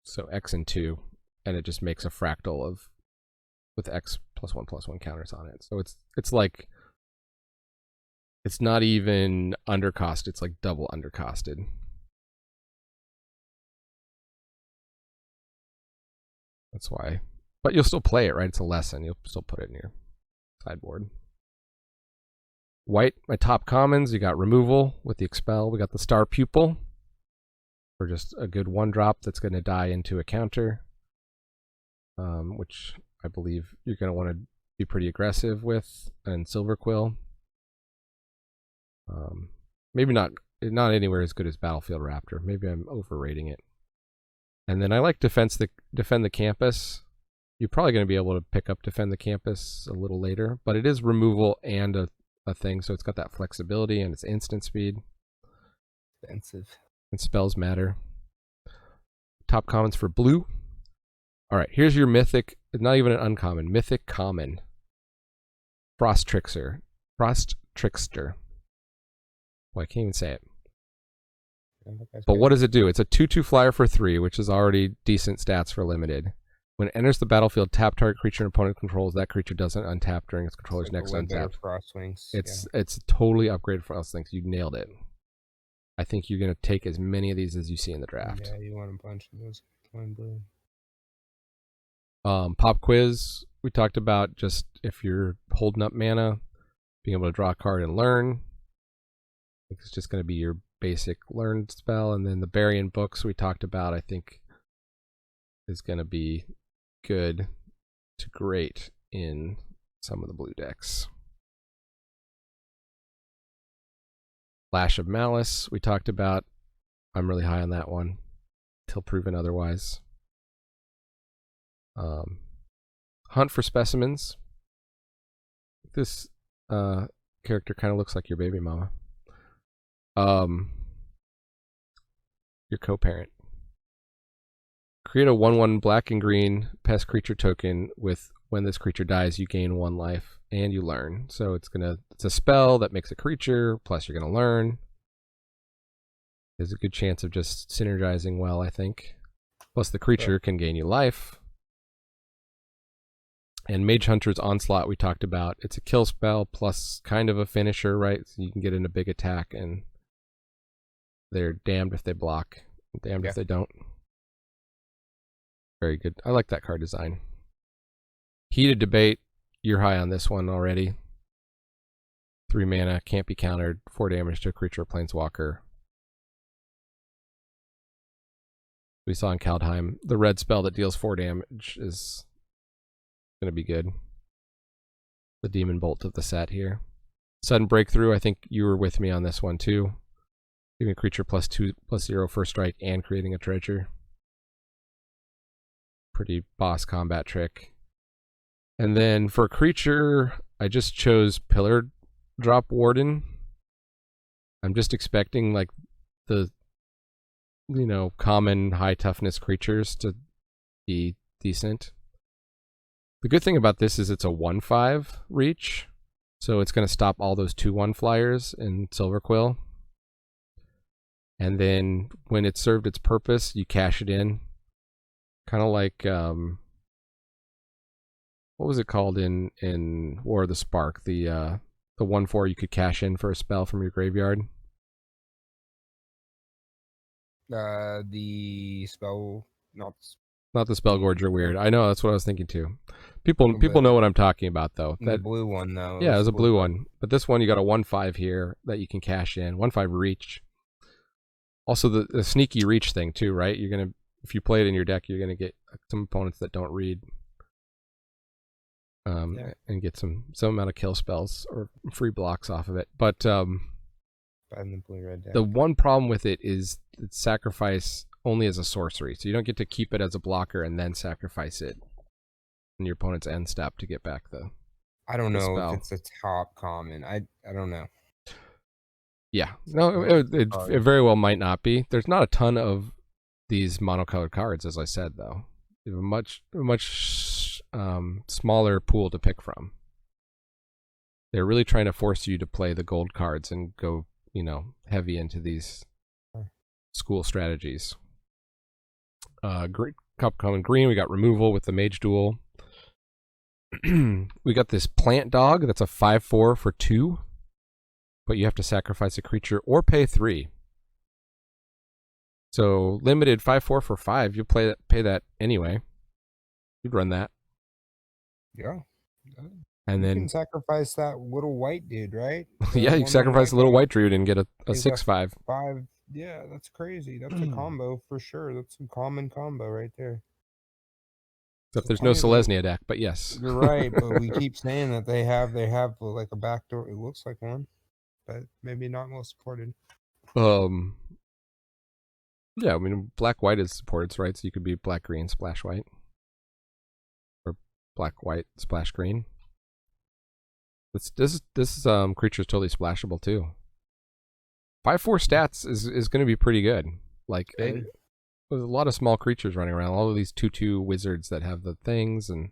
So X and 2, and it just makes a fractal of with X +1/+1 counters on it. So it's like it's not even undercost, it's like double undercosted. That's why. But you'll still play it, right? It's a lesson. You'll still put it in your sideboard. White, my top commons, you got removal with the expel. We got the Star Pupil for just a good 1-drop that's going to die into a counter, which I believe you're going to want to be pretty aggressive with. And Silverquill, maybe not anywhere as good as Battlefield Raptor. Maybe I'm overrating it. And then I like defend the campus. You're probably going to be able to pick up defend the campus a little later, but it is removal and a thing, so it's got that flexibility and it's instant speed. Expensive. And spells matter. Top commons for blue. All right, here's your mythic, not even an uncommon, mythic common. Frost Trickster. Boy, I can't even say it. But what does it do? It's a 2/2 flyer for 3, which is already decent stats for limited. When it enters the battlefield, tap target creature an opponent controls. That creature doesn't untap during its controller's next untap. It's totally upgraded Frostwings. You nailed it. I think you're going to take as many of these as you see in the draft. Yeah, you want a bunch of those. Blue. Pop quiz, we talked about just if you're holding up mana, being able to draw a card and learn. It's just going to be your basic learn spell. And then the Bury-in books we talked about, I think, is going to be good to great in some of the blue decks. Lash of Malice, we talked about. I'm really high on that one, till proven otherwise. Hunt for Specimens. This character kind of looks like your baby mama. Your co-parent. Create a 1/1 black and green pest creature token with when this creature dies, you gain 1 life and you learn. So it's a spell that makes a creature, plus you're gonna learn. There's a good chance of just synergizing well, I think. Plus the creature can gain you life. And Mage Hunter's Onslaught we talked about. It's a kill spell plus kind of a finisher, right? So you can get in a big attack and they're damned if they block, damned if they don't. Very good. I like that card design. Heated Debate. You're high on this one already. 3 mana, can't be countered. 4 damage to a creature or planeswalker. We saw in Kaldheim. The red spell that deals 4 damage is going to be good. The Demon Bolt of the set here. Sudden Breakthrough. I think you were with me on this one too. Giving a creature +2/+0 first strike and creating a treasure. Pretty boss combat trick. And then for a creature, I just chose Pillar Drop Warden. I'm just expecting like the common high toughness creatures to be decent. The good thing about this is it's a 1/5 reach, so it's going to stop all those 2/1 flyers in Silver Quill. And then when it's served its purpose, you cash it in. Kind of like, what was it called in War of the Spark? The 1/4 you could cash in for a spell from your graveyard. The spell, not Not the Spellgorger weird. I know, that's what I was thinking too. People But know what I'm talking about though. the blue one though. Yeah, it was a blue one. But this one you got a 1/5 here that you can cash in. 1/5 reach. Also the sneaky reach thing too, right? You're gonna, if you play it in your deck, you're gonna get some opponents that don't read. And get some amount of kill spells or free blocks off of it. But the blue-red deck. The one problem with it is it's sacrifice only as a sorcery, so you don't get to keep it as a blocker and then sacrifice it in your opponent's end step to get back the. I don't know if it's a top common. I don't know. Yeah, no, it very well might not be. There's not a ton of these monocolored cards, as I said, though. You have a much smaller pool to pick from. They're really trying to force you to play the gold cards and go, heavy into these school strategies. Common green, we got removal with the Mage Duel. We got this plant dog that's a 5/4 for 2, but you have to sacrifice a creature or pay 3. So limited 5/4 for 5, you pay that anyway. You'd run that. Yeah. And you then can sacrifice that little white dude, right? Yeah, you sacrifice a little white druid and get a 6/5. 5. Yeah, that's crazy. That's a combo for sure. That's a common combo right there. Except there's no Selesnya deck, but yes. You're right, but we keep saying that they have like a backdoor. It looks like one, but maybe not most supported. Yeah, I mean black-white is supported, right? So you could be black-green, splash white. Or black-white, splash green. This creature is totally splashable too. 5/4 stats is going to be pretty good. Like there's a lot of small creatures running around. All of these 2/2 wizards that have the things, and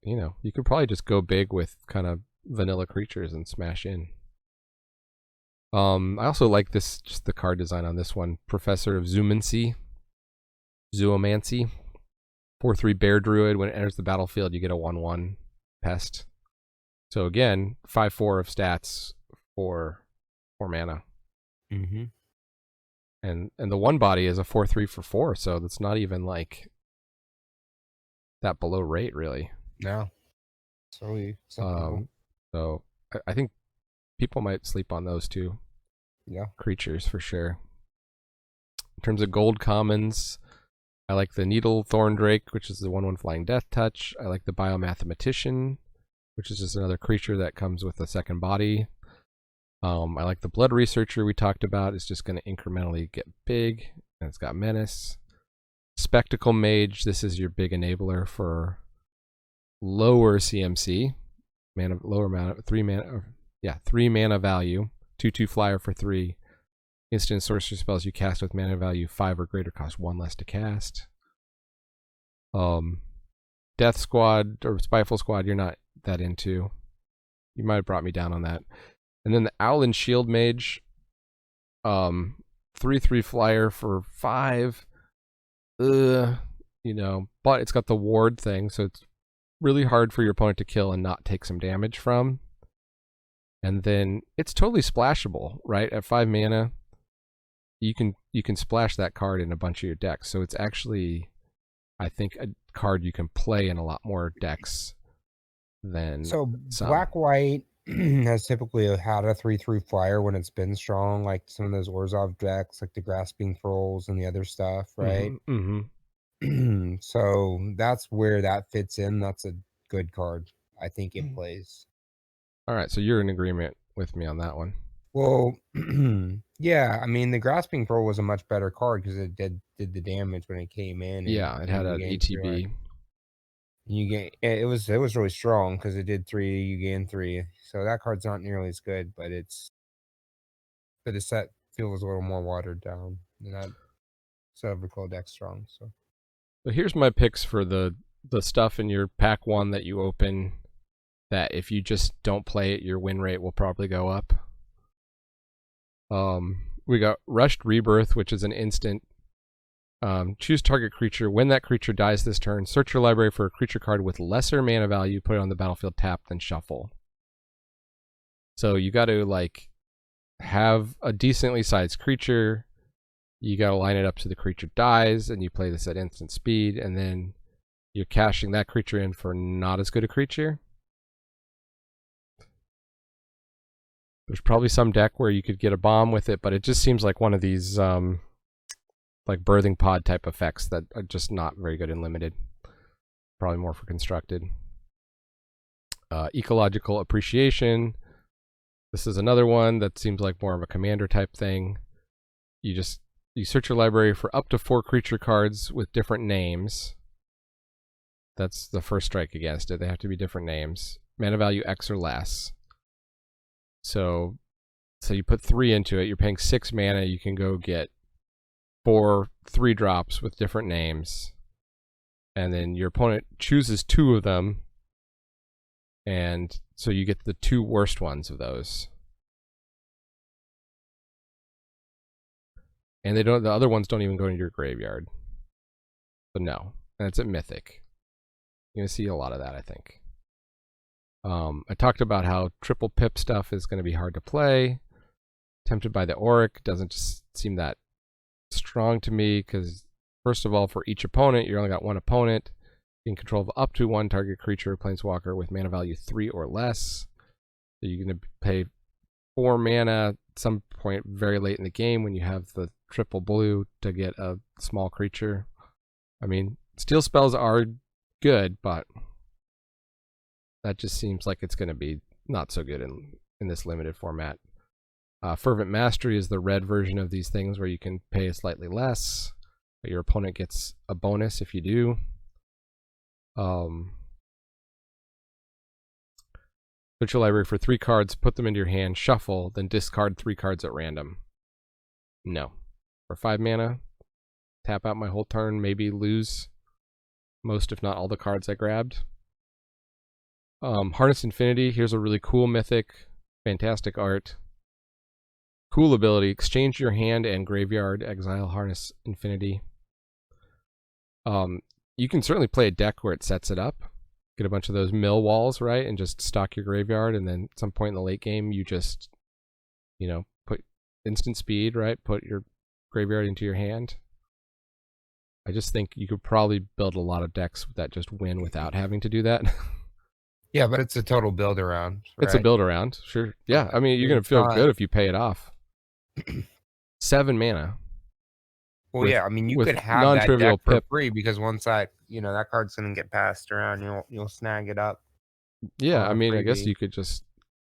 you could probably just go big with kind of vanilla creatures and smash in. I also like this, just the card design on this one. Professor of Zoomancy. 4/3 bear druid. When it enters the battlefield, you get a 1/1 pest. So again, 5/4 of stats for 4 mana. Mm-hmm. And the one body is a 4/3 for 4, so that's not even like that below rate, really. No. So I think people might sleep on those two. Yeah. Creatures for sure. In terms of gold commons, I like the Needle Thorn Drake, which is the 1/1 flying death touch. I like the Biomathematician, which is just another creature that comes with a second body. I like the Blood Researcher we talked about. It's just going to incrementally get big, and it's got Menace. Spectacle Mage, this is your big enabler for lower CMC. 3 mana value. 2/2 flyer for 3. Instant sorcery spells you cast with mana value 5 or greater cost 1 less to cast. Death Squad or Spiteful Squad, you're not that into. You might have brought me down on that. And then the Owl and Shield Mage, 3/3 flyer for 5. But it's got the ward thing, so it's really hard for your opponent to kill and not take some damage from. And then it's totally splashable, right? At 5 mana, you can splash that card in a bunch of your decks. So it's actually, I think, a card you can play in a lot more decks than some. Black-white has typically had a 3/3 flyer when it's been strong, like some of those Orzhov decks, like the Grasping Thralls and the other stuff, right? Mm-hmm. So that's where that fits in. That's a good card. I think it plays. All right, so you're in agreement with me on that one. Well, yeah, I mean the Grasping Thrall was a much better card because it did the damage when it came in. Yeah, it had an ATB. It was really strong because it did 3. You gain 3, so that card's not nearly as good, but the set feels a little more watered down, and that Silver Quill deck's strong. So So here's my picks for the stuff in your pack 1 that you open that if you just don't play it, your win rate will probably go up. We got Rushed Rebirth, which is an instant. Choose target creature. When that creature dies this turn, search your library for a creature card with lesser mana value, put it on the battlefield tapped, then shuffle. So you got to like have a decently sized creature. You got to line it up so the creature dies, and you play this at instant speed, and then you're cashing that creature in for not as good a creature. There's probably some deck where you could get a bomb with it, but it just seems like one of these like birthing pod type effects that are just not very good in limited. Probably more for constructed. Ecological Appreciation. This is another one that seems like more of a commander type thing. You search your library for up to 4 creature cards with different names. That's the first strike against it. They have to be different names. Mana value X or less. So you put 3 into it. You're paying 6 mana. You can go get 4 3-drops with different names. And then your opponent chooses 2 of them. And so you get the 2 worst ones of those. And the other ones don't even go into your graveyard. So no. And it's at Mythic. You're going to see a lot of that, I think. I talked about how triple pip stuff is going to be hard to play. Tempted by the Auric doesn't just seem that strong to me because, first of all, for each opponent, you only got 1 opponent. You can control up to 1 target creature or planeswalker with mana value 3 or less. So you're going to pay 4 mana at some point very late in the game when you have the triple blue to get a small creature. I mean, steel spells are good, but that just seems like it's going to be not so good in this limited format. Fervent Mastery is the red version of these things where you can pay slightly less, but your opponent gets a bonus if you do. Search your library for 3 cards, put them into your hand, shuffle, then discard 3 cards at random. No. For 5 mana, tap out my whole turn, maybe lose most if not all the cards I grabbed. Harness Infinity, here's a really cool mythic, fantastic art. Cool ability, exchange your hand and graveyard, exile Harness Infinity. You can certainly play a deck where it sets it up. Get a bunch of those mill walls, right, and just stock your graveyard, and then at some point in the late game, you just, put instant speed, right, put your graveyard into your hand. I just think you could probably build a lot of decks that just win without having to do that. Yeah, but it's a total build around. Right? It's a build around, sure. Yeah, I mean, you're going to feel good if you pay it off. 7 mana. Well, yeah, I mean, you could have that deck for free because once that card's going to get passed around, you'll snag it up. Yeah, I mean, I guess you could just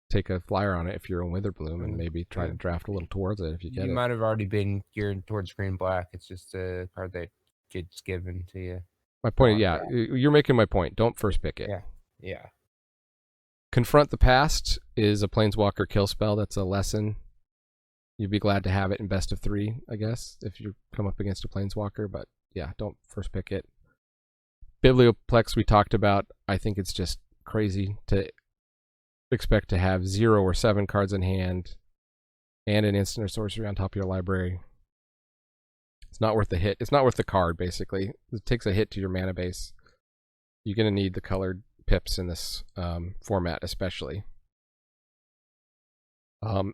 take a flyer on it if you're in Witherbloom and maybe try to draft a little towards it if you get it. You might have already been geared towards green black. It's just a card that gets given to you. My point, yeah, you're making my point. Don't first pick it. Yeah. Confront the Past is a Planeswalker kill spell. That's a lesson. You'd be glad to have it in best of 3, I guess, if you come up against a Planeswalker. But yeah, don't first pick it. Biblioplex we talked about. I think it's just crazy to expect to have 0 or 7 cards in hand and an instant or sorcery on top of your library. It's not worth the hit. It's not worth the card, basically. It takes a hit to your mana base. You're going to need the colored pips in this format, especially.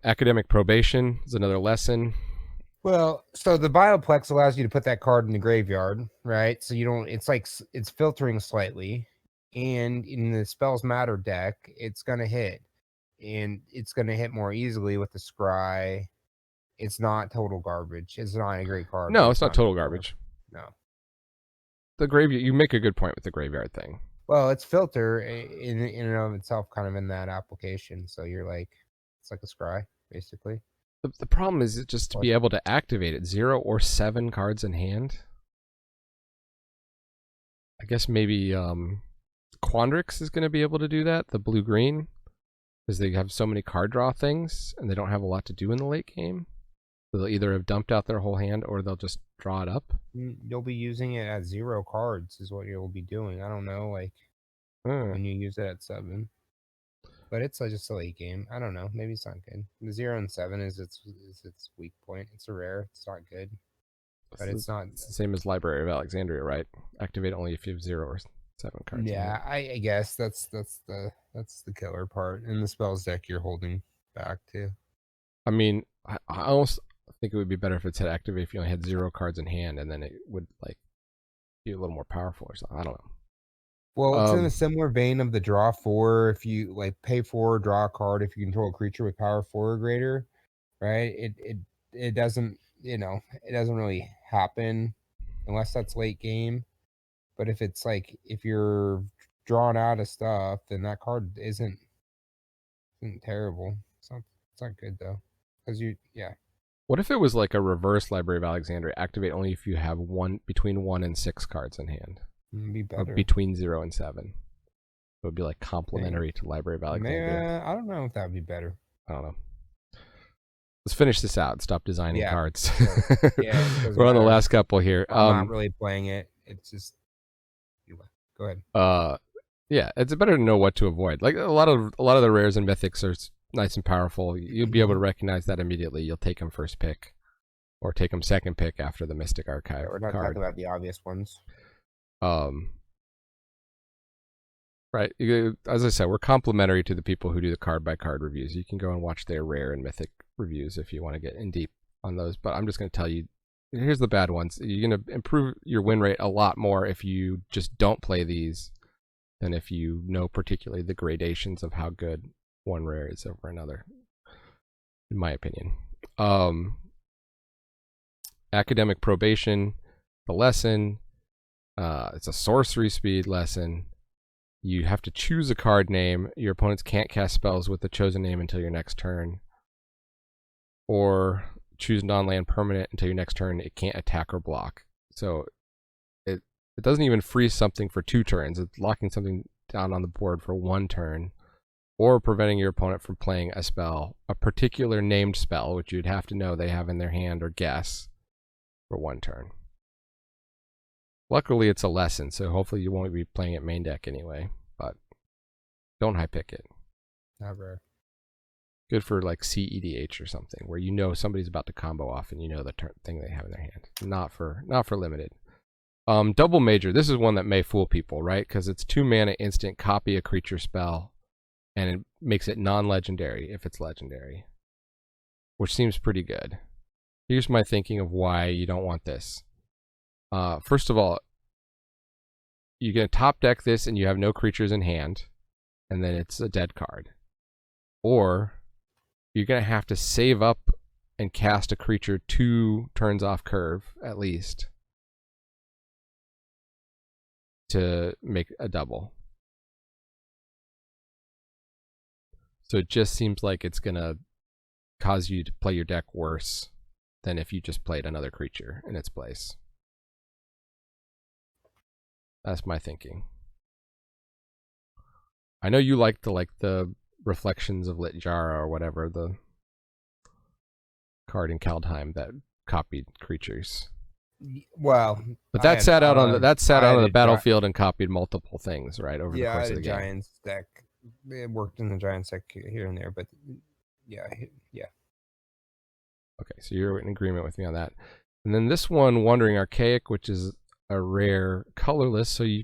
Academic Probation is another lesson. Well, so the Bioplex allows you to put that card in the graveyard, right? So you don't, it's filtering slightly. And in the Spells Matter deck, it's going to hit. And it's going to hit more easily with the Scry. It's not total garbage. It's not a great card. No, it's not total garbage. No. The graveyard, you make a good point with the graveyard thing. Well, it's filter in and of itself kind of in that application. So you're like, it's like a Scry, basically. The problem is just to be able to activate it. 0 or 7 cards in hand. I guess maybe Quandrix is going to be able to do that, the blue-green, because they have so many card draw things, and they don't have a lot to do in the late game. they'll either have dumped out their whole hand or they'll just draw it up. You'll be using it at 0 cards is what you'll be doing. I don't know, like when you use it at 7. But it's just a late game. I don't know. Maybe it's not good. The 0 and 7 is its weak point. It's a rare. It's not good. But it's not. It's the same as Library of Alexandria, right? Activate only if you have 0 or 7 cards. Yeah, I guess that's the killer part. In the spells deck you're holding back too. I mean, I almost think it would be better if it said activate if you only had 0 cards in hand, and then it would like be a little more powerful or something. I don't know. Well, it's in a similar vein of the draw 4. If you like pay 4, draw a card. If you control a creature with power 4 or greater, right? It doesn't, it doesn't really happen unless that's late game. But if it's like if you're drawn out of stuff, then that card isn't terrible. It's not good though, because What if it was like a reverse Library of Alexandria? Activate only if you have between 1 and 6 cards in hand. It'd be better. Or between 0 and 7. It would be like complementary to Library of Alexandria. I don't know if that would be better. I don't know. Let's finish this out. Stop designing cards. Yeah, we're on the last couple here. I'm not really playing it. It's just go ahead. Yeah, it's better to know what to avoid. Like a lot of the rares and mythics are nice and powerful. You'll be able to recognize that immediately. You'll take them first pick, or take them second pick after the Mystic Archive. We're not talking about the obvious ones. Right. As I said, we're complimentary to the people who do the card by card reviews. You can go and watch their rare and mythic reviews if you want to get in deep on those. But I'm just going to tell you, here's the bad ones. You're going to improve your win rate a lot more if you just don't play these than if you know particularly the gradations of how good one rare is over another, in my opinion. Academic Probation, the lesson. It's a sorcery speed lesson. You have to choose a card name. Your opponents can't cast spells with the chosen name until your next turn. Or choose non-land permanent until your next turn. It can't attack or block. So it doesn't even freeze something for 2 turns. It's locking something down on the board for 1 turn. Or preventing your opponent from playing a spell, a particular named spell, which you'd have to know they have in their hand or guess, for 1 turn. Luckily, it's a lesson, so hopefully you won't be playing it main deck anyway, but don't high pick it. Not rare. Good for like CEDH or something, where you know somebody's about to combo off and you know the thing they have in their hand. Not for limited. Double Major, this is one that may fool people, right? Because it's 2 mana instant, copy a creature spell, and it makes it non-legendary if it's legendary, which seems pretty good. Here's my thinking of why you don't want this. First of all, you're going to top deck this and you have no creatures in hand, and then it's a dead card. Or you're going to have to save up and cast a creature 2 turns off curve, at least, to make a double. So it just seems like it's going to cause you to play your deck worse than if you just played another creature in its place. That's my thinking. I know you like the Reflections of Littjara or whatever, the card in Kaldheim that copied creatures. Well, but that sat out on the battlefield and copied multiple things, right, over the course of the game. Giants deck. It worked in the Giants deck here and there, but yeah. Okay, so you're in agreement with me on that. And then this one, Wandering Archaic, which is a rare colorless, so you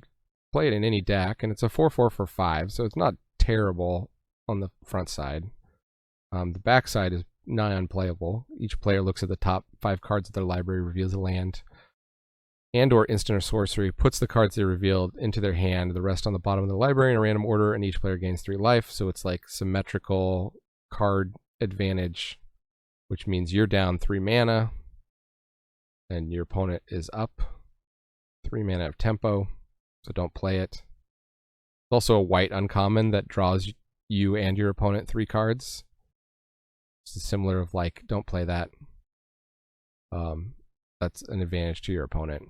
play it in any deck, and it's a 4/4 for 5, so it's not terrible on the front side. The back side is nigh unplayable. Each player looks at the top 5 cards of their library, reveals a land and or instant or sorcery, puts the cards they revealed into their hand, the rest on the bottom of the library in a random order, and each player gains 3 life. So it's like symmetrical card advantage, which means you're down 3 mana and your opponent is up 3 mana of tempo, so don't play it. It's also a white uncommon that draws you and your opponent 3 cards. It's similar of like, don't play that. That's an advantage to your opponent.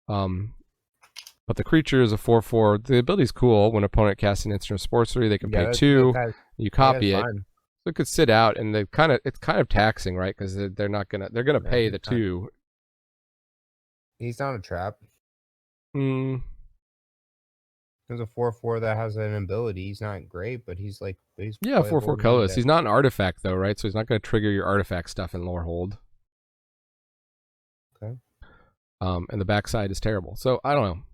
But the creature is a 4/4. The ability's cool. When opponent casts an instant or sorcery, they can pay 2. You copy it. So it could sit out, and it's kind of taxing, right? Because they're gonna Yeah, pay the 2. he's not a trap. Mm, There's a 4/4 that has an ability. He's not great, but he's yeah, 4/4 playable in many colorless. He's decks. not an artifact though, right? So he's not gonna trigger your artifact stuff in lore hold. Okay. And the backside is terrible. So I don't know.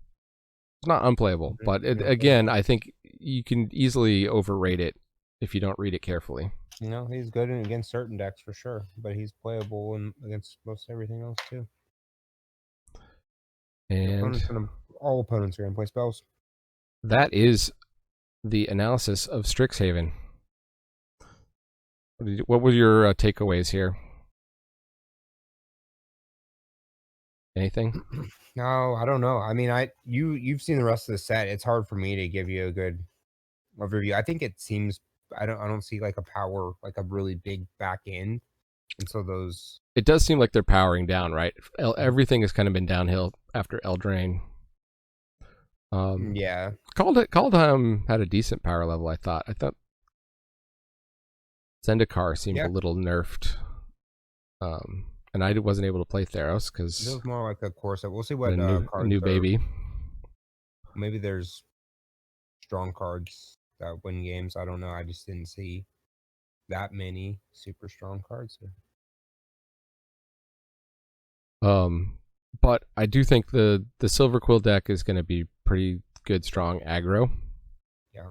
It's not unplayable, but Okay. I think you can easily overrate it if you don't read it carefully. He's good against certain decks for sure, but he's playable against most everything else too. And All opponents are gonna play spells. that is the analysis of Strixhaven. What were your takeaways here? Anything? No, I don't know. I mean, you've seen the rest of the set. It's hard for me to give you a good overview. I think it seems I don't see like a really big back end, and so those. It does seem like they're powering down, right? Everything has kind of been downhill after Eldraine. Yeah. Kaldheim had a decent power level. I thought Zendikar seemed a little nerfed. And I wasn't able to play Theros because it was more like a core set. We'll see what a new baby. Maybe there's strong cards that win games. I don't know. I just didn't see that many super strong cards here. But I do think the Silver Quill deck is going to be pretty good, strong aggro. Yeah.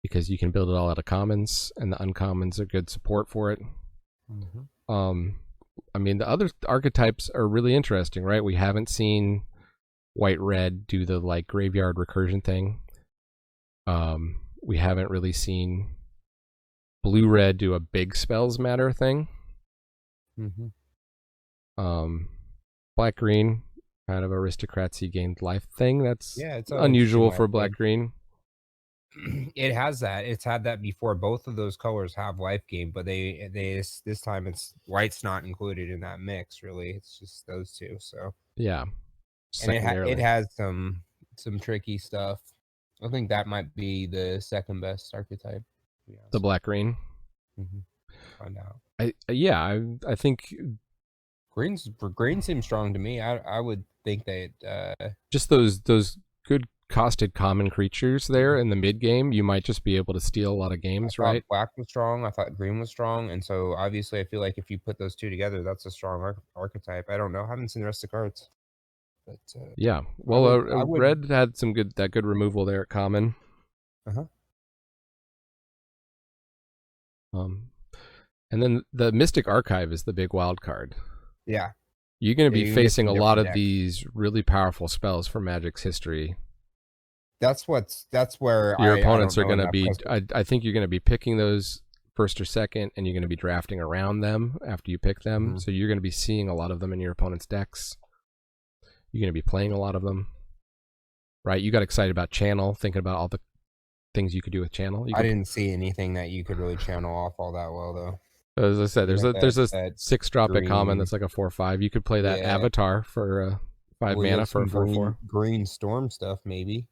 Because you can build it all out of commons, and the uncommons are good support for it. Mm-hmm. I mean, the other archetypes are really interesting, right? We haven't seen white-red do the like graveyard recursion thing. We haven't really seen blue-red do a big spells matter thing. Mm-hmm. Black-green, kind of aristocracy gained life thing. That's it's unusual for black-green. It has that. It's had that before. Both of those colors have life gain, but they this time it's white's not included in that mix. Really, it's just those two. So yeah, and it has some tricky stuff. I think that might be the second best archetype. The black-green. Mm-hmm. Find out. I think green seems strong to me. I would think that just those good costed common creatures there in the mid game, you might just be able to steal a lot of games, right? Black was strong. I thought green was strong, and so obviously I feel like if you put those two together, that's a strong archetype. I don't know. I haven't seen the rest of the cards. But yeah, well, red had some good removal there at common. And then the Mystic Archive is the big wild card. Yeah. You're going to be facing a lot of these really powerful spells from Magic's history. That's where your opponents are going to be. I think you're going to be picking those first or second, and you're going to be drafting around them after you pick them. Mm-hmm. So you're going to be seeing a lot of them in your opponent's decks. You're going to be playing a lot of them, right? You got excited about Channel, thinking about all the things you could do with Channel. I didn't see anything that you could really channel off all that well, though. As I said, there's a 6-drop at common that's like a 4/5. You could play that Avatar for 5 mana for a 4/4. Green Storm stuff maybe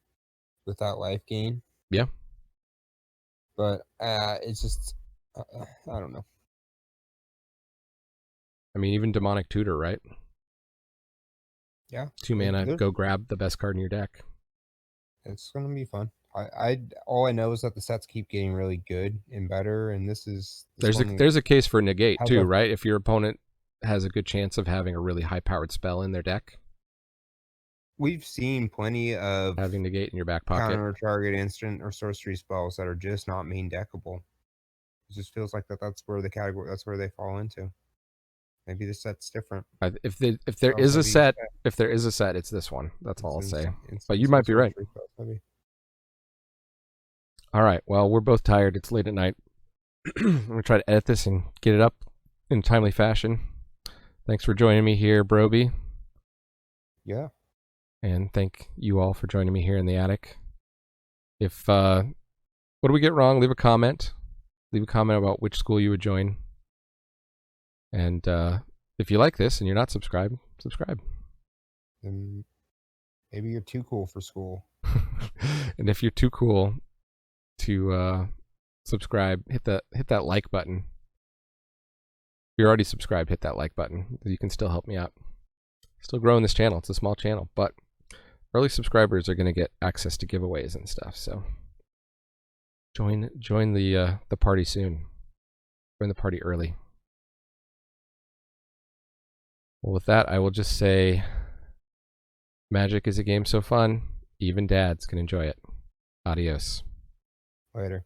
with that life gain. Yeah, but it's just I don't know. I mean, even Demonic Tutor, right? Yeah, 2 mana. Go grab the best card in your deck. It's gonna be fun. All I know is that the sets keep getting really good and better, and there's a case for negate too, right? If your opponent has a good chance of having a really high-powered spell in their deck. We've seen plenty of having negate in your back pocket, counter target instant or sorcery spells that are just not main deckable. It just feels like that's where they fall into. Maybe the set's different. If there is a set, it's this one. That's all I'll say. But you might be right. All right. Well, we're both tired. It's late at night. I'm gonna try to edit this and get it up in a timely fashion. Thanks for joining me here, Brobi. Yeah. And thank you all for joining me here in the attic. If what do we get wrong? Leave a comment. Leave a comment about which school you would join. And if you like this and you're not subscribed, subscribe. Then maybe you're too cool for school. And if you're too cool to subscribe, hit that like button. If you're already subscribed, hit that like button. You can still help me out. Still growing this channel. It's a small channel, but early subscribers are going to get access to giveaways and stuff. So join the party soon. Join the party early. Well, with that, I will just say, Magic is a game so fun, even dads can enjoy it. Adios. Later.